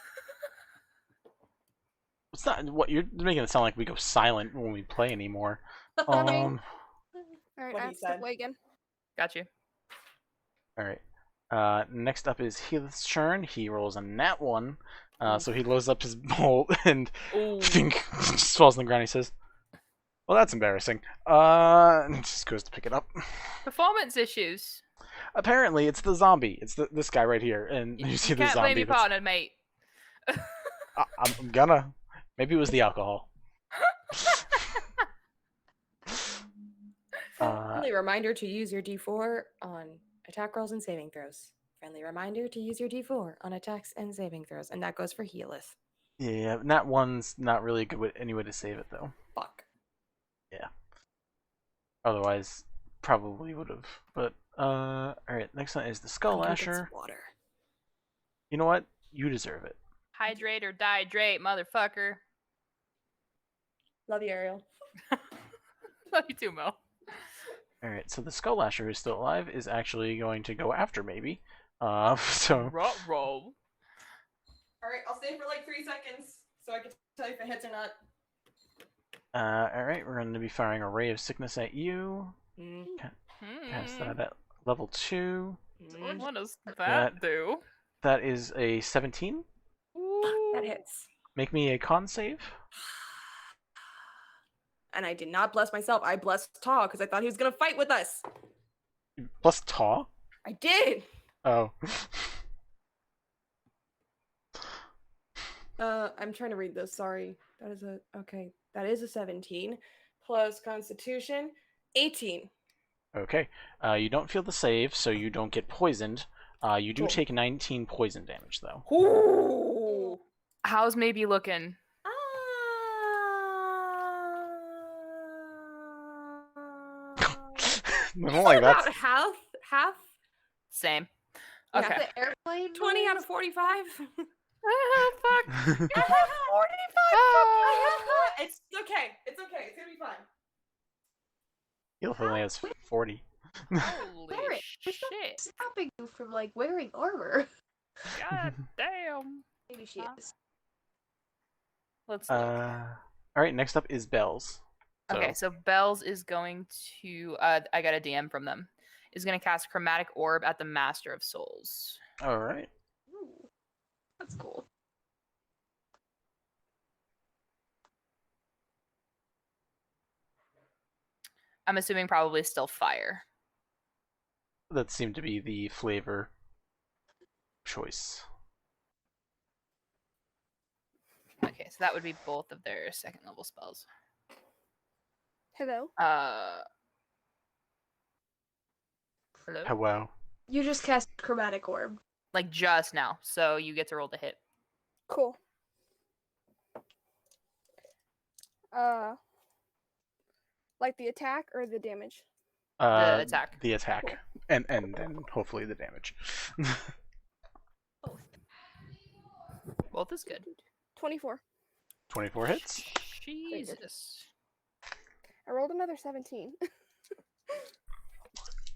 It's not what you're making it sound like we go silent when we play anymore. All Um. right, What I he have to step said. away again. Got you. All right. Next up is Helath's turn. He rolls a nat 1. So he loads up his bolt and Ooh. just falls on the ground. He says, "Well, that's embarrassing." And just goes to pick it up. Performance issues. Apparently, it's the zombie. It's this guy right here, and you see You the can't blame zombie. your partner, mate. I'm gonna. Maybe it was the alcohol. Friendly reminder to use your D4 on attack rolls and saving throws. Friendly reminder to use your D4 on attacks and saving throws, and that goes for Helath. Yeah, nat 1's not really a good way, any way to save it though. Fuck. Yeah. Otherwise, probably would have. But all right. Next one is the Skull I'm gonna get Lasher. some water. You know what? You deserve it. Hydrate or dihydrate, motherfucker. Love you, Ariel. Love you too, Mel. All right. So the Skull Lasher, who's still alive, is actually going to go after maybe. So. Roll. All right, I'll stay for like 3 seconds so I can tell you if it hits or not. All right. We're going to be firing a Ray of Sickness at you. Cast that at level 2. What does That- that do? That is a 17. That hits. Make me a con save. And I did not bless myself. I blessed Taw because I thought he was gonna fight with us. Plus Taw. I did. Oh. I'm trying to read this. Sorry. That is a okay. That is a 17 plus Constitution, 18. Okay. You don't feel the save, so you don't get poisoned. You do Cool. take 19 poison damage, though. Ooh. How's maybe looking? I don't like that. About half. Same. Yeah. Okay. The airplane 20 out noise? of 45. Oh, fuck. I have 45. Ah. It's okay. It's okay. It's gonna be fine. Heal only has 40. Holy Barrett, there's shit. nothing stopping you from like wearing armor. God damn. Maybe she Huh? is. Let's look. Alright, next up is Bells. Okay, so Bells is going to I got a DM from them. Is going to cast Chromatic Orb at the Master of Souls. Alright. Ooh, that's cool. I'm assuming probably still fire. That seemed to be the flavor choice. Okay, so that would be both of their second level spells. Hello. Hello? Hello. You just cast chromatic orb. Like just now, so you get to roll to hit. Cool. Like the attack or the damage? The attack. The attack. And then hopefully the damage. Both is good. 24. 24 hits. Jesus. I rolled another 17.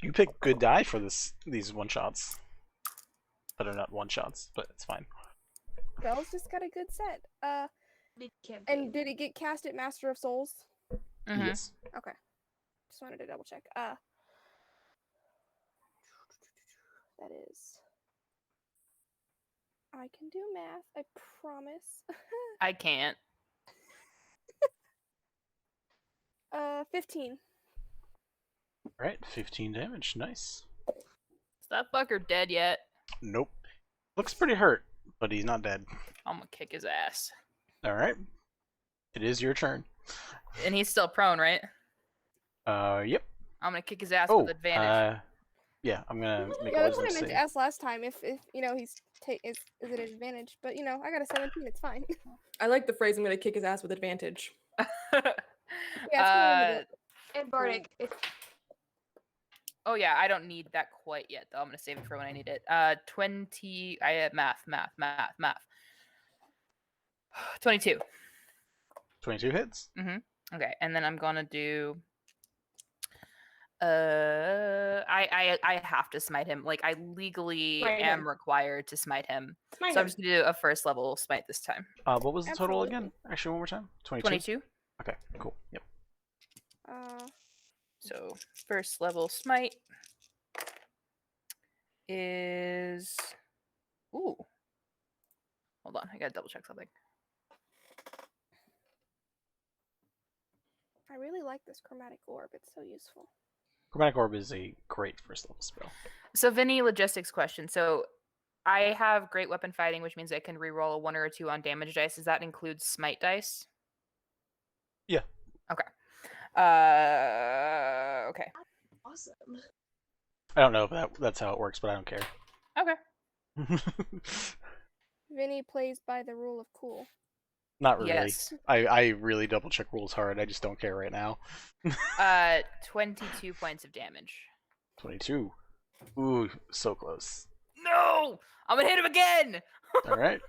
You pick good die for these one-shots. That are not one-shots, but it's fine. Bells just got a good set. Mid-campaign. And did it get cast at Master of Souls? Mhm. Yes. Okay. Just wanted to double check. That is. I can do math, I promise. I can't. 15. Alright, 15 damage. Nice. Is that fucker dead yet? Nope. Looks pretty hurt, but he's not dead. I'm gonna kick his ass. Alright. It is your turn. And he's still prone, right? Yep. I'm gonna kick his ass Oh, with advantage. yeah, I'm gonna make Yeah, a that's wisdom what I meant save. to ask last time. If you know he's is it an advantage? But you know I got a 17. It's fine. I like the phrase "I'm gonna kick his ass with advantage." Yeah, it's And Bardic, if Oh yeah, I don't need that quite yet though. I'm gonna save it for when I need it. 20. I have math. 22. 22 hits. Okay, and then I'm gonna do I have to smite him. Like I legally Smite am him. required to smite him. Smite So I'm him. just gonna do a first level smite this time. What was the total Absolutely. again? Actually, one more time. 22? 22. Okay, cool. Yep. So first level smite is ooh. Hold on, I gotta double check something. I really like this chromatic orb. It's so useful. Chromatic Orb is a great first level spell. So Vinny, logistics question. So I have great weapon fighting, which means I can reroll a 1 or a 2 on damage dice. Does that include smite dice? Yeah. Okay. Okay. Awesome. I don't know if that's how it works, but I don't care. Okay. Vinny plays by the rule of cool. Not really. Yes. I really double check rules hard. I just don't care right now. 22 points of damage. 22. Ooh, so close. No! I'm gonna hit him again! All right.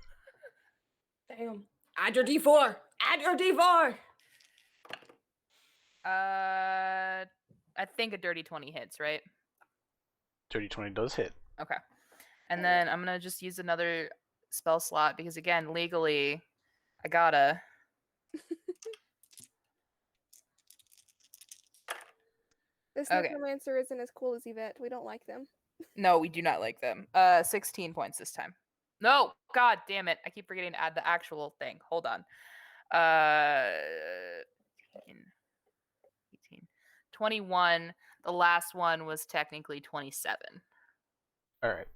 Damn. Add your D4. Add your D4. I think a dirty 20 hits, right? Dirty 20 does hit. Okay. And then I'm gonna just use another spell slot because again, legally, I gotta. This Okay. necromancer isn't as cool as Yvette. We don't like them. No, we do not like them. 16 points this time. No, god damn it! I keep forgetting to add the actual thing. Hold on. 18, 21. The last one was technically 27. All right.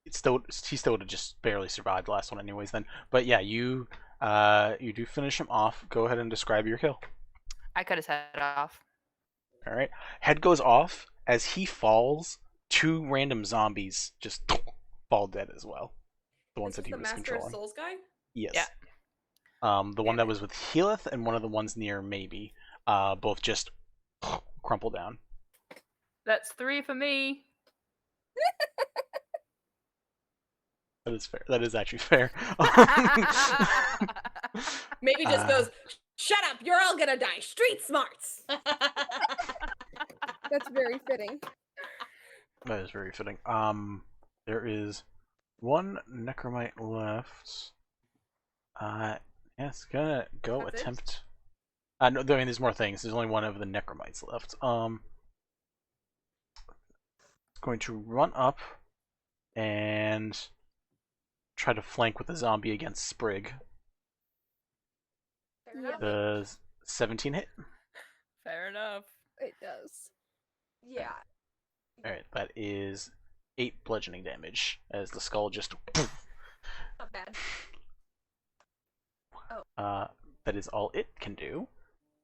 He still would have just barely survived the last one, anyways. Then, but yeah, you do finish him off. Go ahead and describe your kill. I cut his head off. All right. Head goes off as he falls. 2 random zombies just fall dead as well. The ones This that he is the was Master controlling. of Souls guy? Yes. Yeah. The one that was with Helath and one of the ones near Maybe. Both just crumple down. That's 3 for me. That is fair. That is actually fair. Maybe just goes, shut up, you're all gonna die. Street smarts. That's very fitting. That is very fitting. There is 1 necromite left. It's gonna go That's it? attempt. No, I mean, there's more things. There's only 1 of the necromites left. Going to run up and try to flank with a zombie against Sprig. Fair enough. The 17 hit. Fair enough. It does. Yeah. Alright, that is 8 bludgeoning damage as the skull just. Not bad. That is all it can do,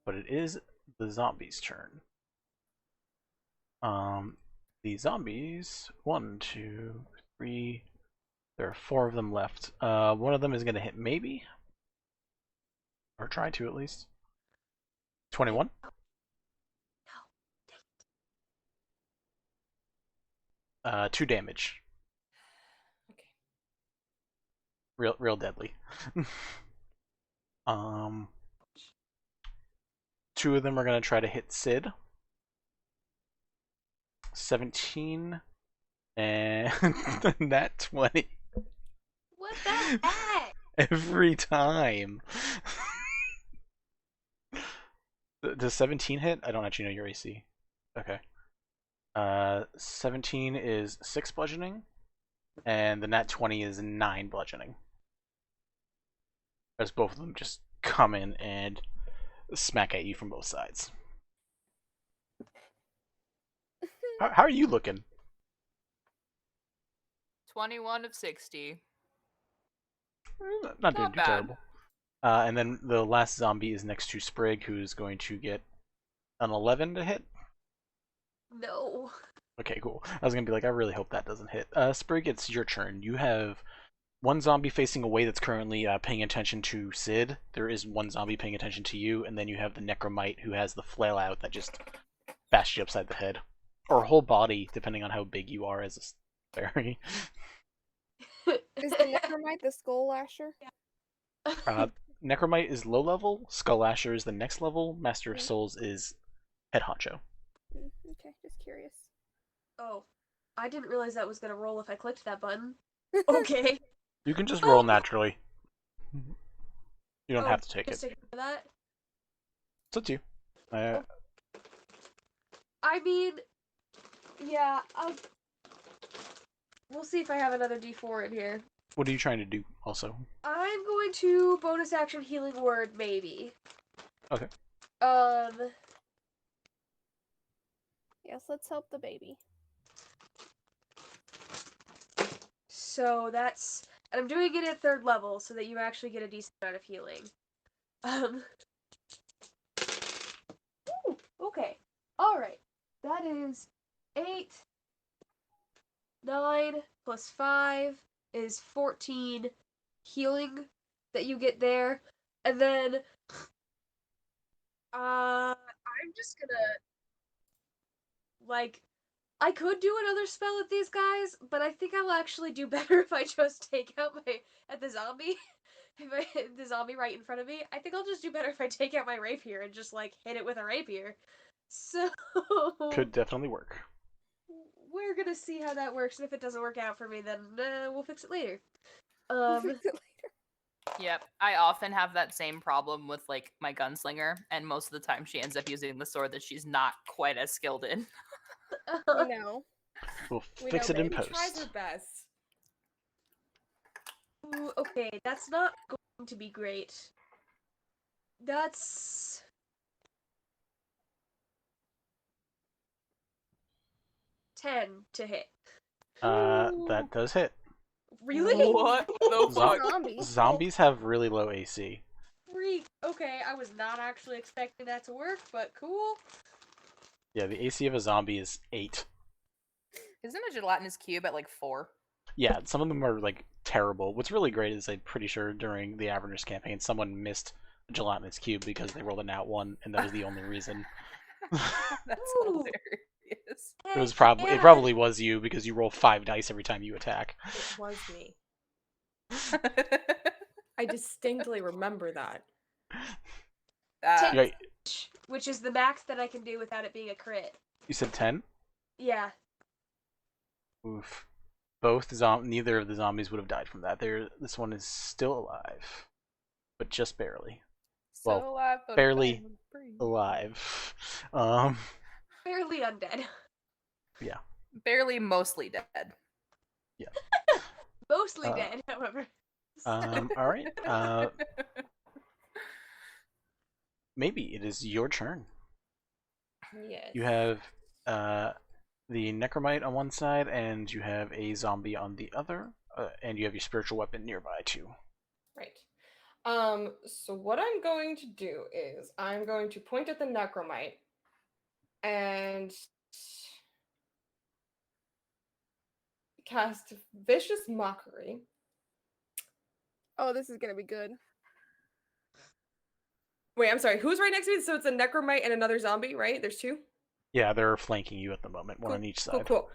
but it is the zombies' turn. The zombies, 1, 2, 3. There are 4 of them left. One of them is going to hit maybe, or try to at least. 21. 2 damage. Okay. Real deadly. 2 of them are going to try to hit Sid. 17 and that 20 What the heck? every time. Does 17 hit? I don't actually know your AC. Okay. 17 is 6 bludgeoning, and the nat 20 is 9 bludgeoning. As both of them just come in and smack at you from both sides. How are you looking? 21 of 60. Not doing Not too bad. terrible. And then the last zombie is next to Sprig, who's going to get an 11 to hit. No. Okay, cool. I was gonna be like, I really hope that doesn't hit. Sprig, it's your turn. You have 1 zombie facing away that's currently paying attention to Sid. There is 1 zombie paying attention to you, and then you have the necromite who has the flail out that just bashed you upside the head. Or whole body, depending on how big you are as a fairy. Is the necromite the skull lasher? Necromite is low level, Skull Asher is the next level, Master of Mhm. Souls is head honcho. Okay, just curious. Oh, I didn't realize that was gonna roll if I clicked that button. Okay. You can just Oh. roll naturally. You don't Oh, have to take just it. ignore that. It's up to you. I mean, yeah. We'll see if I have another D4 in here. What are you trying to do? Also, I'm going to bonus action healing word maybe. Okay. Yes, let's help the baby. So that's, and I'm doing it at 3rd level so that you actually get a decent amount of healing. Ooh, okay. Alright. That is 8, 9 plus 5 is 14 healing that you get there. And then, I'm just gonna, like, I could do another spell at these guys, but I think I'll actually do better if I just take out at the zombie. If I hit the zombie right in front of me, I think I'll just do better if I take out my rapier and just, like, hit it with a rapier. So... could definitely work. We're gonna see how that works, and if it doesn't work out for me, then we'll fix it later. We'll fix it later. Yep, I often have that same problem with like my gunslinger, and most of the time she ends up using the sword that she's not quite as skilled in. We know. We'll We fix know, it in baby. She tries her post. best. Ooh, okay, that's not going to be great. That's... $10 to hit. That does hit. Really? What the fuck? Zombies. Zombies have really low AC. Freak. Okay, I was not actually expecting that to work, but cool. Yeah, the AC of a zombie is 8. Isn't a gelatinous cube at like 4? Yeah, some of them are like terrible. What's really great is I'm pretty sure during the Avernus campaign someone missed a gelatinous cube because they rolled a nat 1, and that was the only reason. That's Ooh. hilarious. It probably was you because you roll 5 dice every time you attack. It was me. I distinctly remember that. Yeah, Which is the max that I can do without it being a crit. you said 10? Yeah. Oof. Neither of the zombies would have died from that. This one is still alive, but just barely. Well, So alive, but barely barely free. alive. Barely undead. Barely mostly dead. Mostly Uh, dead, however. All right. Maybe it is your turn. Yes. You have the Necromite on one side, and you have a zombie on the other, and you have your spiritual weapon nearby too. Right. So what I'm going to do is I'm going to point at the Necromite and cast Vicious Mockery. Oh, this is gonna be good. Wait, I'm sorry. Who's right next to me? So it's a Necromite and another zombie, right? There's 2? Yeah, they're flanking you at the moment, one Cool, on each Cool, side. cool.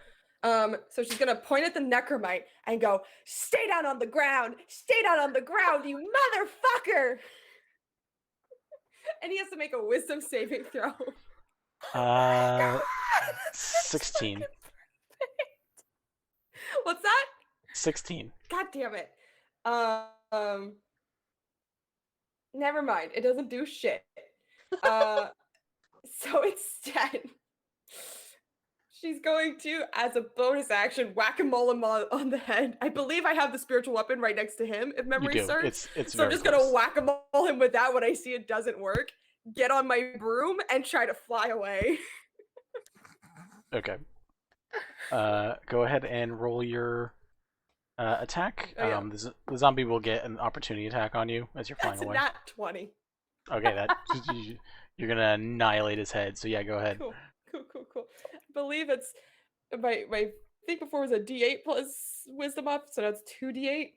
So she's gonna point at the Necromite and go, "Stay down on the ground! Stay down on the ground, you motherfucker!" And he has to make a Wisdom saving throw. 16. What's that? 16. God damn it. Never mind. It doesn't do shit. So instead, she's going to, as a bonus action, whack-a-mole him on the head. I believe I have the spiritual weapon right next to him, if memory You do. serves. It's So very I'm just close. gonna whack-a-mole him with that when I see it doesn't work. Get on my broom and try to fly away. Okay. Go ahead and roll your attack. Oh, yeah. The zombie will get an opportunity attack on you as you're flying That's a away. nat 20. Okay, that you're gonna annihilate his head. So yeah, go ahead. Cool. I believe it's my I think before was a D8 plus wisdom up, so that's 2D8.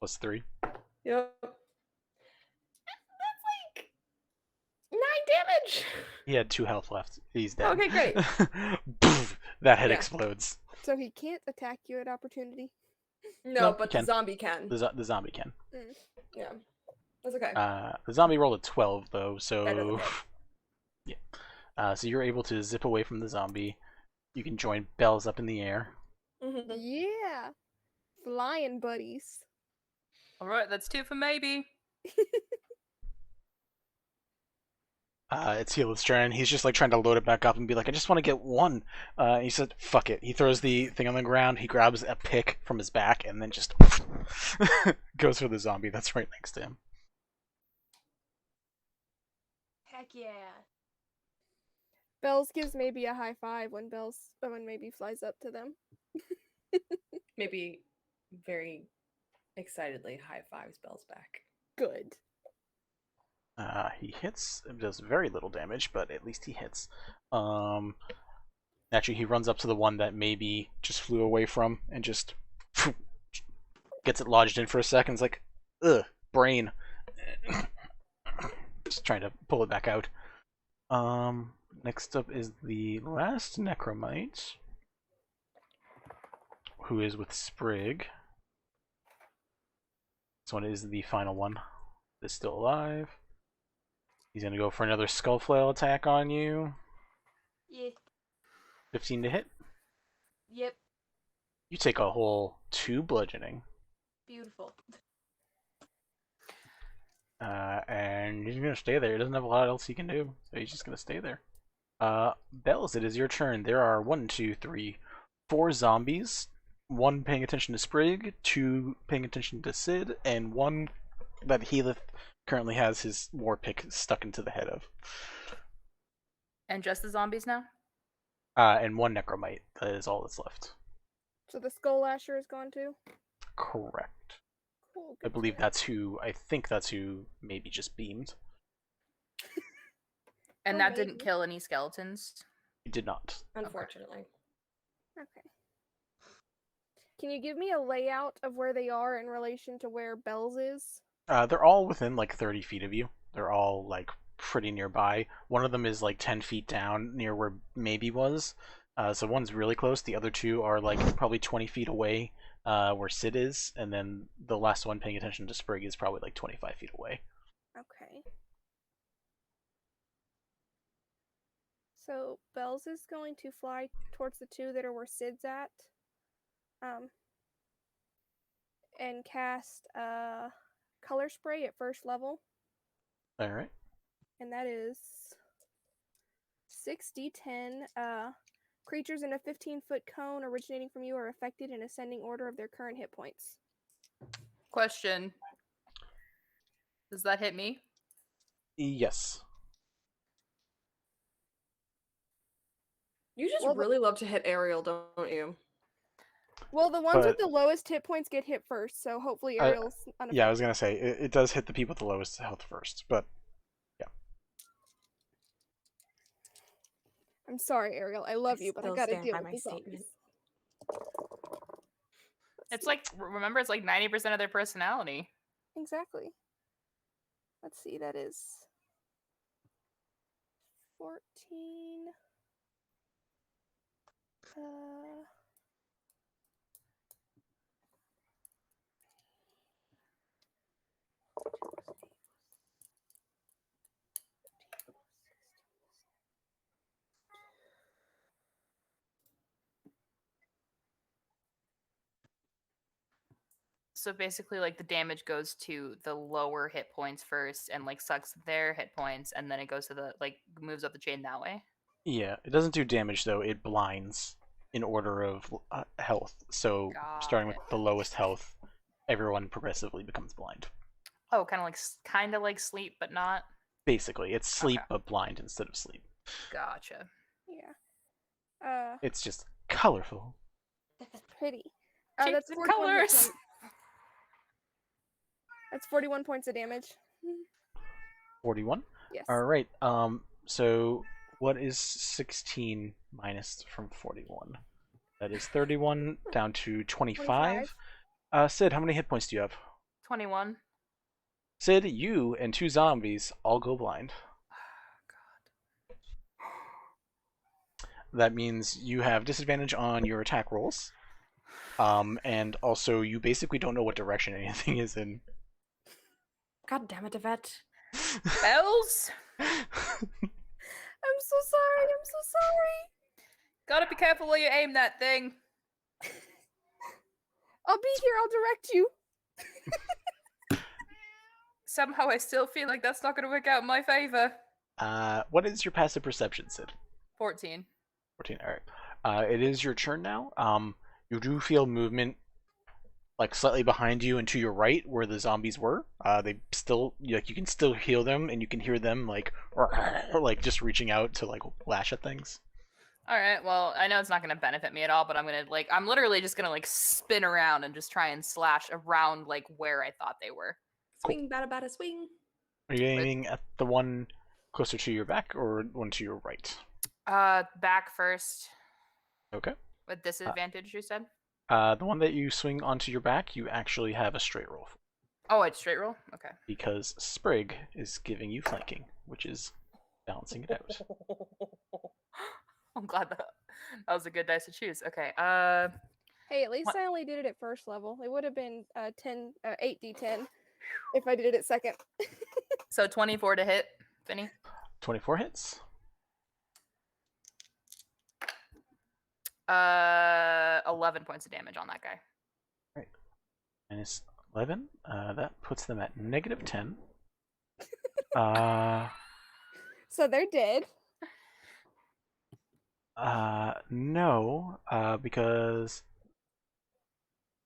Plus 3. Yep. That's like 9 damage. He had 2 health left. He's dead. Okay, great. Poof, that head Yeah. explodes. So he can't attack you at opportunity. No, No, but he the can. zombie can. The zombie can. Yeah. That's okay. The zombie rolled a 12 though, That so doesn't hit. yeah. So you're able to zip away from the zombie. You can join Bells up in the air. Mhm. Yeah. Flying buddies. All right, that's 2 for maybe. It's Helath's turn. He's just like trying to load it back up and be like, I just want to get one. He said, fuck it. He throws the thing on the ground. He grabs a pick from his back and then just goes for the zombie that's right next to him. Heck yeah. Bells gives maybe a high five when maybe flies up to them. Maybe very excitedly high fives Bells back. Good. He hits. It does very little damage, but at least he hits. Actually, he runs up to the one that maybe just flew away from and just gets it lodged in for a second. It's like, ugh, brain. Just trying to pull it back out. Next up is the last Necromite, who is with Sprig. This one is the final one. Is still alive. He's gonna go for another skull flail attack on you. Yeah. 15 to hit. Yep. You take a whole 2 bludgeoning. Beautiful. And he's gonna stay there. He doesn't have a lot else he can do, so he's just gonna stay there. Bells, it is your turn. There are 1, 2, 3, 4 zombies. 1 paying attention to Sprig, 2 paying attention to Sid, and 1 that Helath currently has his war pick stuck into the head of. And just the zombies now? And 1 Necromite. That is all that's left. So the Skull Lasher is gone too? Correct. Cool. I believe that's who. I think that's who maybe just beamed. And Or that didn't maybe. kill any skeletons? He did not. Unfortunately. Okay. Can you give me a layout of where they are in relation to where Bells is? They're all within like 30 feet of you. They're all like pretty nearby. One of them is like 10 feet down near where maybe was. So one's really close. The other 2 are like probably 20 feet away where Sid is. And then the last one paying attention to Sprig is probably like 25 feet away. Okay. So Bells is going to fly towards the 2 that are where Sid's at. And cast color spray at first level. Alright. And that is 6d10. Creatures in a 15-foot cone originating from you are affected in ascending order of their current hit points. Question. Does that hit me? Yes. You just Well, really love to hit Ariel, don't you? Well, the ones with But- the lowest hit points get hit first, so hopefully Ariel's unaffected. Yeah, I was gonna say it does hit the people with the lowest health first, but I'm sorry, Ariel. I love you, but I still gotta stand deal by with my the statement. zombies. It's like, remember, it's like 90% of their personality. Exactly. Let's see, that is 14. So basically, like, the damage goes to the lower hit points first and, like, sucks their hit points, and then it goes to the, like, moves up the chain that way. yeah, it doesn't do damage though. It blinds in order of health. So Got starting with it. the lowest health, everyone progressively becomes blind. Oh, kind of like sleep, but not. Basically, it's sleep Okay. but blind instead of sleep. Gotcha. Yeah. It's just colorful. Pretty. Change That's the 41 hit colors. points. That's 41 points of damage. 41. Yes. All right. So what is 16 minus from 41? That is 31 down to 25. Sid, how many hit points do you have? 21. Sid, you and 2 zombies all go blind. That means you have disadvantage on your attack rolls. And also you basically don't know what direction anything is in. God damn it, Yvette. Bells? I'm so sorry. I'm so sorry. Gotta be careful where you aim that thing. I'll be here. I'll direct you. Somehow I still feel like that's not gonna work out in my favor. What is your passive perception, Sid? 14. 14. All right. It is your turn now. You do feel movement, like slightly behind you and to your right, where the zombies were. They still, like, you can still heal them, and you can hear them like just reaching out to like lash at things. All right. Well, I know it's not gonna benefit me at all, but I'm literally just gonna spin around and just try and slash around like where I thought they were. Swing, bada, swing. Are you aiming at the one closer to your back or one to your right? Back first. Okay. With disadvantage, you said? The one that you swing onto your back, you actually have a straight roll. Oh, it's straight roll? Okay. Because Sprig is giving you flanking, which is balancing it out. I'm glad that was a good dice to choose. Okay. Hey, at least What? I only did it at first level. It would have been 8d10 if I did it at second. So 24 to hit, Vinny. 24 hits. 11 points of damage on that guy. Right. Minus 11. That puts them at -10. So they're dead. No, because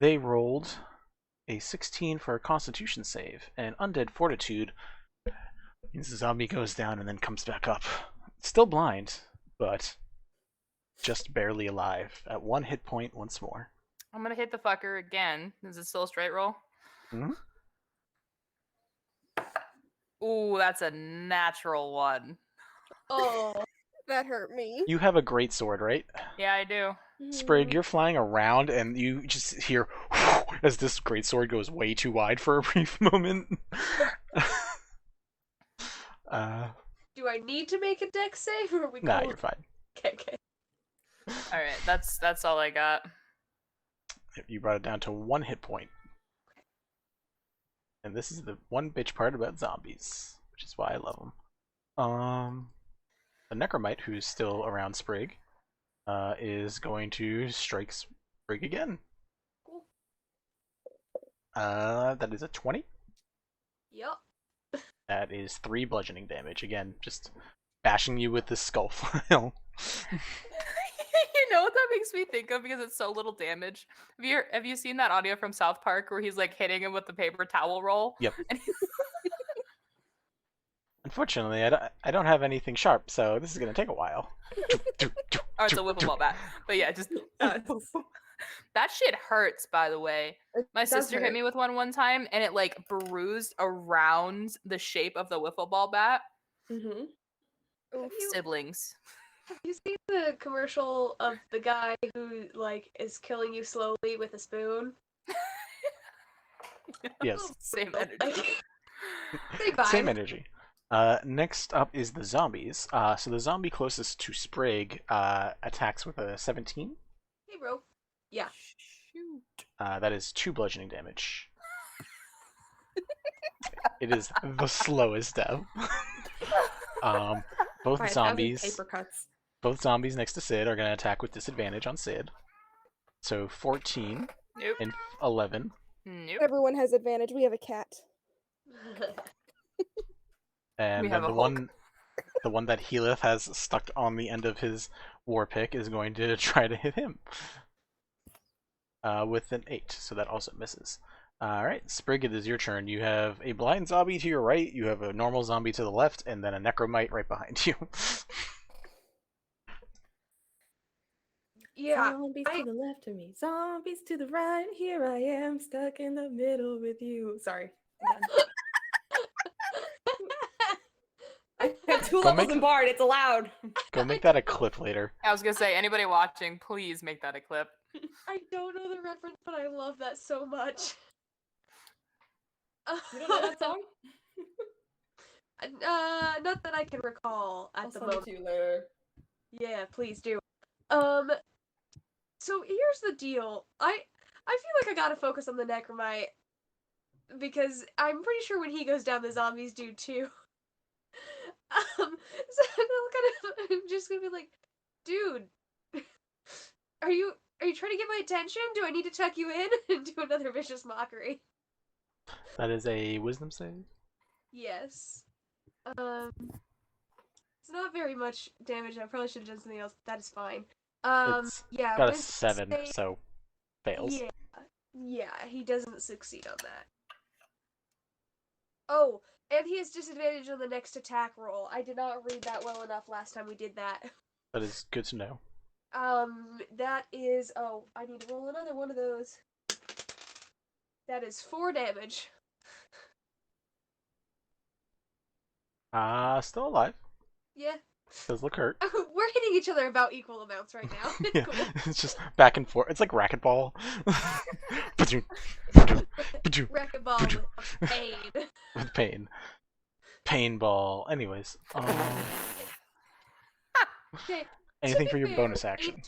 they rolled a 16 for a Constitution save, and Undead Fortitude means the zombie goes down and then comes back up. Still blind, but just barely alive at 1 hit point once more. I'm gonna hit the fucker again. Is it still a straight roll? Mm-hmm. Ooh, that's a natural one. Oh, That hurt me. You have a great sword, right? Yeah, I do. Sprig, you're flying around, and you just hear as this great sword goes way too wide for a brief moment. do I need to make a dex save, or are we Nah, going? you're fine. Okay. All right, that's all I got. You brought it down to 1 hit point. And this is the one bitch part about zombies, which is why I love them. The Necromite, who's still around Sprig, is going to strike Sprig again. Cool. That is a 20. Yup. That is 3 bludgeoning damage. Again, just bashing you with the skull file. You know what that makes me think of, because it's so little damage? Have you seen that audio from South Park where he's like hitting him with the paper towel roll? Yep. And Unfortunately, I don't have anything sharp, so this is gonna take a while. Oh, it's a whippable bat. But yeah, just that shit hurts, by the way. My sister hit me with one time, and it like bruised around the shape of the wiffle ball bat. Mm-hmm. Siblings. Have you seen the commercial of the guy who like is killing you slowly with a spoon? Yes. Same energy. Same energy. Next up is the zombies. So the zombie closest to Sprig attacks with a 17. Hey, bro. Yeah. Shoot. That is 2 bludgeoning damage. It is the slowest death. Both zombies. Paper cuts. Both zombies next to Sid are going to attack with disadvantage on Sid. So 14 Nope. and 11. Nope. Everyone has advantage. We have a cat. And We then have a the one that Helath has stuck on the end of his war pick is going to try to hit him. With an 8, so that also misses. Alright, Sprig, it is your turn. You have a blind zombie to your right, you have a normal zombie to the left, and then a necromite right behind you. Yeah. Zombies to the left of me, zombies to the right. Here I am, stuck in the middle with you. Sorry. I have 2 levels in Bard. It's allowed. Go make that a clip later. I was gonna say, anybody watching, please make that a clip. I don't know the reference, but I love that so much. You don't know that song? Not that I can recall at I'll the send it moment. to you later. Yeah, please do. So here's the deal. I feel like I gotta focus on the Necromite. because I'm pretty sure when he goes down, the zombies do too. So I'm just gonna be like, dude, are you trying to get my attention? Do I need to tuck you in and do another vicious mockery? That is a wisdom save. Yes. It's not very much damage. I probably should have done something else. But that is fine. It's Yeah. got a Wisdom 7, save- so fails. Yeah, he doesn't succeed on that. Oh, and he has disadvantage on the next attack roll. I did not read that well enough last time we did that. That is good to know. That is... Oh, I need to roll another one of those. That is 4 damage. Still alive. Yeah. Does look hurt. We're hitting each other about equal amounts right now. It's Yeah, cool. it's just back and forth. It's like racquetball. Racquetball with pain. With pain. Painball. Anyways. Okay, Anything to for be your fair, bonus action?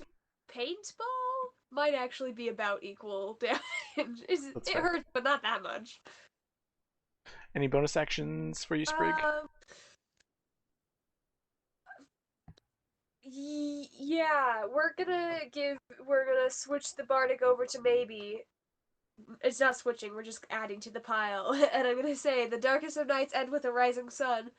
Paintball might actually be about equal damage. That's It fair. hurts, but not that much. Any bonus actions for you, Sprig? Yeah, we're gonna switch the bardic over to maybe. It's not switching, we're just adding to the pile. And I'm gonna say the darkest of nights end with a rising sun.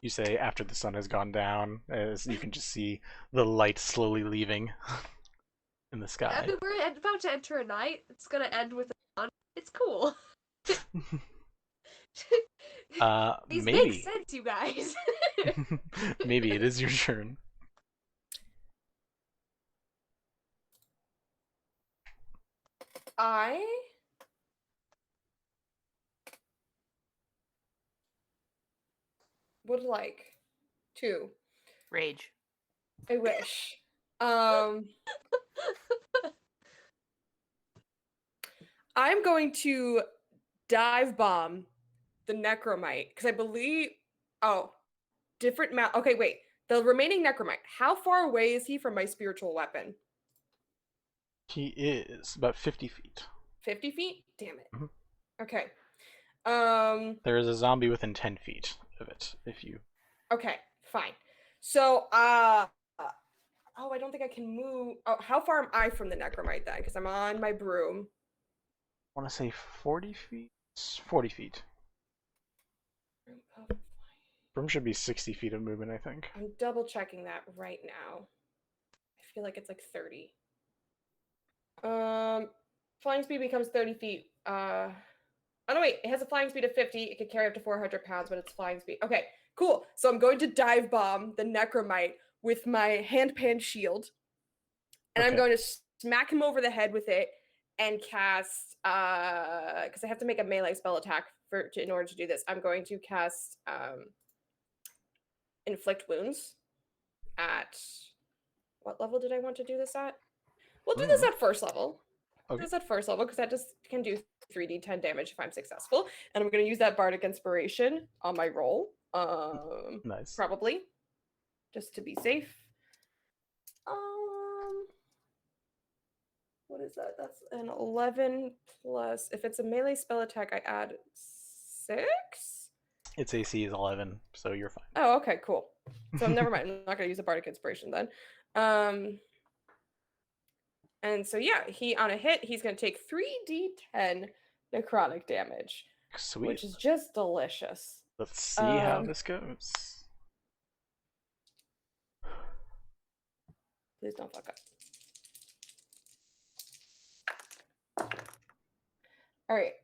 You say after the sun has gone down, as you can just see the light slowly leaving in the I sky. mean, we're about to enter a night. It's gonna end with a sun. It's cool. These make Maybe. sense, you guys. Maybe it is your turn. I would like to. Rage. I wish. I'm going to dive bomb the Necromite because I believe. Oh, different mount. Okay, wait. The remaining Necromite. How far away is he from my spiritual weapon? He is about 50 feet. 50 feet? Damn it. Mhm. Okay. There is a zombie within 10 feet of it, if you... Okay, fine. So, oh, I don't think I can move. Oh, how far am I from the Necromite then? Because I'm on my broom. I want to say 40 feet? 40 feet. Broom should be 60 feet of movement, I think. I'm double checking that right now. I feel like it's like 30. Flying speed becomes 30 feet. Oh no, wait, it has a flying speed of 50. It could carry up to 400 pounds, but it's flying speed. Okay, cool. So I'm going to dive bomb the Necromite with my hand-pan shield. And I'm going to smack him over the head with it and cast, because I have to make a melee spell attack in order to do this. I'm going to cast Inflict Wounds at, what level did I want to do this at? We'll do this at first level. Okay. This at first level because that just can do 3d10 damage if I'm successful. And I'm going to use that Bardic Inspiration on my roll. Nice. Probably. Just to be safe. What is that? That's an 11 plus... If it's a melee spell attack, I add 6? Its AC is 11, so you're fine. Oh, okay, cool. So never mind. I'm not going to use a Bardic Inspiration then. And so yeah, he on a hit, he's going to take 3d10 necrotic damage. Sweet. Which is just delicious. Let's see how this goes. Please don't fuck up. All right.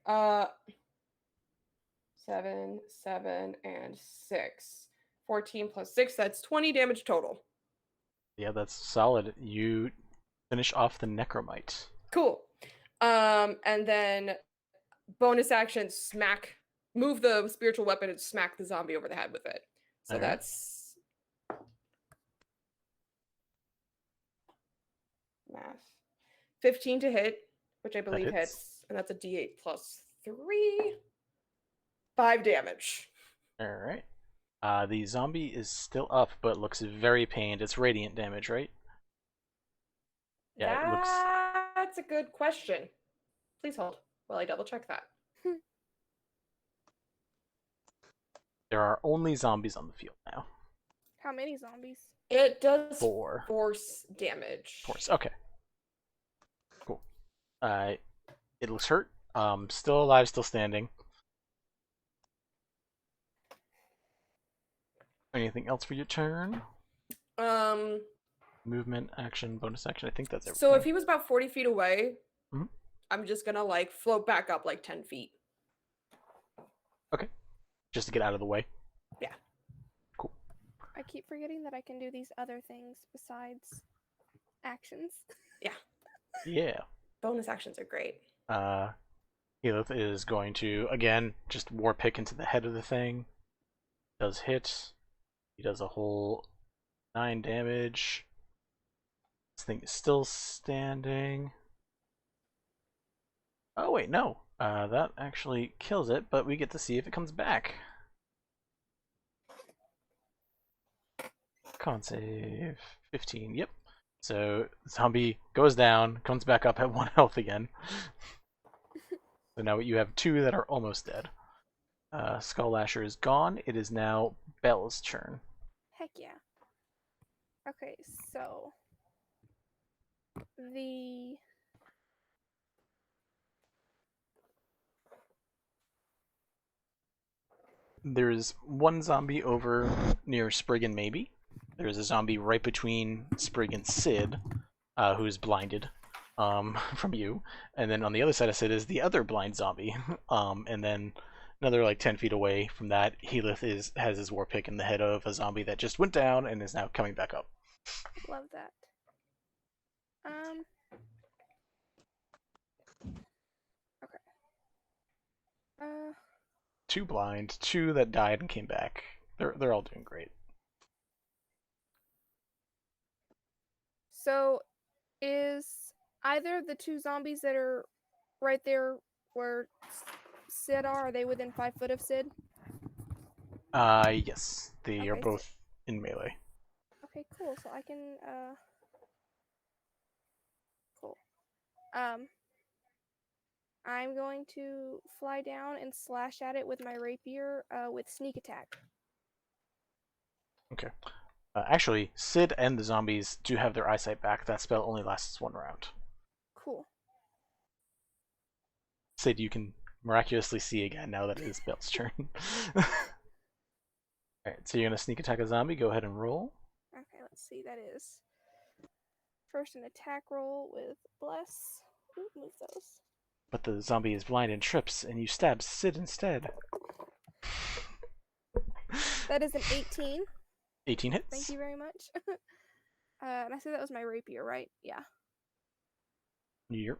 7, 7, and 6. 14 plus 6, that's 20 damage total. Yeah, that's solid. You finish off the Necromite. Cool. And then bonus action, move the spiritual weapon and smack the zombie over the head with it. So that's math. 15 to hit, which I believe hits, and that's a d8 plus 3. 5 damage. Alright. The zombie is still up, but looks very pained. It's radiant damage, right? Yeah, it looks... That's a good question. Please hold while I double check that. There are only zombies on the field now. How many zombies? It does 4. force damage. Force. Okay. Cool. It looks hurt. Still alive, still standing. Anything else for your turn? Movement, action, bonus action. I think that's everything. So if he was about 40 feet away, Mhm. I'm just gonna like float back up like 10 feet. Okay. Just to get out of the way. Yeah. Cool. I keep forgetting that I can do these other things besides actions. Yeah. Bonus actions are great. Helath is going to, again, just war pick into the head of the thing. Does hit. He does a whole 9 damage. This thing is still standing. Oh, wait, no. That actually kills it, but we get to see if it comes back. Con save 15. Yep. So zombie goes down, comes back up at 1 health again. So now you have 2 that are almost dead. Skull Lasher is gone. It is now Belle's turn. Heck yeah. Okay, so There's one zombie over near Sprig and Maybe. There's a zombie right between Sprig and Sid, who's blinded from you. And then on the other side of Sid is the other blind zombie. And then another like 10 feet away from that, Helath has his war pick in the head of a zombie that just went down and is now coming back up. love that. Okay. 2 blind, 2 that died and came back. They're all doing great. So is either of the 2 zombies that are right there where Sid are they within 5 foot of Sid? Yes. They are Okay, both in melee. Okay, cool. So I can cool. I'm going to fly down and slash at it with my rapier with sneak attack. Okay. Actually, Sid and the zombies do have their eyesight back. That spell only lasts 1 round. Cool. Sid, you can miraculously see again now that it is Belle's turn. Alright, so you're going to sneak attack a zombie. Go ahead and roll. Okay, let's see. That is first an attack roll with bless. Ooh, move those. But the zombie is blind and trips, and you stab Sid instead. That is an 18. 18 hits. Thank you very much. And I said that was my rapier, right? Yeah. Yep.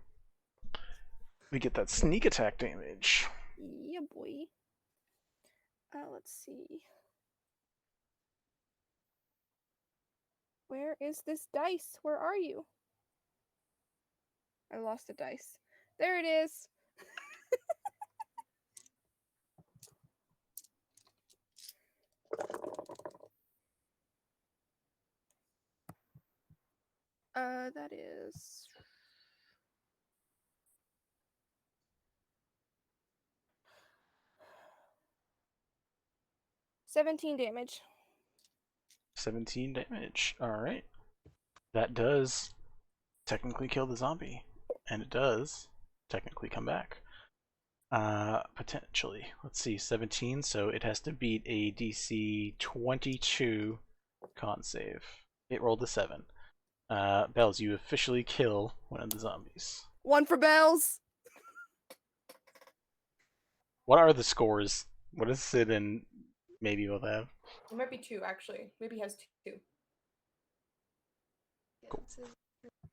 We get that sneak attack damage. Yeah, boy. Let's see. Where is this dice? Where are you? I lost a dice. There it is. That is 17 damage. 17 damage. Alright. That does technically kill the zombie. And it does technically come back. Potentially. Let's see, 17, so it has to beat a DC 22 con save. It rolled a 7. Bells, you officially kill one of the zombies. 1 for Bells. What are the scores? What does Sid and Maybe both have? It might be 2 actually. Maybe he has 2. Cool.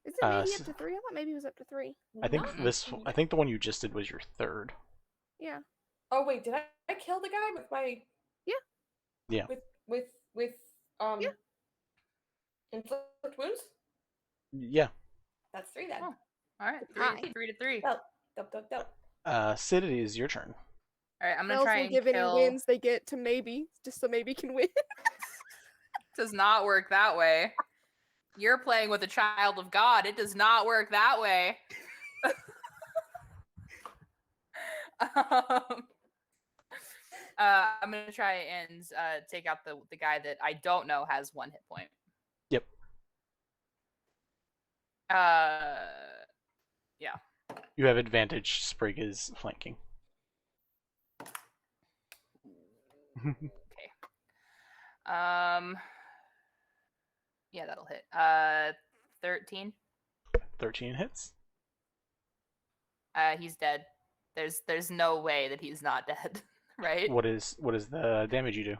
Is it maybe up to 3? I thought maybe it was up to 3. I think the one you just did was your 3rd. Yeah. Oh wait, did I kill the guy with my? Yeah. With Yeah. inflict wounds? Yeah. That's 3 then. Oh. All right, Hi. 3 to 3. Well, dope. Sid, it is your turn. All right, I'm gonna Bells try will and give kill. any wins they get to maybe, just so maybe can win. Does not work that way. You're playing with a child of God. It does not work that way. I'm gonna try and take out the guy that I don't know has 1 hit point. Yep. Yeah. You have advantage. Sprig is flanking. Okay. Yeah, that'll hit. 13. 13 hits. He's dead. There's no way that he's not dead, right? What is the damage you do?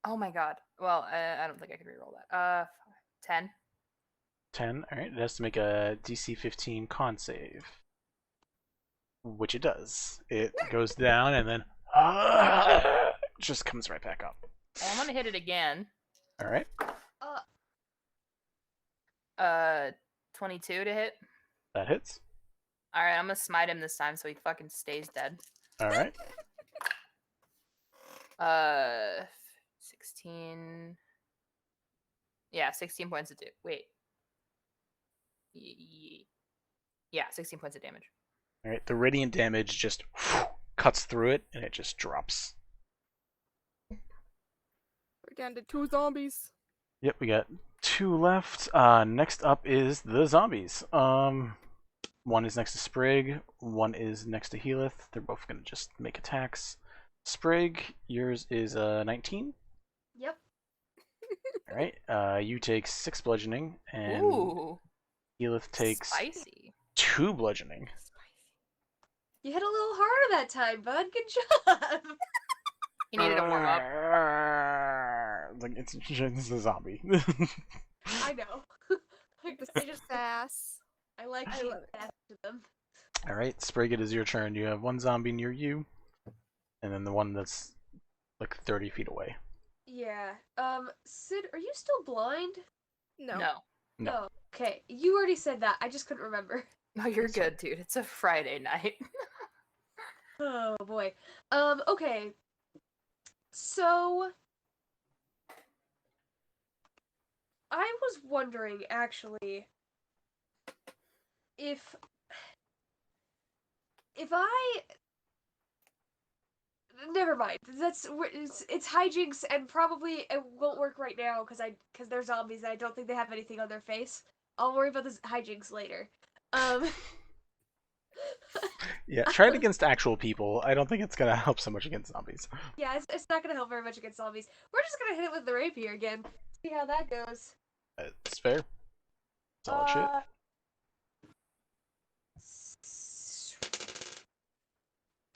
Oh my god. Well, I don't think I can reroll that. 10. 10. All right. It has to make a DC 15 con save, which it does. It goes down and then just comes right back up. Well, I'm gonna hit it again. All right. 22 to hit. That hits. All right, I'm gonna smite him this time so he fucking stays dead. All right. 16. Yeah, 16 points of wait. Yeah, 16 points of damage. All right. The radiant damage just cuts through it and it just drops. We're down to 2 zombies. Yep, we got 2 left. Next up is the zombies. One is next to Sprig, one is next to Helath. They're both gonna just make attacks. Sprig, yours is 19. Yep. All right. You take 6 bludgeoning, and Ooh, Helath takes spicy. 2 bludgeoning. You hit a little harder that time, bud. Good job. He needed a warm up. Like it's a zombie. I know. The stage of sass. I like I being love it. fast to them. All right, Sprig, it is your turn. You have 1 zombie near you, and then the one that's like 30 feet away. Yeah. Sid, are you still blind? No. No. No. Oh, okay. You already said that. I just couldn't remember. No, you're good, dude. It's a Friday night. Oh boy. Okay. So I was wondering actually if I never mind. It's hijinks and probably it won't work right now because they're zombies and I don't think they have anything on their face. I'll worry about the hijinks later. Yeah, try it against actual people. I don't think it's gonna help so much against zombies. Yeah, it's not gonna help very much against zombies. We're just gonna hit it with the rapier again. See how that goes. It's fair. Solid shit.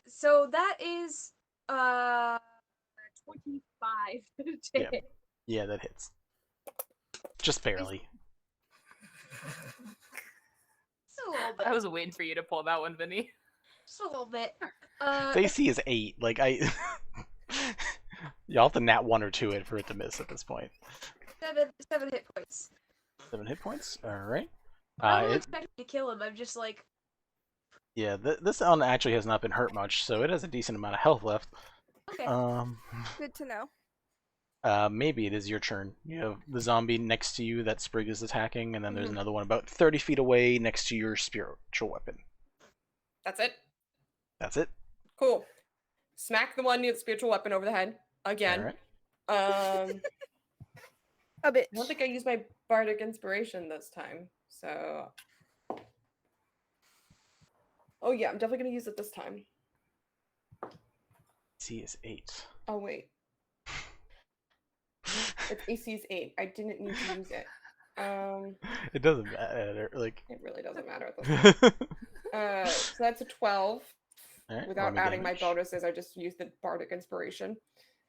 So that is 25 to Yeah. hit. Yeah, that hits. Just barely. Just a little bit. I was waiting for you to pull that one, Vinny. Just a little bit. AC is 8. Like y'all have to nat 1 or 2 it for it to miss at this point. 7 hit points. 7 hit points. All right. I don't expect to kill him. I'm just like, Yeah, this one actually has not been hurt much, so it has a decent amount of health left. okay. Good to know. Maybe it is your turn. You have the zombie next to you that Sprig is attacking, and then there's Mhm. another one about 30 feet away next to your spiritual weapon. That's it. That's it. Cool. Smack the one near the spiritual weapon over the head again. All right. A bit. I don't think I used my bardic inspiration this time, so. Oh yeah, I'm definitely gonna use it this time. AC is 8. Oh wait, its AC is 8. I didn't need to use it. It doesn't matter. Like. It really doesn't matter at this point. So that's a 12. All right, Without roll me adding my damage. bonuses, I just used the bardic inspiration.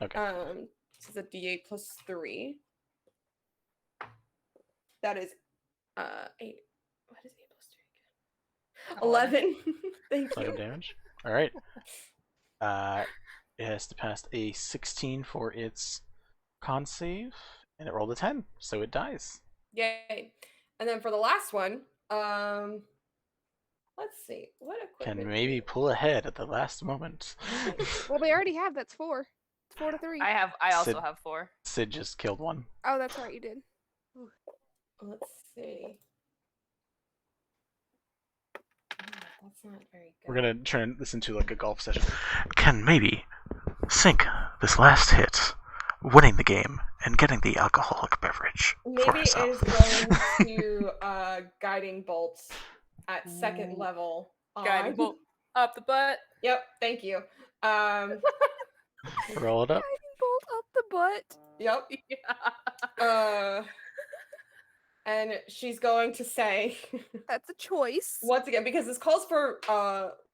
Okay. This is a D8 plus 3. That is 8. What is 8 plus 3 again? 11. Thank 11 you. damage. All right. It has to pass a 16 for its con save, and it rolled a 10, so it dies. Yay. And then for the last one, let's see. What Can equipment? maybe pull ahead at the last moment. Well, they already have. That's 4. It's 4 to 3. I also Sid- have 4. Sid just killed one. Oh, that's right. You did. Let's see. That's not very good. We're gonna turn this into like a golf session. Can maybe sink this last hit, winning the game and getting the alcoholic beverage for Maybe herself. is going to guiding bolts at second level. Guiding bolt up the butt. Yep, thank you. Roll it up. Guiding bolt up the butt. Yep. Yeah. And she's going to say That's a choice. once again, because this calls for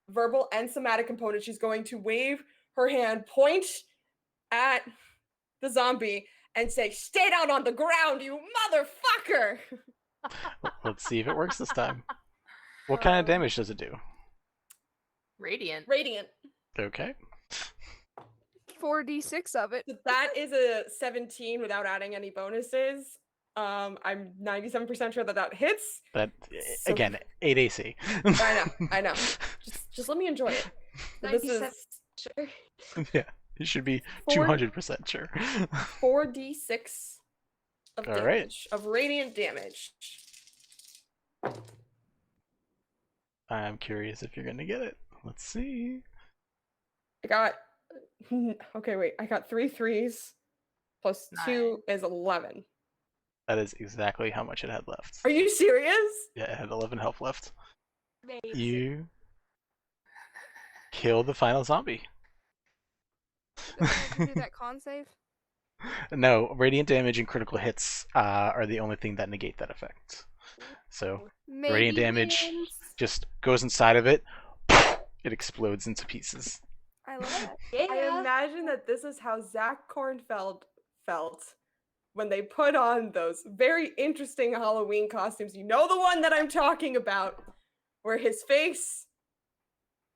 verbal and somatic components, she's going to wave her hand, point at the zombie, and say, "Stay down on the ground, you motherfucker!" Let's see if it works this time. What kind of damage does it do? Radiant. Radiant. Okay. 4d6 of it. So that is a 17 without adding any bonuses. I'm 97% sure that hits. That So- again, 8 AC. I know. Just let me enjoy it. So this 97 is sure. Yeah, you should be 4 200% sure. 4d6 of All damage, right. of radiant damage. I'm curious if you're gonna get it. Let's see. I got okay, wait. I got 3 3s plus 2 is 11. That is exactly how much it had left. Are you serious? Yeah, it had 11 health left. Amazing. You kill the final zombie. Do that con save? No, radiant damage and critical hits are the only thing that negate that effect. So Maybe radiant damage wins. just goes inside of it. It explodes into pieces. I love that. I Yeah. imagine that this is how Zach Kornfeld felt when they put on those very interesting Halloween costumes. You know the one that I'm talking about, where his face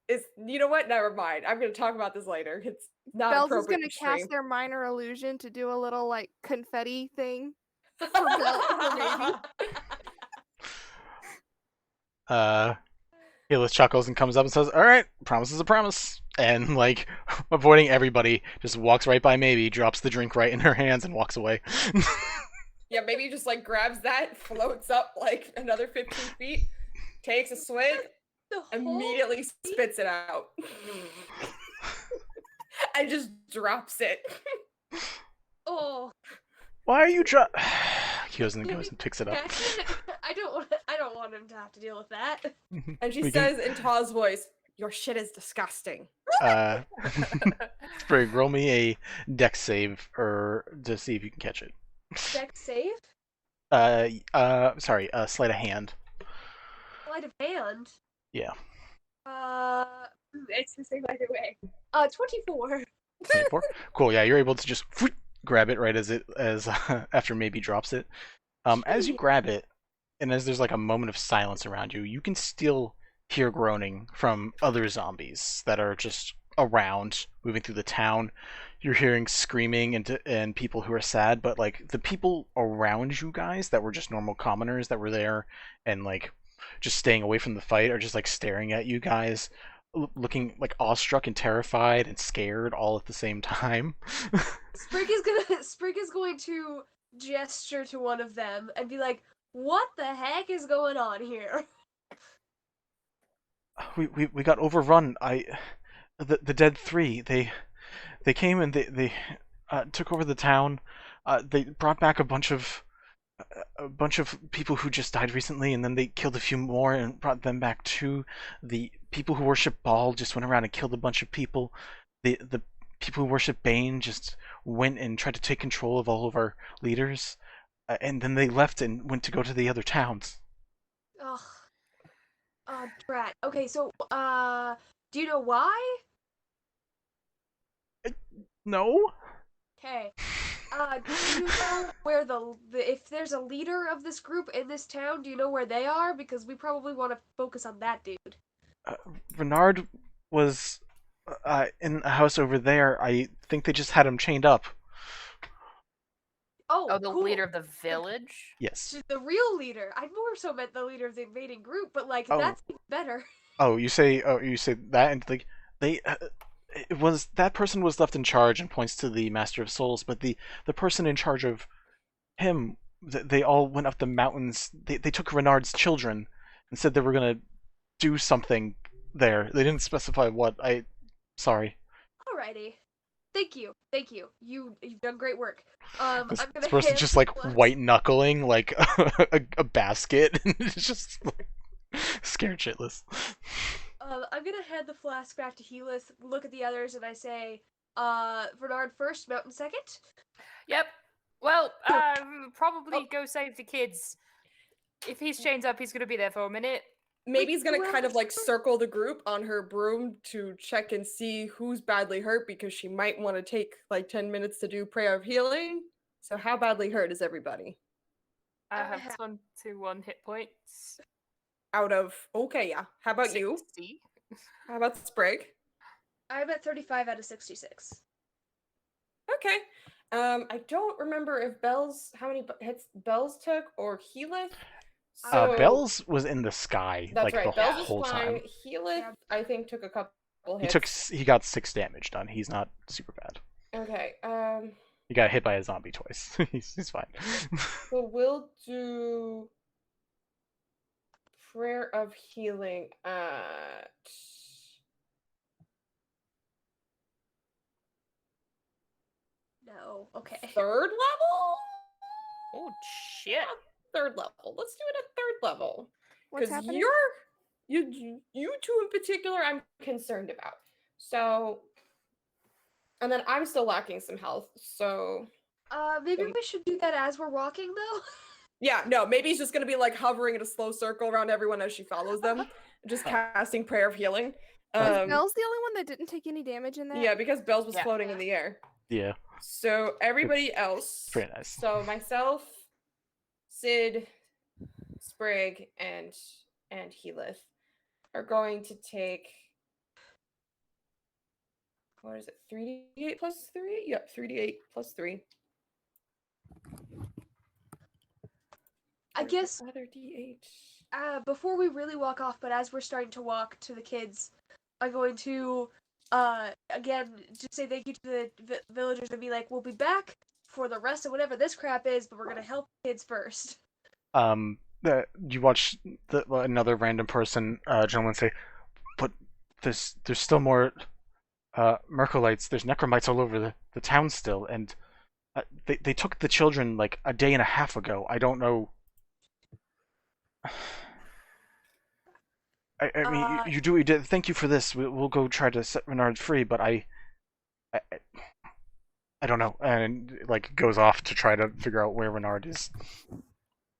is. You know what? Never mind. I'm going to talk about this later. It's not Bells is appropriate. gonna to stream. cast their minor illusion to do a little like confetti thing. For Belle, Helath chuckles and comes up and says, "Alright, promise is a promise." And, like, avoiding everybody, just walks right by Maybe, drops the drink right in her hands, and walks away. Yeah, maybe just like grabs that, floats up like another 15 feet, takes a swig, The whole immediately spits it out, and just drops it. Oh, Why are you He goes and picks it up. I don't want him to have to deal with that. And she We can- says in Ta's voice, "Your shit is disgusting." Sprig, roll me a dex save or to see if you can catch it. Dex save, Sorry, sleight of hand. sleight of hand. Yeah. It's the same either way. 24. 24? Cool. Yeah, you're able to just grab it right as after Maybe drops it. As you grab it, and as there's like a moment of silence around you, you can still hear groaning from other zombies that are just around, moving through the town. You're hearing screaming and people who are sad, but like the people around you guys that were just normal commoners that were there and like just staying away from the fight are just like staring at you guys, looking like awestruck and terrified and scared all at the same time. Sprig is going to gesture to one of them and be like, "What the heck is going on here?" We got overrun. The dead three. They came and they took over the town. They brought back a bunch of people who just died recently, and then they killed a few more and brought them back too. The people who worship Baal just went around and killed a bunch of people. The people who worship Bane just went and tried to take control of all of our leaders, and then they left and went to go to the other towns. Ugh. Drat. Okay, so, do you know why? No. Okay. Do you know where if there's a leader of this group in this town, do you know where they are? Because we probably want to focus on that dude. Renard was in a house over there. I think they just had him chained up. Oh, the cool. leader of the village? Yes. The real leader. I more so meant the leader of the invading group, but like Oh. that's even better. You say that, and like they it was that person was left in charge and points to the Master of Souls, but the person in charge of him they all went up the mountains. They took Renard's children and said they were gonna do something there. They didn't specify what. Sorry. Alrighty. Thank you. You've done great work. I'm This gonna person hand just the like flask- white knuckling like a basket, and it's just like scared shitless. I'm gonna hand the flask back to Helath, look at the others, and I say, Bernard first, Mountain second. Yep. Well, probably go save the kids. If he's chained up, he's gonna be there for a minute. Maybe he's gonna well, kind of like circle the group on her broom to check and see who's badly hurt because she might want to take like 10 minutes to do prayer of healing. So how badly hurt is everybody? I I have have- 21 hit points. Out of okay, yeah. How about you? 60. How about Sprig? I'm at 35 out of 66. Okay. I don't remember if how many hits Bells took or Helath. So Bells was in the sky that's like right. the Bells was whole fine. time. Heath, I think, took a couple He hits. he got 6 damage done. He's not super bad. Okay. He got hit by a zombie twice. he's fine. So we'll do prayer of healing at No. Okay. third level. Oh shit! Third level. Let's do it at third level. What's Because happening? you two in particular, I'm concerned about. So, and then I'm still lacking some health. So, Maybe we should do that as we're walking, though. yeah, no, maybe he's just gonna be like hovering in a slow circle around everyone as she follows them, just casting prayer of healing. Was Belle's the only one that didn't take any damage in that? Yeah, because Bells was Yeah. floating in the air. Yeah. So everybody else, Pretty nice. so myself, Sid, Sprig, and Helath are going to take. What is it? 3d8 plus 3? Yep, 3d8 plus 3. I Where's the guess other d8. before we really walk off, but as we're starting to walk to the kids, I'm going to again just say thank you to the villagers and be like, we'll be back for the rest of whatever this crap is, but we're gonna help the kids first. You watch another random person, gentleman, say, but there's still more Merkolites. There's necromites all over the town still, and they took the children like a day and a half ago. I don't know. I mean, you do what you did. Thank you for this. We'll go try to set Renard free, but I don't know. And like goes off to try to figure out where Renard is.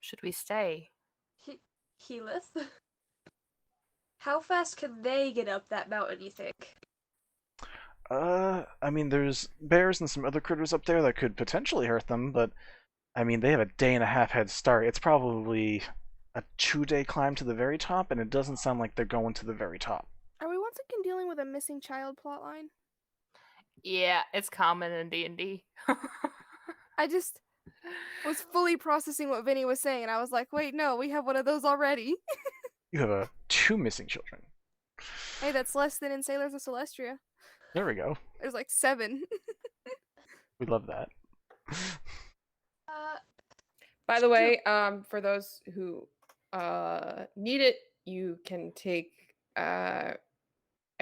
Should we stay? Helath, how fast can they get up that mountain? You think? I mean, there's bears and some other critters up there that could potentially hurt them, but I mean, they have a day and a half head start. It's probably a 2-day climb to the very top, and it doesn't sound like they're going to the very top. Are we once again dealing with a missing child plotline? Yeah, it's common in D&D. I just was fully processing what Vinny was saying, and I was like, wait, no, we have one of those already. You have 2 missing children. Hey, that's less than in Sailors of Celestria. There we go. There's like 7. We love that. By the way, for those who need it, you can take. I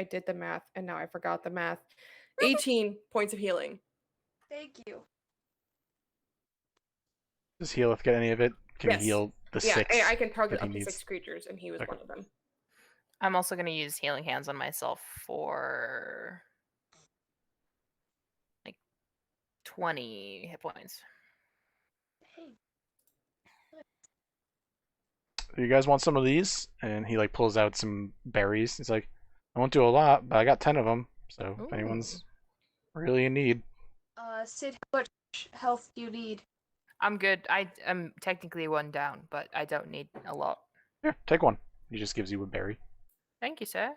did the math, and now I forgot the math. 18 points of healing. Thank you. Does Heelath get any of it? Can Yes. he heal the Yeah, 6? I can target that he up to needs? 6 creatures, and he was Okay. one of them. I'm also going to use Healing Hands on myself for like 20 hit points. Hey. You guys want some of these? And he like pulls out some berries. He's like, I won't do a lot, but I got 10 of them. So if anyone's really in need. Sid, how much health do you need? I'm good. I'm technically 1 down, but I don't need a lot. Here, take one. He just gives you a berry. Thank you, sir.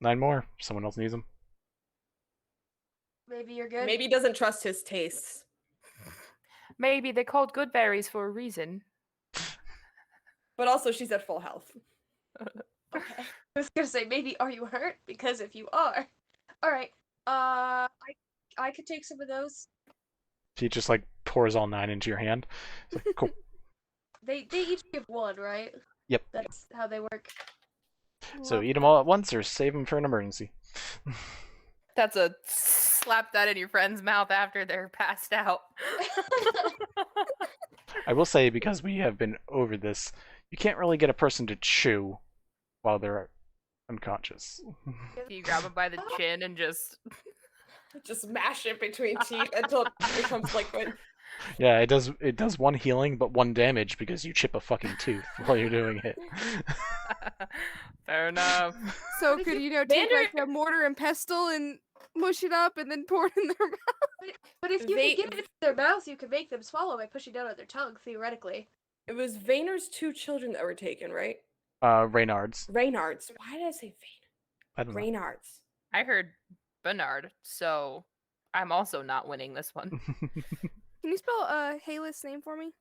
9 more. Someone else needs them. Maybe you're good. Maybe he doesn't trust his tastes. Maybe they're called good berries for a reason. But also, she's at full health. Okay. I was gonna say, maybe are you hurt? Because if you are, all right. I could take some of those. He just like pours all 9 into your hand. It's like, cool. They each give 1, right? Yep. That's how they work. So Love eat them all at once or save them for an emergency. That's a slap that in your friend's mouth after they're passed out. I will say, because we have been over this, you can't really get a person to chew while they're unconscious. You grab him by the chin and just... Just mash it between teeth until it becomes liquid. Yeah, it does 1 healing, but 1 damage because you chip a fucking tooth while you're doing it. Fair enough. So But could if you know take Vander- like a mortar and pestle and mush it up and then pour it in their mouth? But if you They- can get it in their mouth, you can make them swallow by pushing down on their tongue, theoretically. It was Vayner's 2 children that were taken, right? Reynard's. Reynard's. Why did I say Vayner? I don't know. Reynard's. I heard Bernard, so I'm also not winning this one. Can you spell Helath's name for me?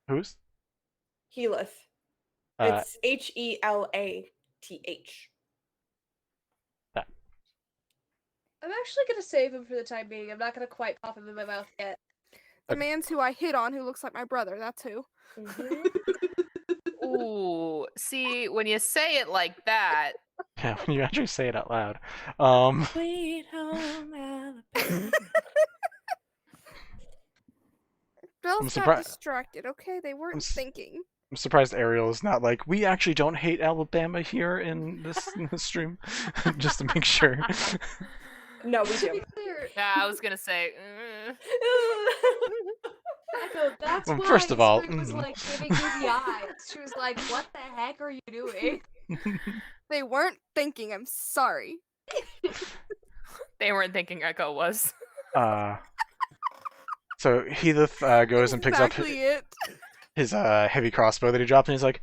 Who's? Helath. Uh, It's Helath. I'm actually gonna save him for the time being. I'm not gonna quite pop him in my mouth yet. The man's who I hit on who looks like my brother, that's who. Mhm. Ooh, see, when you say it like that, yeah, when you actually say it out loud. Sweet home Alabama. Bells got surpri- distracted, okay? They weren't s- thinking. I'm surprised Ariel is not like, we actually don't hate Alabama here in this stream, just to make sure. No, we To be do. clear, yeah, I was gonna say, no, that's Well, why first of all, Sprig was like giving you the eyes. She was like, "What the heck are you doing?" They weren't thinking, I'm sorry. they weren't thinking Echo was. So Helath goes and picks up exactly it. his heavy crossbow that he dropped, and he's like,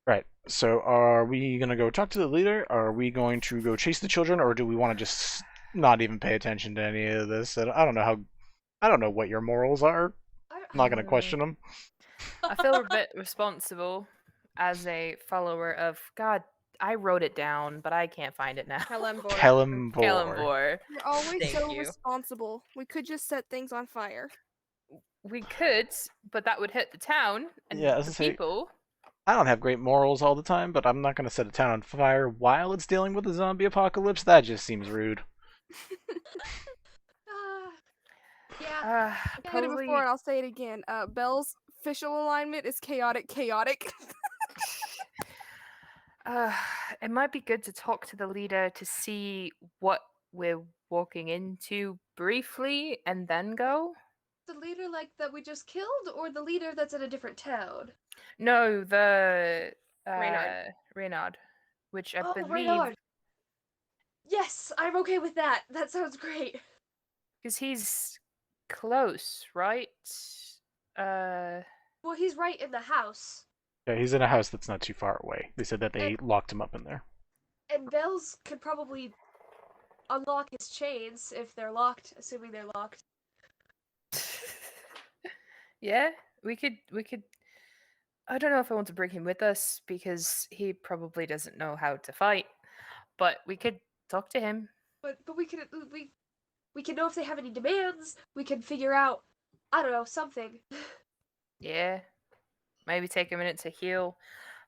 right, so are we gonna go talk to the leader? Are we going to go chase the children, or do we want to just not even pay attention to any of this? I don't know what your morals are. I'm not gonna question them. I feel a bit responsible as a follower of God. I wrote it down, but I can't find it now. Kelemvor. Kelemvor. Kelemvor. You're always Thank so you. responsible. We could just set things on fire. We could, but that would hit the town and Yeah, I was the gonna say- people. I don't have great morals all the time, but I'm not gonna set a town on fire while it's dealing with a zombie apocalypse. That just seems rude. Yeah. I said it Probably. before and I'll say it again. Bell's official alignment is chaotic. It might be good to talk to the leader to see what we're walking into briefly and then go. The leader like that we just killed, or the leader that's in a different town? No, the Reynard. Reynard, which I Oh, believe Reynard. Yes, I'm okay with that. That sounds great. because he's close, right? Well, he's right in the house, Yeah, he's in a house that's not too far away. They said that they locked him up in there. and Bells could probably unlock his chains if they're locked, assuming they're locked. Yeah, we could. I don't know if I want to bring him with us because he probably doesn't know how to fight, but we could talk to him. But we can know if they have any demands. We can figure out, I don't know, something. Yeah, maybe take a minute to heal,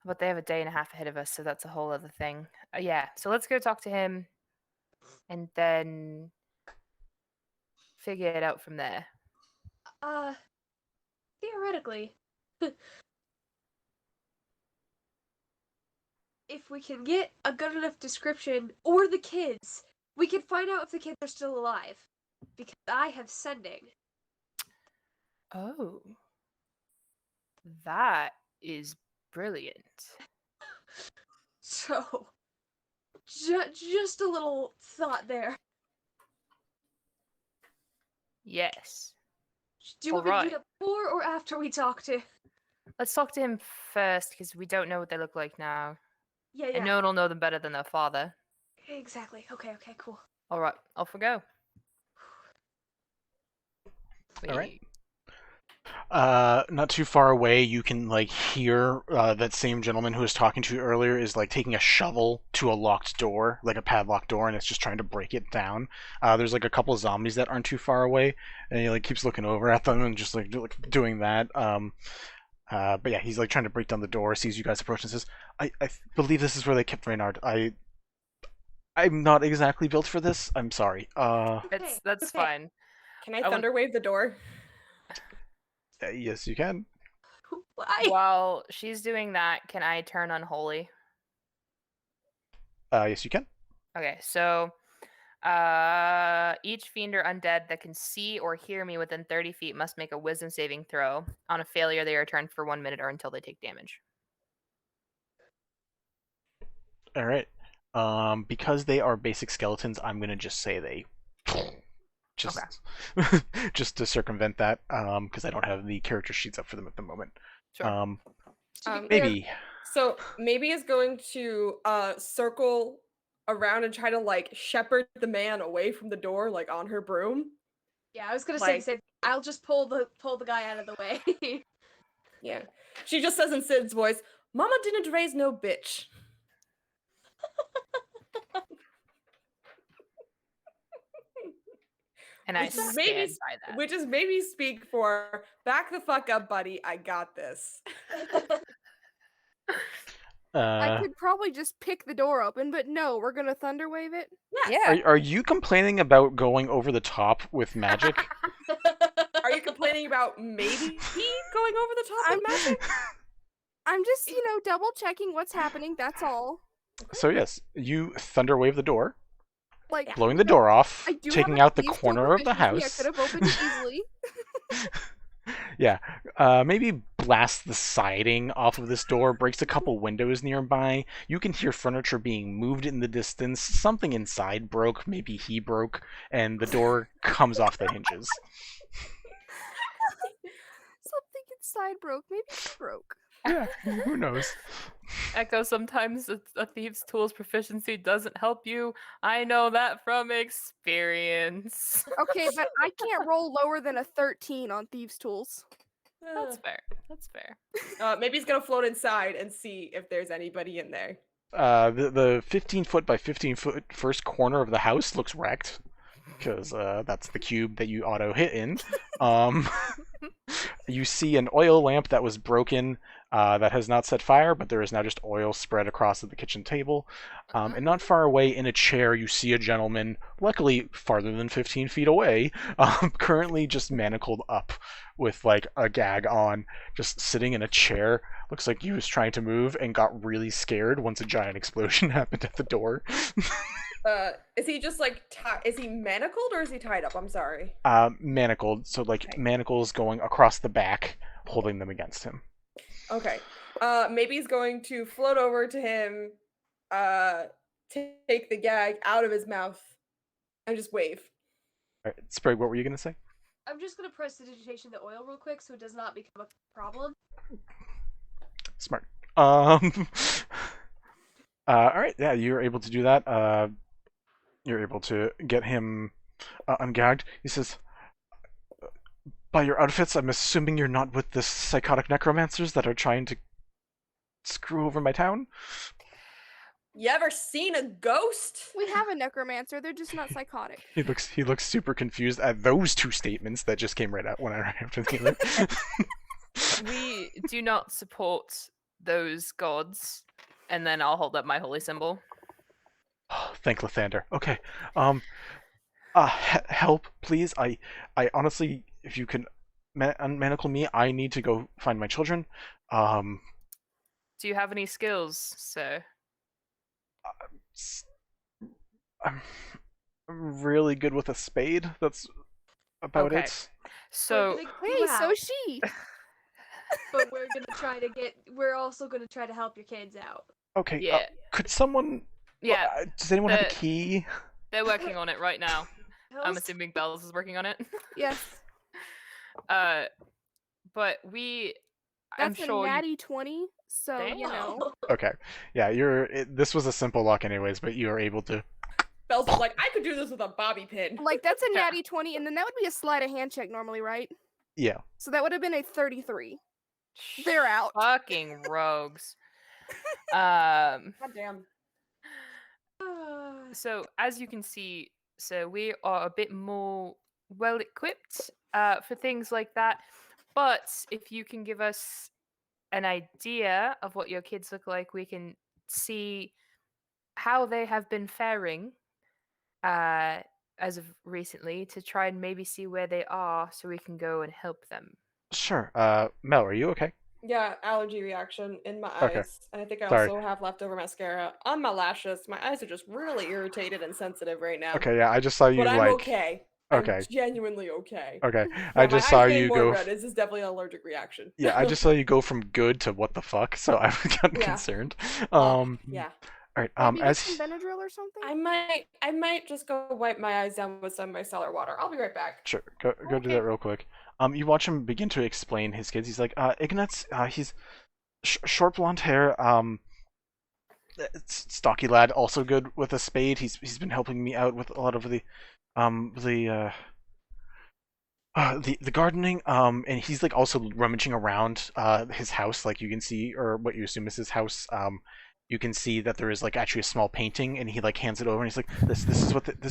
but they have a day and a half ahead of us, so that's a whole other thing. Yeah, so let's go talk to him, and then figure it out from there. Theoretically, if we can get a good enough description, or the kids, we can find out if the kids are still alive. Because I have sending. Oh, that is brilliant. So, just a little thought there. Yes. Do you want me to do Alright. that before or after we talk to? Let's talk to him first because we don't know what they look like now. Yeah, And yeah. no one will know them better than their father. Exactly. Okay, cool. All right, off we go. All right. Not too far away, you can like hear that same gentleman who was talking to you earlier is like taking a shovel to a locked door, like a padlocked door, and it's just trying to break it down. There's like a couple of zombies that aren't too far away, and he like keeps looking over at them and just like doing that. But yeah, he's like trying to break down the door, sees you guys approach, and says, "I believe this is where they kept Reynard. I'm not exactly built for this. I'm sorry. That's okay. fine. Can I I want- thunderwave the door? Yes, you can. Why? While she's doing that, can I turn unholy? Yes, you can. Okay, so each fiend or undead that can see or hear me within 30 feet must make a wisdom saving throw. On a failure, they are turned for 1 minute or until they take damage. All right. Because they are basic skeletons, I'm gonna just say they just just to circumvent that, because I don't have the character sheets up for them at the moment. Sure. Maybe. So maybe is going to circle around and try to like shepherd the man away from the door, like on her broom. Yeah, I was gonna Like- say, I'll just pull the guy out of the way. Yeah. She just says in Sid's voice, "Mama didn't raise no bitch." And I Which is stand maybe- by that. Which is maybe speak for back the fuck up, buddy. I got this. I could probably just pick the door open, but no, we're gonna thunderwave it. Yes. Yeah. Are you complaining about going over the top with magic? Are you complaining about maybe going over the top with magic? I'm just, double checking what's happening. That's all. So yes, you thunderwave the door, Like blowing the door off, I do taking have out the thieves' corner of the proficiency. house. I could have opened it easily. Yeah, maybe blast the siding off of this door, breaks a couple windows nearby. You can hear furniture being moved in the distance. Something inside broke, maybe he broke, and the door comes off the hinges. Something inside broke. Maybe it broke. Yeah, who knows? Echo, sometimes a thief's tool's proficiency doesn't help you. I know that from experience. Okay, but I can't roll lower than a 13 on thieves' tools. That's fair. That's fair. Maybe he's gonna float inside and see if there's anybody in there. The 15-foot by 15-foot first corner of the house looks wrecked, because that's the cube that you auto hit in. You see an oil lamp that was broken, that has not set fire, but there is now just oil spread across the kitchen table. And not far away in a chair, you see a gentleman, luckily farther than 15 feet away, currently just manacled up with like a gag on, just sitting in a chair. Looks like he was trying to move and got really scared once a giant explosion happened at the door. Is he just like is he manacled or is he tied up? I'm sorry. Manacled, so like Okay. manacles going across the back, holding them against him. Okay. Maybe he's going to float over to him, take the gag out of his mouth, and just wave. All right, Sprig, what were you gonna say? I'm just gonna prestidigitation the oil real quick so it does not become a problem. Smart. All right, yeah, you're able to do that. You're able to get him ungagged. He says, "By your outfits, I'm assuming you're not with the psychotic necromancers that are trying to screw over my town?" You ever seen a ghost? We have a necromancer. They're just not psychotic. He looks super confused at those two statements that just came right out when I ran after the other. We do not support those gods. And then I'll hold up my holy symbol. Thank Lathander. Okay. Help, please. I honestly, if you can unmanacle me, I need to go find my children. Do you have any skills, sir? I'm really good with a spade. That's about Okay. it. So, Hey, so she. But we're also gonna try to help your kids out. Okay. yeah. Could someone? Yeah, Does anyone have a the- key? they're working on it right now. I'm Hells- assuming Bells is working on it. Yes. But I'm That's a sure natty 20, so, Damn. Okay. Yeah. This was a simple lock, anyways, but you are able to. Bells was like, I could do this with a bobby pin. Like, that's a Yeah. natty 20, and then that would be a sleight of hand check normally, right? Yeah. So that would have been a 33. They're out. Fucking rogues. God damn. So as you can see, so we are a bit more well equipped for things like that. But if you can give us an idea of what your kids look like, we can see how they have been faring as of recently to try and maybe see where they are so we can go and help them. Sure. Mel, are you okay? Yeah, allergy reaction in my Okay. eyes. And I think I Sorry. also have leftover mascara on my lashes. My eyes are just really irritated and sensitive right now. Okay, yeah, I just saw you But I'm like. okay. Okay. I'm genuinely okay. Okay. Yeah, I my just eyes saw getting you more go. red. This is definitely an allergic reaction. Yeah, I just saw you go from good to what the fuck, so I got Yeah. concerned. Yeah. All right. Maybe get As some Benadryl or something? I might just go wipe my eyes down with some micellar water. I'll be right back. Sure, go do Okay. that real quick. You watch him begin to explain his kids. He's like, Ignatz, he's short blonde hair, stocky lad, also good with a spade. He's been helping me out with a lot of the gardening. And he's like also rummaging around his house, like you can see, or what you assume is his house. You can see that there is like actually a small painting, and he like hands it over, and he's like, this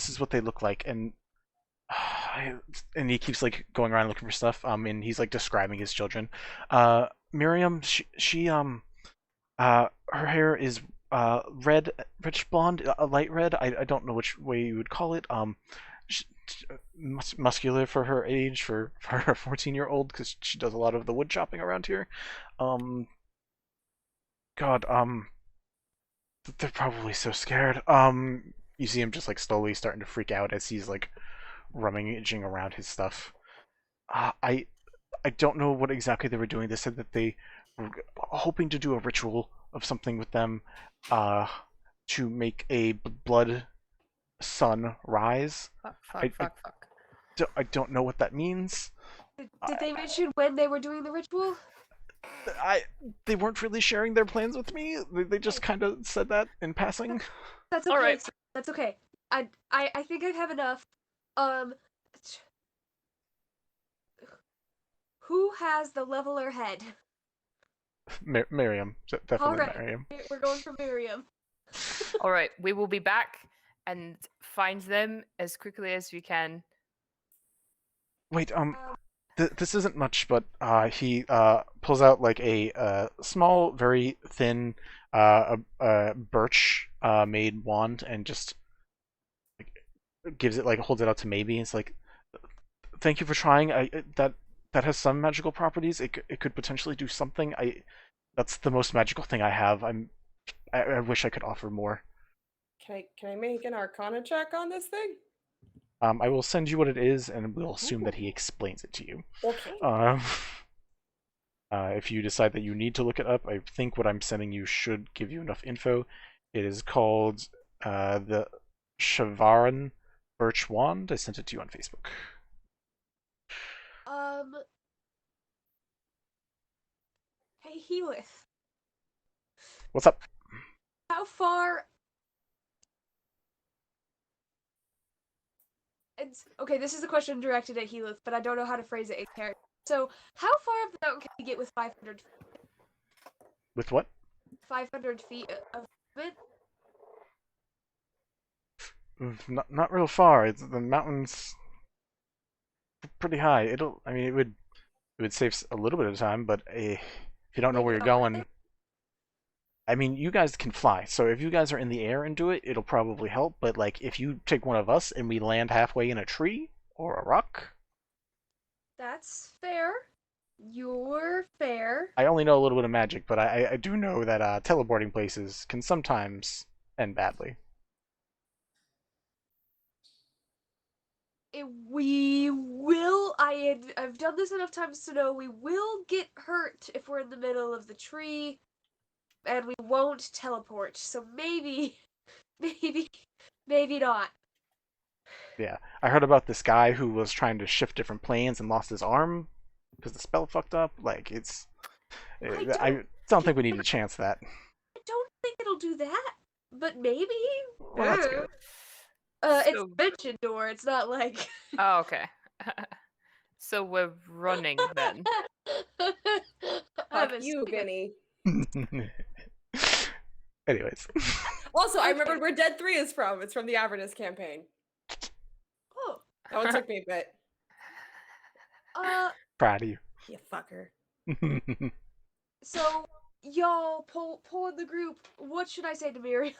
is what they look like, and he keeps like going around looking for stuff. And he's like describing his children. Miriam, she her hair is red, rich blonde, a light red. I don't know which way you would call it. Sh muscular for her age, for her 14-year-old, because she does a lot of the wood chopping around here. God, they're probably so scared. You see him just like slowly starting to freak out as he's like rummaging around his stuff. I don't know what exactly they were doing. They said that they were hoping to do a ritual of something with them, to make a blood sun rise. Fuck. I don't know what that means. Did they mention when they were doing the ritual? They weren't really sharing their plans with me. They just kind of said that in passing. That's okay. All right. That's okay. I think I have enough. Who has the leveler head? Miriam, definitely All right. Miriam. We're going for Miriam. All right, we will be back and find them as quickly as we can. Wait, this isn't much, but he pulls out like a small, very thin birch made wand and just like, gives it, like, holds it out to Maybe. It's like, thank you for trying. That has some magical properties. It could potentially do something. That's the most magical thing I have. I wish I could offer more. Can I make an Arcana check on this thing? I will send you what it is, and we'll assume that he explains it to you. Okay. If you decide that you need to look it up, I think what I'm sending you should give you enough info. It is called the Shavaran Birch Wand. I sent it to you on Facebook. Hey, Heath. What's up? How far? Okay, this is a question directed at Heath, but I don't know how to phrase it in character. So, how far up the mountain can we get with 500 feet? With what? 500 feet of movement? Not real far. The mountain's pretty high. I mean, it would save a little bit of time, but if you don't know where you're going, I mean, you guys can fly. So if you guys are in the air and do it, it'll probably help. But like, if you take one of us and we land halfway in a tree or a rock, that's fair. You're fair. I only know a little bit of magic, but I do know that teleporting places can sometimes end badly. We will. I've done this enough times to know we will get hurt if we're in the middle of the tree, and we won't teleport. So maybe not. Yeah, I heard about this guy who was trying to shift different planes and lost his arm because the spell fucked up. Like, I don't think we need to chance that. I don't think it'll do that, but maybe. Well, that's good. It's dimension door. It's not like. Oh, okay. So we're running then. Fuck you, Vinny. Anyways. Also, I Okay. remembered where Dead 3 is from. It's from the Avernus campaign. Oh. That one took me a bit. Proud of you. You fucker. So y'all pull in the group. What should I say to Miriam?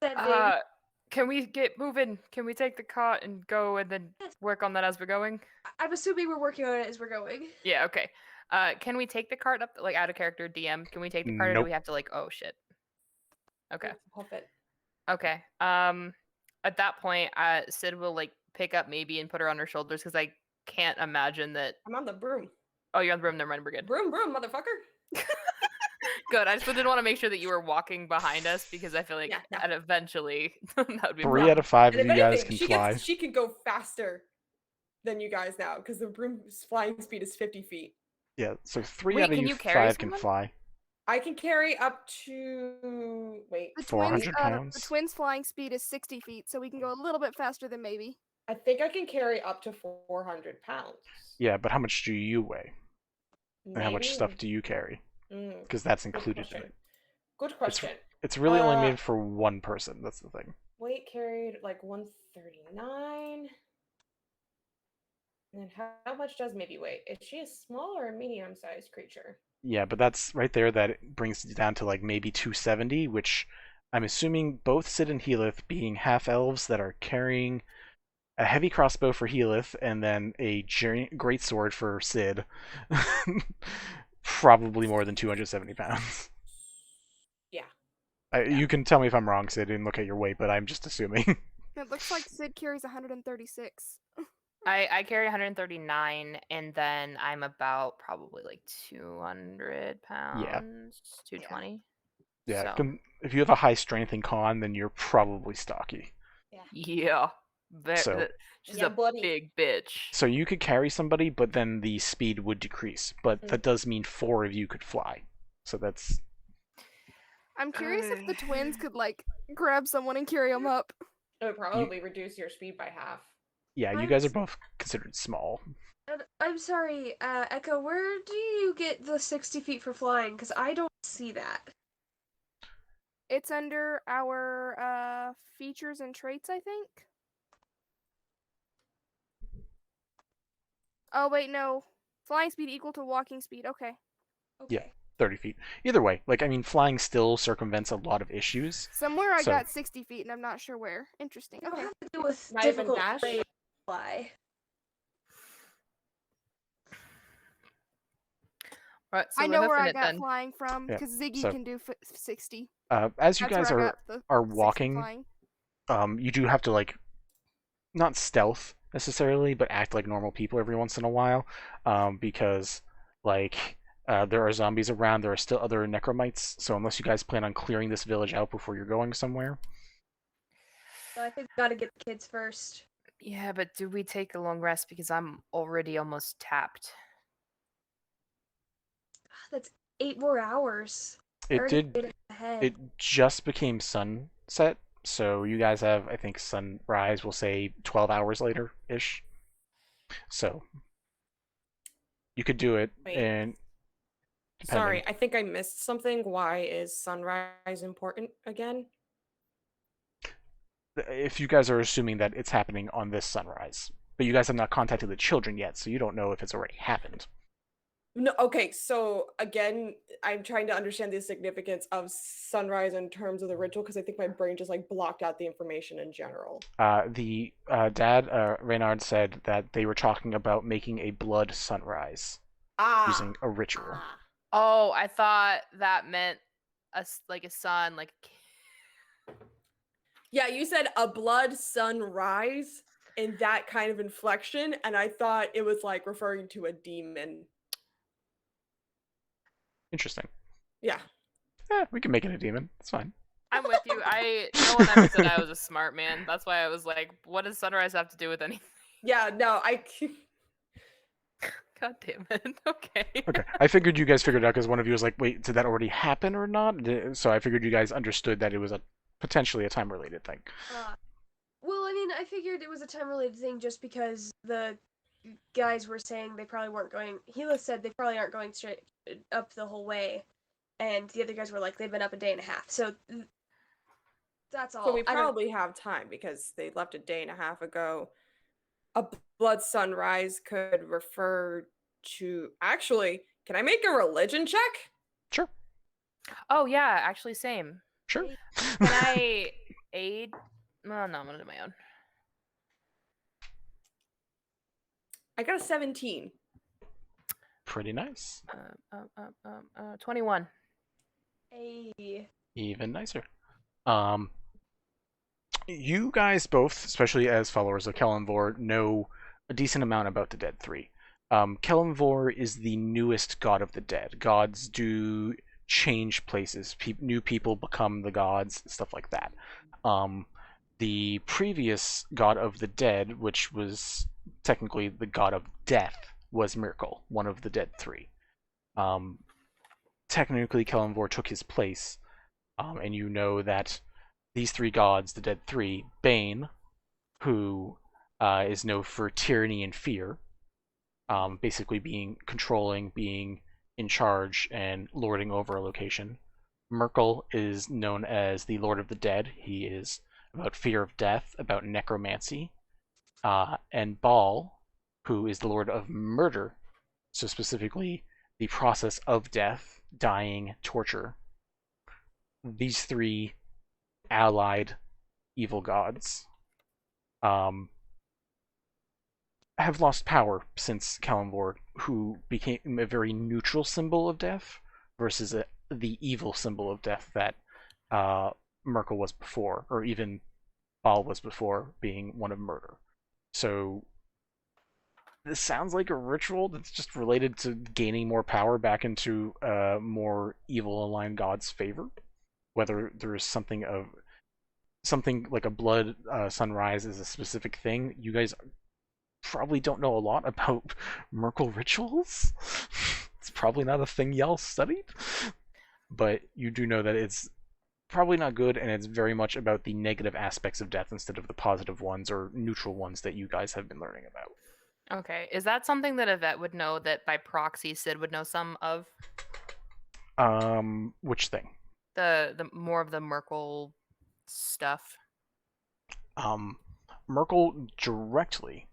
Sending. Can we get moving? Can we take the cart and go and then work on that as we're going? I'm assuming we're working on it as we're going. Yeah, okay. Can we take the cart up, like, out of character DM? Can we take the cart or do Nope. we have to, like, oh, shit. Okay. Hoof it. Okay. At that point, Sid will, like, pick up maybe and put her on her shoulders because I can't imagine that... I'm on the broom. Oh, you're on the broom. Never mind, we're good. Broom, motherfucker. Good. I just didn't want to make sure that you were walking behind us because I feel like Yeah, no. and eventually that would be 3 out of 5 And of if you guys anything, can fly. she can go faster than you guys now because the broom's flying speed is 50 feet. Yeah, so 3 Wait, out of can you you carry 5 can someone? fly. I can carry up to The 400 twins, pounds? the twins' flying speed is 60 feet, so we can go a little bit faster than maybe. I think I can carry up to 400 pounds. Yeah, but how much do you weigh? And how much Maybe. stuff do you carry? Mm, Because that's good included in question. it. Good question. It's really only Uh, made for one person, that's the thing. Weight carried like 139. And then how much does maybe weigh? Is she a small or a medium-sized creature? Yeah, but that's right there that brings it down to like maybe 270, which I'm assuming both Sid and Helath being half-elves that are carrying a heavy crossbow for Helath and then a great sword for Sid. Probably more than 270 pounds. Yeah. You can tell me if I'm wrong, Sid, and look at your weight, but I'm just assuming. It looks like Sid carries 136. I carry 139, and then I'm about probably like 200 pounds, 220. Yeah, So. if you have a high strength in con, then you're probably stocky. Yeah. So- She's Yeah, a buddy. big bitch. So you could carry somebody, but then the speed would decrease. But Mm. that does mean 4 of you could fly. So that's... I'm curious if the twins could, like, grab someone and carry them up. It would probably reduce your speed by half. Yeah, you I'm guys are s- both considered small. I'm sorry, Echo. Where do you get the 60 feet for flying? Because I don't see that. It's under our features and traits, I think. Oh wait, no. Flying speed equal to walking speed. Okay. Yeah. 30 feet. Either way, like, I mean, flying still circumvents a lot of issues. Somewhere I So- got 60 feet and I'm not sure where. Interesting. It Okay. have to do with Not even difficult dash? terrain to fly. Right, so I we're know where hoofing I it got then. flying from Yeah, because Ziggy so- can do 60. As you That's guys where I are got the are 60 walking, flying. you do have to, like, not stealth necessarily, but act like normal people every once in a while, because, like, there are zombies around, there are still other necromites, so unless you guys plan on clearing this village out before you're going somewhere... So I think we gotta get the kids first. Yeah, but do we take a long rest because I'm already almost tapped? That's 8 more hours. It Already did... made ahead. It just became sunset, so you guys have, I think, sunrise, we'll say 12 hours later-ish. So, you could do it, Wait. and... Sorry, depending. I think I missed something. Why is sunrise important again? If you guys are assuming that it's happening on this sunrise. But you guys have not contacted the children yet, so you don't know if it's already happened. No, okay, so again, I'm trying to understand the significance of sunrise in terms of the ritual because I think my brain just like blocked out the information in general. The dad, Reynard, said that they were talking about making a blood sunrise using a ritual. Ah. Oh, I thought that meant like a sun, like Yeah, you said a blood sunrise in that kind of inflection, and I thought it was like referring to a demon. Interesting. Yeah. Yeah, we can make it a demon. It's fine. I'm with you. No one ever said I was a smart man. That's why I was like, what does sunrise have to do with anything? Yeah, no, God damn it. Okay. Okay, I figured you guys figured it out because one of you was like, wait, did that already happen or not? So I figured you guys understood that it was potentially a time-related thing. Well, I mean, I figured it was a time-related thing just because the guys were saying they probably weren't going. Helath said they probably aren't going straight up the whole way, and the other guys were like they've been up a day and a half. So that's all. So we probably have time because they left a day and a half ago. A blood sunrise could refer to. Actually, can I make a religion check? Sure. Oh yeah, actually same. Sure. Can I aid? Well, no, I'm gonna do my own. I got a 17. Pretty nice. 21. Hey. Even nicer. You guys both, especially as followers of Kelemvor, know a decent amount about the Dead 3. Kelemvor is the newest god of the dead. Gods do change places. New people become the gods, stuff like that. The previous god of the dead, which was technically the god of death, was Myrkul, one of the Dead 3. Technically, Kelemvor took his place, and you know that these three gods, the Dead 3, Bane, who is known for tyranny and fear, basically being controlling, being in charge, and lording over a location. Myrkul is known as the Lord of the Dead. He is about fear of death, about necromancy. And Baal, who is the Lord of Murder, so specifically the process of death, dying, torture. These three allied evil gods have lost power since Kelemvor, who became a very neutral symbol of death versus the evil symbol of death that Myrkul was before, or even Baal was before, being one of murder. So this sounds like a ritual that's just related to gaining more power back into more evil aligned god's favor. Whether there is something like a blood sunrise is a specific thing, you guys probably don't know a lot about Myrkul rituals. It's probably not a thing y'all studied, but you do know that it's probably not good, and it's very much about the negative aspects of death instead of the positive ones or neutral ones that you guys have been learning about. Okay, is that something that Yvette would know that by proxy Sid would know some of? Which thing? The more of the Myrkul stuff. Myrkul directly.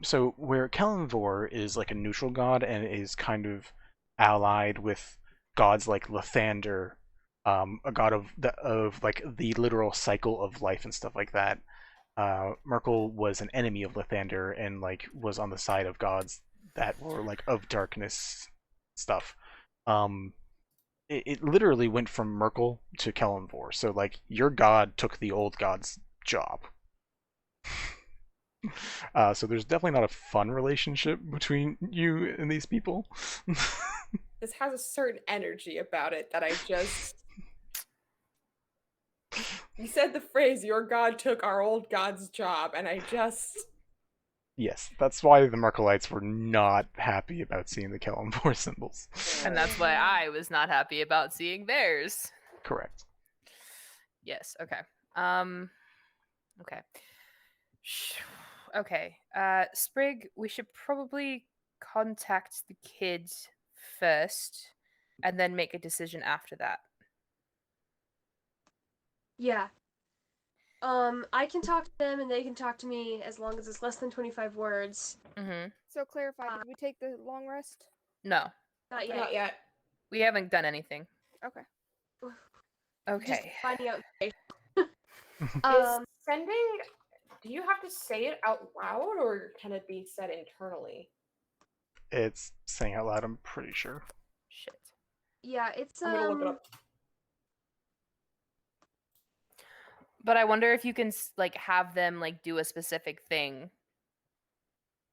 So where Kelemvor is like a neutral god and is kind of allied with gods like Lathander, a god of like the literal cycle of life and stuff like that. Myrkul was an enemy of Lathander and like was on the side of gods that were like of darkness stuff. It literally went from Myrkul to Kelemvor. So like your god took the old god's job. So there's definitely not a fun relationship between you and these people. This has a certain energy about it that I just... You said the phrase, your god took our old god's job, and I just... Yes, that's why the Myrkulites were not happy about seeing the Kelemvor symbols. And that's why I was not happy about seeing theirs. Correct. Yes, okay. Okay. Okay. Sprig, we should probably contact the kids first and then make a decision after that. Yeah. I can talk to them and they can talk to me as long as it's less than 25 words. Mm-hmm. So clarify, did we take the long rest? No, Not yet. Not yet. we haven't done anything. Okay. Just Okay. finding out. Is sending... Do you have to say it out loud, or can it be said internally? It's saying out loud, I'm pretty sure. Shit. Yeah, it's I'm gonna look it up. But I wonder if you can like have them like do a specific thing.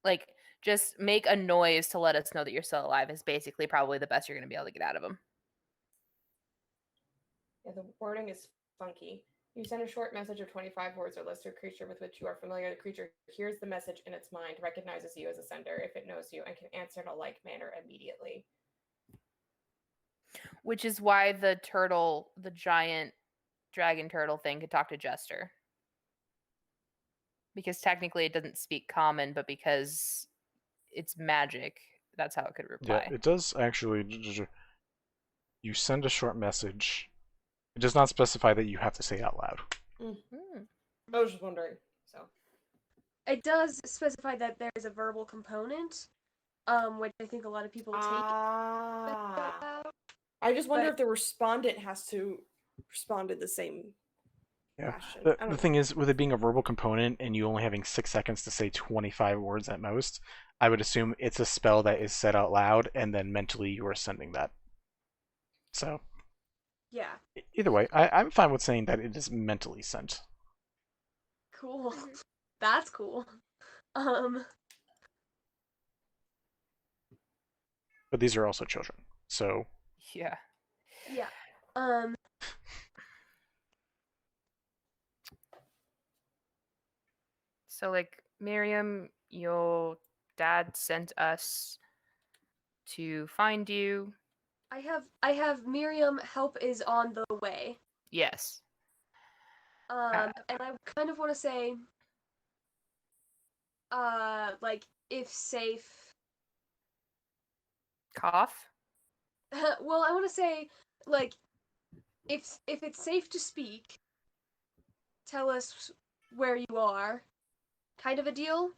Like just make a noise to let us know that you're still alive is basically probably the best you're going to be able to get out of them. Yeah, the wording is funky. You send a short message of 25 words or less to a creature with which you are familiar. The creature hears the message in its mind, recognizes you as a sender if it knows you, and can answer in a like manner immediately. Which is why the turtle, the giant dragon turtle thing could talk to Jester. Because technically it doesn't speak common, but because it's magic. That's how it could Yeah, reply. it does actually. You send a short message. It does not specify that you have to say it out loud. I was just wondering. So It does specify that there is a verbal component, which I think a lot of people take. I just wonder But- if the respondent has to respond in the same Yeah. fashion. The thing is, with it being a verbal component and you only having 6 seconds to say 25 words at most, I would assume it's a spell that is said out loud and then mentally you are sending that. So, Yeah, either way, I'm fine with saying that it is mentally sent. cool. That's cool. But these are also children, so Yeah. Yeah. So, like, Miriam, your dad sent us to find you. I have Miriam. Help is on the way. Yes. And I kind of want to say, like, if safe. Cough. Well, I want to say, like, if it's safe to speak, tell us where you are, kind of a deal.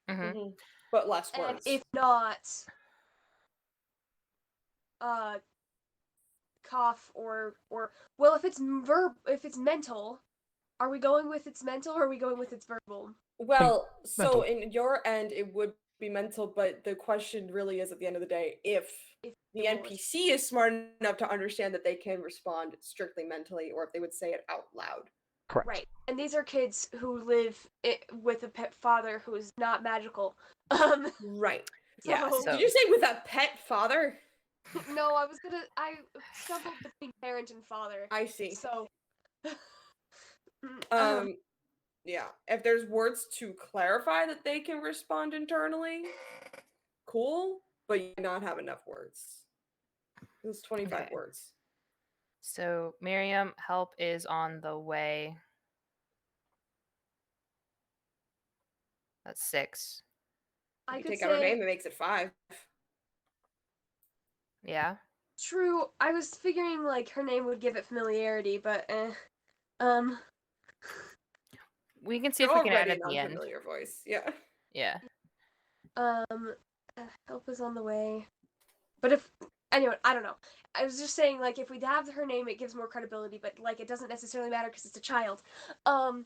Mm-hmm. But less And words. if not, cough or well, if it's mental, are we going with it's mental or are we going with it's verbal? Well, so mental. in your end, it would be mental, but the question really is at the end of the day, if the it was- NPC is smart enough to understand that they can respond strictly mentally, or if they would say it out loud. correct. Right, and these are kids who live with a pet father who is not magical. Right. Yeah, so- so- Did you say with a pet father? No, I stumbled between parent and father. I see. So, Yeah. If there's words to clarify that they can respond internally, cool, but you not have enough words. It was 25 Okay. words. So, Miriam, help is on the way. That's 6. I If you could take out her say name, it makes it 5. Yeah. true. I was figuring like her name would give it familiarity, but We can see You're if we can add already at the end. non-familiar voice. Yeah. Yeah. help is on the way. But if anyway, I don't know. I was just saying like if we have her name, it gives more credibility, but like it doesn't necessarily matter because it's a child. Ooh,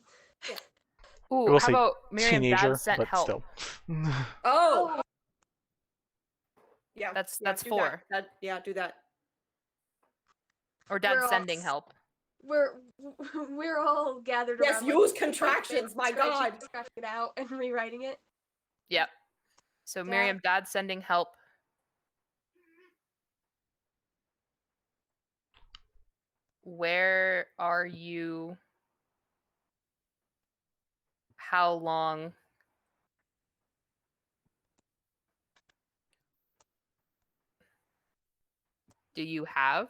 will how say about Miriam? Teenager, Dad sent but help. still. Oh. Yeah. That's do 4. Yeah, do that. Or Dad We're all sending help. We're all gathered Yes, around. use like, contractions, my God. Scratching it out and rewriting it. Yep. So Dad- Miriam, Dad sending help. Where are you? How long? Do you have?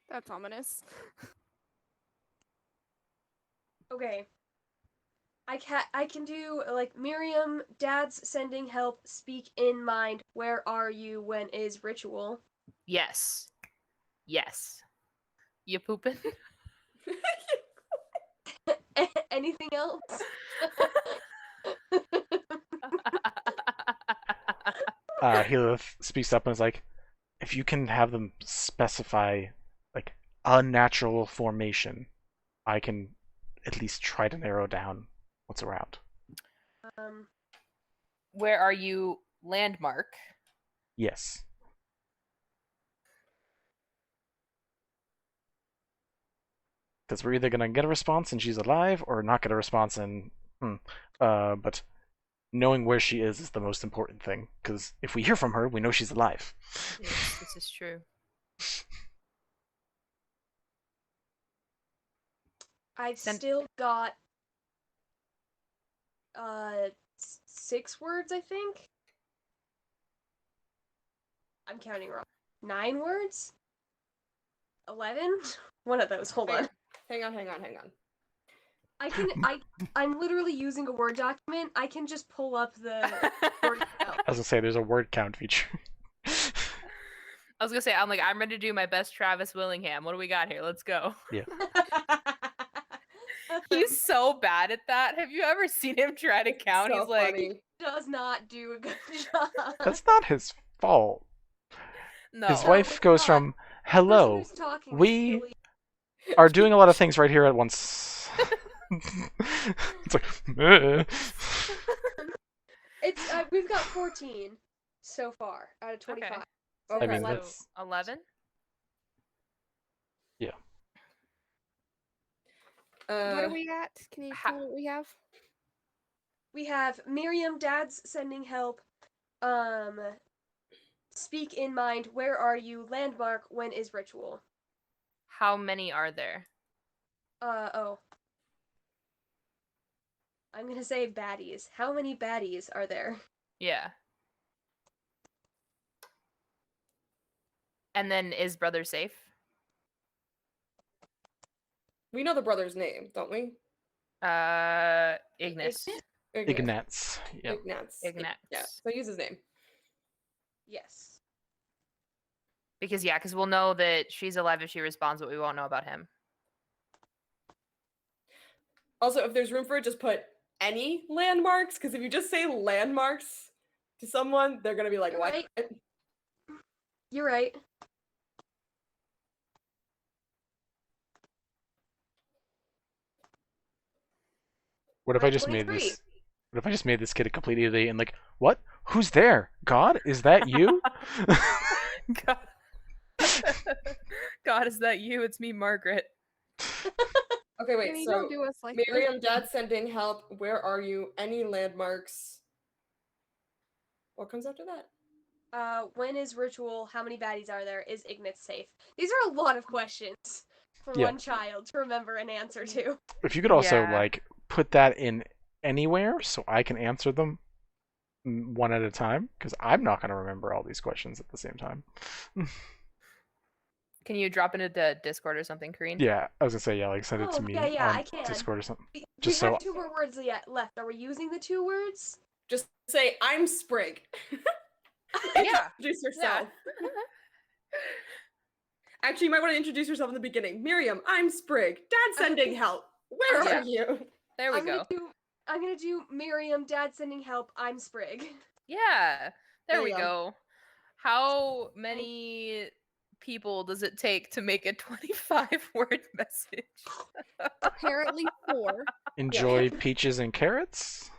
That's ominous. Okay. I can do like Miriam, Dad's sending help, speak in mind, where are you when is ritual. Yes. Yes. You pooping? Anything else? Helath speaks up and is like, if you can have them specify like unnatural formation, I can at least try to narrow down what's around. Where are you? Landmark. Yes. Because we're either gonna get a response and she's alive, or not get a response and but knowing where she is the most important thing. Because if we hear from her, we know she's alive. Yes, this is true. I've Send- still got 6 words, I think. I'm counting wrong. 9 words? 11? One of those. Hold on. Hang on. I'm literally using a Word document. I can just pull up the word count. I was gonna say there's a word count feature. I was gonna say, I'm ready to do my best Travis Willingham. What do we got here? Let's go. Yeah. He's so bad at that. Have you ever seen him try to count? So He's like, funny. Does not do a good job. That's not his fault. no. His No, wife it's goes not. from, The person hello, who's talking is we really- are doing a lot of things right here at once. It's like, It's we've got 14 so far out of 25. Okay. Okay, I mean, So, that's 11? What are we at? Can you ha- tell me what we have? We have Miriam, Dad's sending help. Speak in mind. Where are you? Landmark. When is ritual? How many are there? Oh. I'm gonna say baddies. How many baddies are there? Yeah. And then is brother safe? We know the brother's name, don't we? Ignis. Ignatz. Yeah. Ignatz. Ignatz. Yeah. So use his name. Yes. Because we'll know that she's alive if she responds, but we won't know about him. Also, if there's room for it, just put any landmarks. Because if you just say landmarks to someone, they're gonna be like, You're "What?" right. You're right. What if I just made 23. this? What if I just made this kid a complete idiot and like, what? Who's there? God, is that you? God. God, is that you? It's me, Margaret. Okay, wait. Vinny, So don't do us like that. Miriam, Dad sending help. Where are you? Any landmarks? What comes after that? When is ritual? How many baddies are there? Is Ignatz safe? These are a lot of questions for Yeah. one child to remember an answer to. If you could also Yeah. like put that in anywhere so I can answer them one at a time, because I'm not going to remember all these questions at the same time. Can you drop into the Discord or something, Kareen? Yeah, I was gonna say, yeah, like send it to Oh, me yeah, on I can. Discord or something. We Just have so- 2 more words left. Are we using the 2 words? Just say, "I'm Sprig." Yeah. Introduce yourself. Actually, you might want to introduce yourself in the beginning. Miriam, I'm Sprig. Dad sending help. Where Yeah. are you? There we I'm go. gonna do Miriam, Dad sending help, I'm Sprig. Yeah. There There we you go. go. How many people does it take to make a 25-word message? Apparently 4. Enjoy peaches and carrots.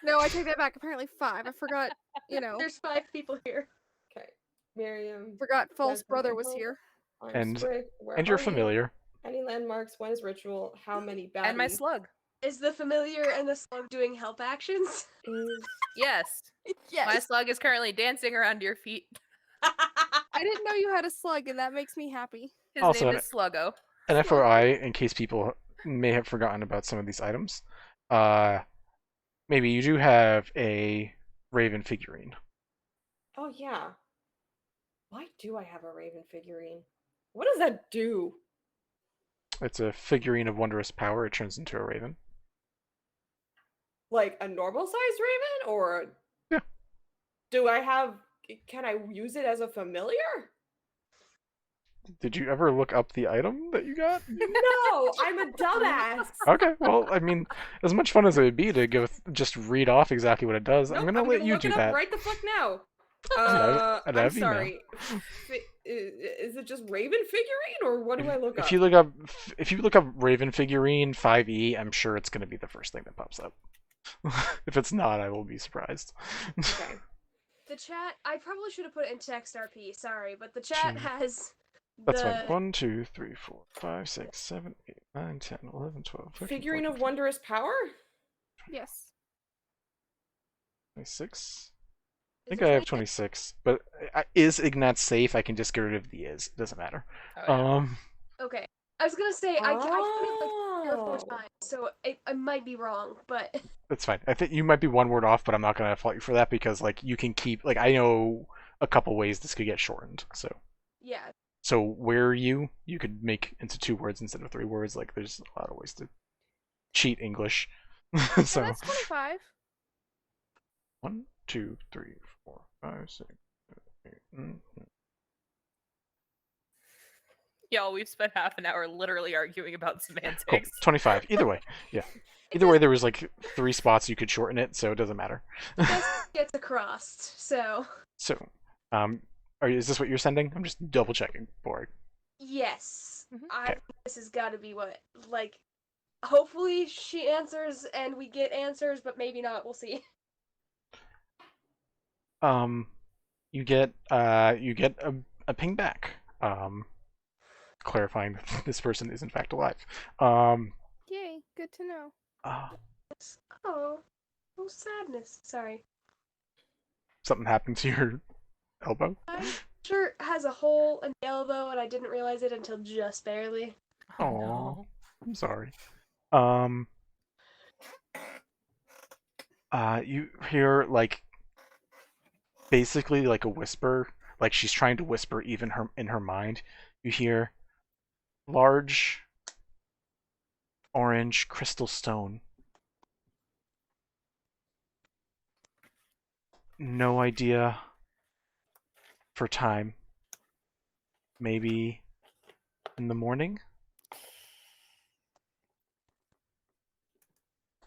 No, I take that back. Apparently 5. I forgot, There's 5 people here. Okay. Miriam. forgot false Dad brother sending was help. here. I'm And- Sprig. Where And you're are you? familiar. Any landmarks? When is ritual? How many baddies? And my slug. Is the familiar and the slug doing help actions? Is... Yes. My Yes. slug is currently dancing around your feet. I didn't know you had a slug, and that makes me happy. His Also, name is Sluggo. An FYI, in case people may have forgotten about some of these items, maybe you do have a Raven figurine. Oh yeah. Why do I have a Raven figurine? What does that do? It's a figurine of wondrous power. It turns into a raven. Like a normal sized raven, or Yeah. do I have? Can I use it as a familiar? Did you ever look up the item that you got? No, I'm a dumbass. Okay, well, I mean, as much fun as it would be to just read off exactly what it does, Nope, I'm gonna let you look do it up that. right the fuck now. I'd I'm have you know. sorry. Is it just Raven figurine, or what do I look up? If you look up Raven figurine 5e, I'm sure it's gonna be the first thing that pops up. If it's not, I will be surprised. Okay. The chat, I probably should have put it in text RP, sorry, but the chat Sure. has That's the... fine. 1, 2, 3, 4, 5, 6, 7, 8, 9, 10, 11, 12, 13, Figurine 14, of wondrous power? Yes. 26. I Is think it I have 26? 26, but is Ignatz safe? I can just get rid of the is. It doesn't matter. Oh, yeah. Okay. I was gonna say, I put it like 3 or 4 Oh. times, so I might be wrong, but... That's fine. I think you might be one word off, but I'm not gonna fault you for that because like you can keep I know a couple ways this could get shortened. Yeah. So where you could make into 2 words instead of 3 words. Like there's a lot of ways to cheat English. So So that's 25. 1, 2, 3, 4, 5, 6, 7, 8. Y'all, we've spent half an hour literally arguing about Cool. semantics. 25. Either way, yeah. Either way, there was like 3 spots you could shorten it, so it doesn't matter. Just gets across. So So, is this what you're sending? I'm just double checking for it. yes, Mhm. I Okay. think this has got to be what like. Hopefully she answers and we get answers, but maybe not. We'll see. You get a ping back, clarifying that this person is in fact alive. Yay, good to know. Oh, oh sadness. Sorry. Something happened to your elbow? My shirt has a hole in the elbow, and I didn't realize it until just barely. Oh, Aw. no. I'm sorry. You hear like basically like a whisper, like she's trying to whisper even in her mind. You hear large orange crystal stone. No idea for time. Maybe in the morning?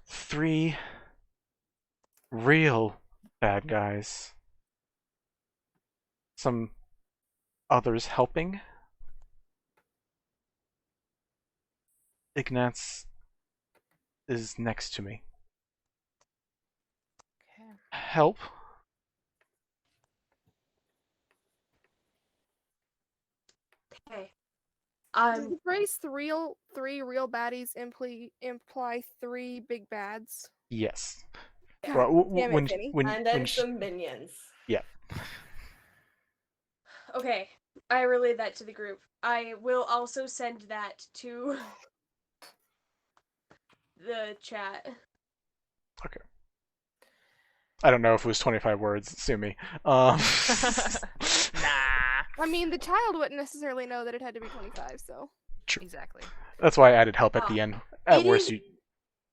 3 real bad guys. Some others helping. Ignatz is next to me. Okay. Help? Okay. Does the phrase three real baddies imply 3 big bads? Yes. God Well, damn it, when Vinny. And then some minions. Okay. I relayed that to the group. I will also send that to the chat. I don't know if it was 25 words. Sue me. Nah. I mean, the child wouldn't necessarily know that it had to be 25, so. Exactly. That's why I added help at the end. At It worst, is- you.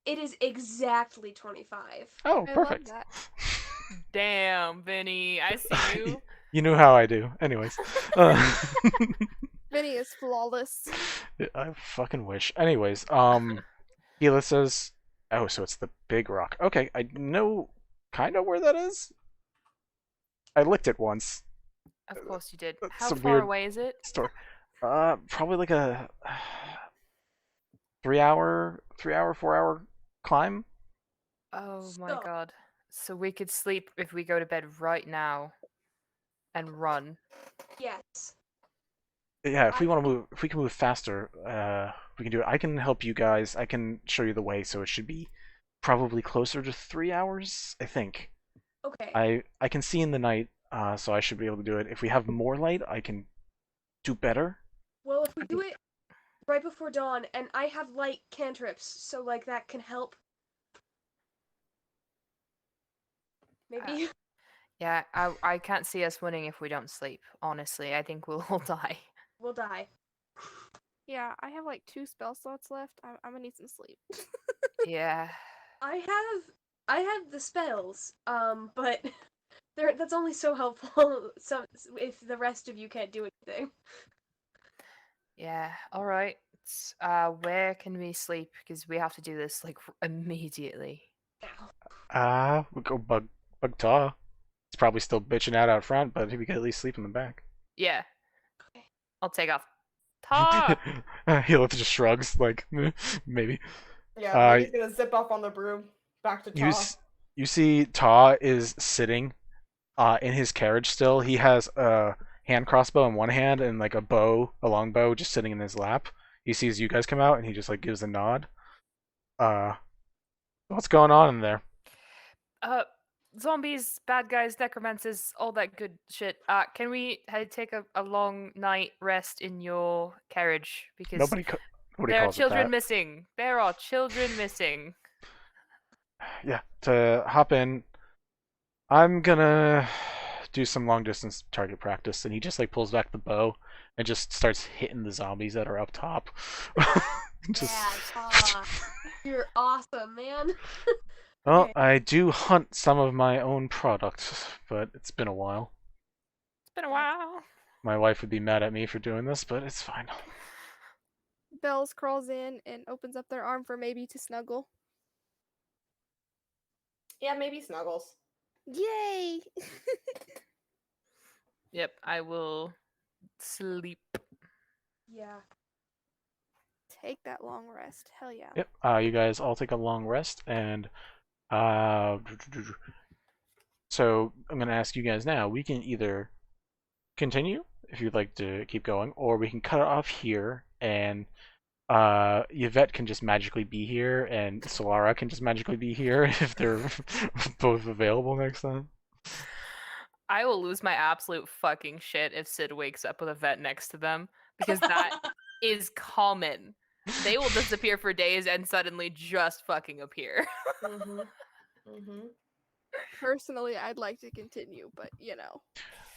It is exactly 25. Oh, I perfect. love that. Damn, Vinny, I see you. You knew how I do. Anyways. Vinny is flawless. I fucking wish. Anyways, Hela says, "Oh, so it's the big rock. Okay, I know kind of where that is. I licked it once. Of course you did. That's How some far weird away is it? Store. Probably like a 3-hour, 4-hour climb. Oh my So- god. So we could sleep if we go to bed right now and run. Yes. Yeah, if we I want to move, if we can move faster, we can do it. I can help you guys. I can show you the way, so it should be probably closer to 3 hours, I think. Okay. I can see in the night, so I should be able to do it. If we have more light, I can do better. Well, if we do it right before dawn, and I have light cantrips, so like that can help. Maybe. Yeah, I can't see us winning if we don't sleep. Honestly, I think we'll all die. We'll die. Yeah, I have like 2 spell slots left. I'm gonna need some sleep. Yeah. I have the spells, but that's only so helpful. So if the rest of you can't do anything. Yeah. All right. Where can we sleep? Because we have to do this like immediately. We go bug Taw. He's probably still bitching out front, but we could at least sleep in the back. Yeah. Okay. I'll take off. Ta! Hela just shrugs, like maybe. Yeah, he's gonna zip off on the broom back to You Taw. you see Taw is sitting in his carriage still. He has a hand crossbow in one hand and like a long bow just sitting in his lap. He sees you guys come out and he just like gives a nod. What's going on in there? Zombies, bad guys, necromancers, all that good shit. Can we take a long night rest in your carriage? Because Nobody there are calls it children that. missing. There are children missing. Yeah, to hop in, I'm gonna do some long distance target practice, and he just like pulls back the bow and just starts hitting the zombies that are up top. Just. You're awesome, man. Well, Okay. I do hunt some of my own products, but it's been a while. It's been a while. My wife would be mad at me for doing this, but it's fine. Bells crawls in and opens up their arm for maybe to snuggle. Yeah, maybe snuggles. Yay! Yep, I will sleep. Yeah. Take that long rest. Hell yeah. Yep. You guys all take a long rest, and so I'm gonna ask you guys now. We can either continue if you'd like to keep going, or we can cut it off here, and Yvette can just magically be here, and Solara can just magically be here if they're both available next time. I will lose my absolute fucking shit if Sid wakes up with a vet next to them, because that is common. They will disappear for days and suddenly just fucking appear. Mm-hmm. Mm-hmm. Personally, I'd like to continue, but you know.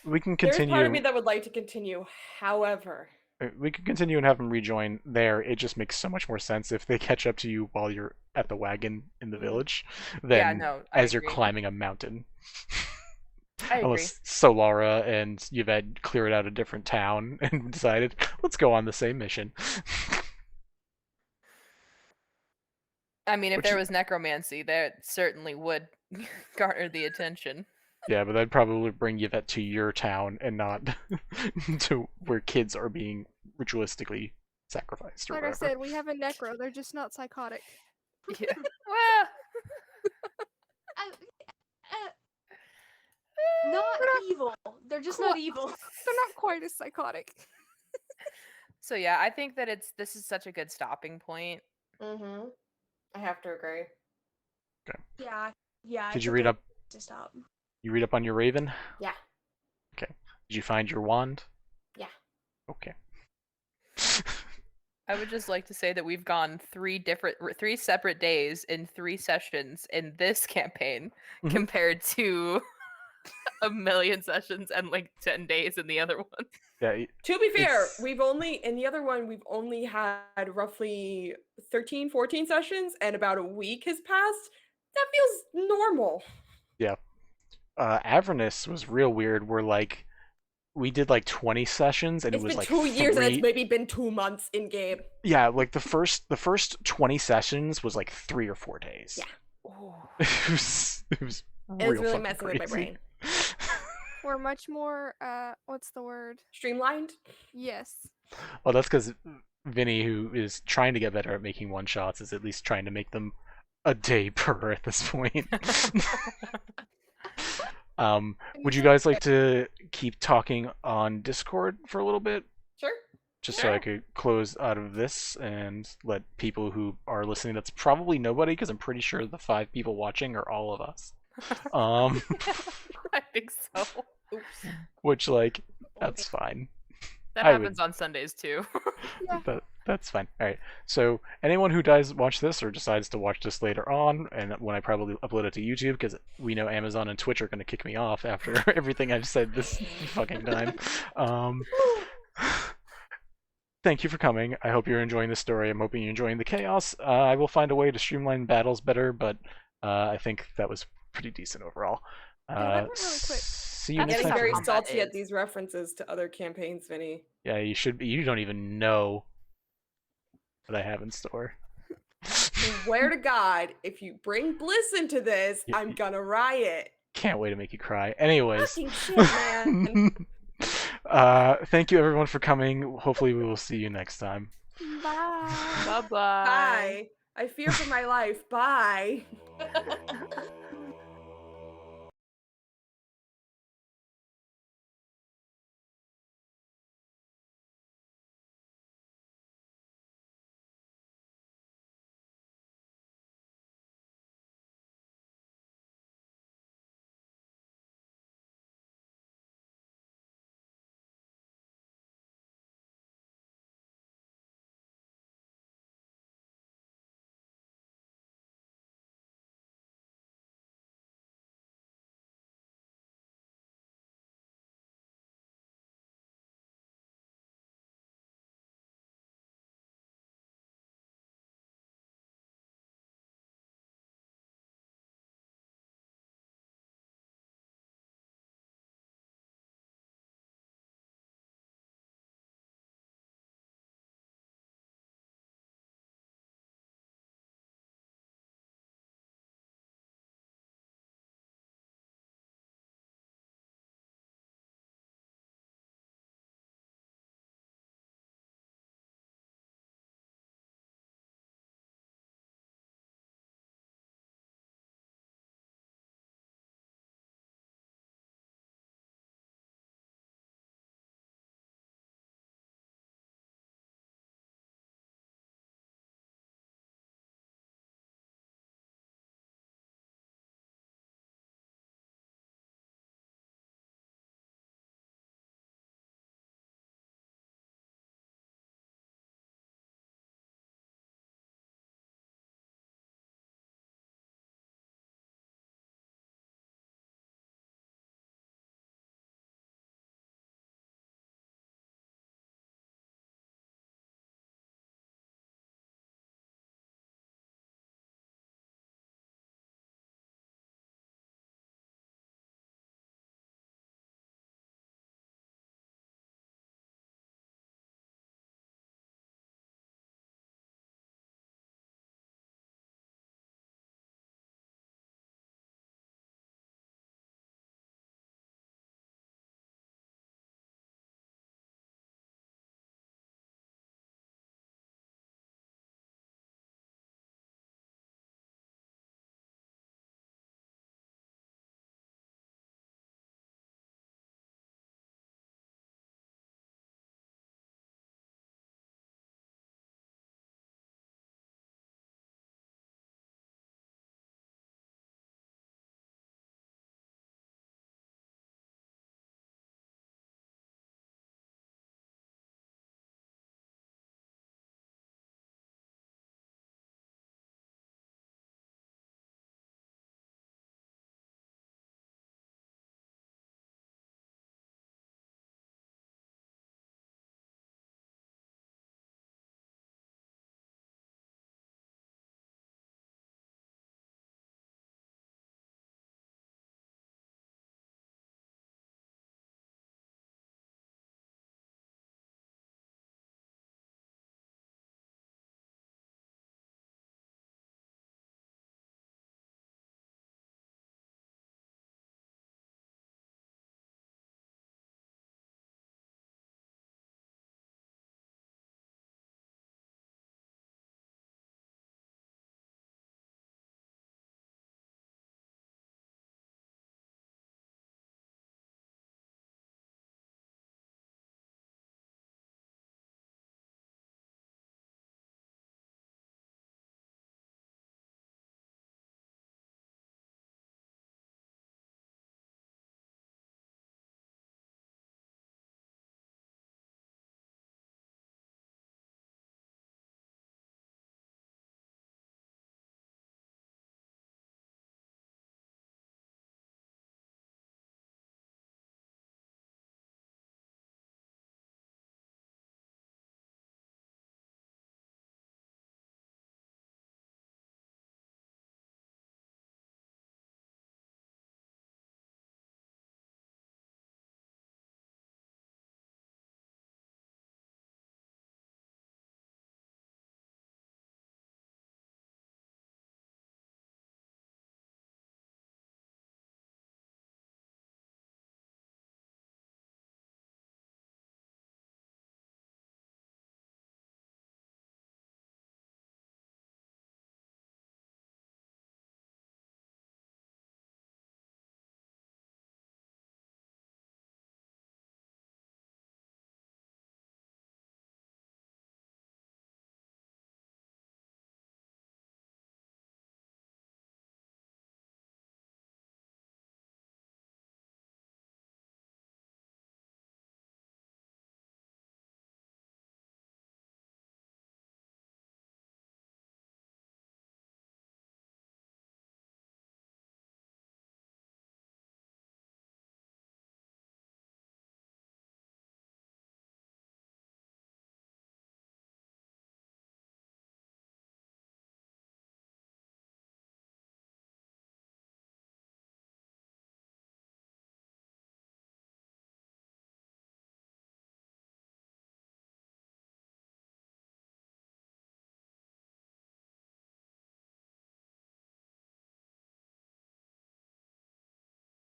We can There's continue. part of me that would like to continue. However, We could continue and have them rejoin there. It just makes so much more sense if they catch up to you while you're at the wagon in the village than no, I as you're agree. climbing a mountain. I agree. Unless Solara and Yvette cleared out a different town and decided, let's go on the same mission. I mean, if Which there is- was necromancy, that certainly would garner the attention. Yeah, but that'd probably bring Yvette to your town and not to where kids are being ritualistically sacrificed or Like I whatever. said, we have a necro. They're just not psychotic. Yeah. Well, Not evil. They're just not evil. They're not quite as psychotic. so yeah, I think that this is such a good stopping point. mm-hmm. I have to agree. Yeah. Yeah. Did it's you a read good up? to stop? You read up on your raven? Yeah. Okay. Did you find your wand? Yeah. Okay. I would just like to say that we've gone 3 separate days in 3 sessions in this campaign Mhm. compared to a million sessions and like 10 days in the other one. Yeah. To be fair, It's- in the other one, we've only had roughly 13, 14 sessions, and about a week has passed. That feels normal. Avernus was real weird. Where like we did like 20 sessions, and It's it was been like 2 years, and it's 3 maybe been 2 months in game. Yeah, like the first 20 sessions was like 3 or 4 days. Yeah. it was It was real really fucking messing with my crazy. brain. We're much more, what's the word? Streamlined. Yes. Well, that's because Vinny, who is trying to get better at making one shots, is at least trying to make them a day per at this point. Would you guys like to keep talking on Discord for a little bit? Sure. Just so I could close out of this and let people who are listening, that's probably nobody, because I'm pretty sure the 5 people watching are all of us. I think so. Oops. Which, like, that's fine. That I happens on Sundays too. That's fine. All right. So anyone who does watch this or decides to watch this later on, and when I probably upload it to YouTube, because we know Amazon and Twitch are going to kick me off after everything I've said this fucking time. Thank you for coming. I hope you're enjoying the story. I'm hoping you're enjoying the chaos. I will find a way to streamline battles better, but I think that was pretty decent overall. that went really quick. See you I'm next getting time. very combat salty at is. these references to other campaigns, Vinny. Yeah, you should be. You don't even know what I have in store. Swear to God, if you bring bliss into this, Yeah, I'm gonna riot. Can't wait to make you cry. Anyways. Fucking shit, man. Thank you everyone for coming. Hopefully we will see you next time. Bye. Bye-bye. Bye. I fear for my life. Bye.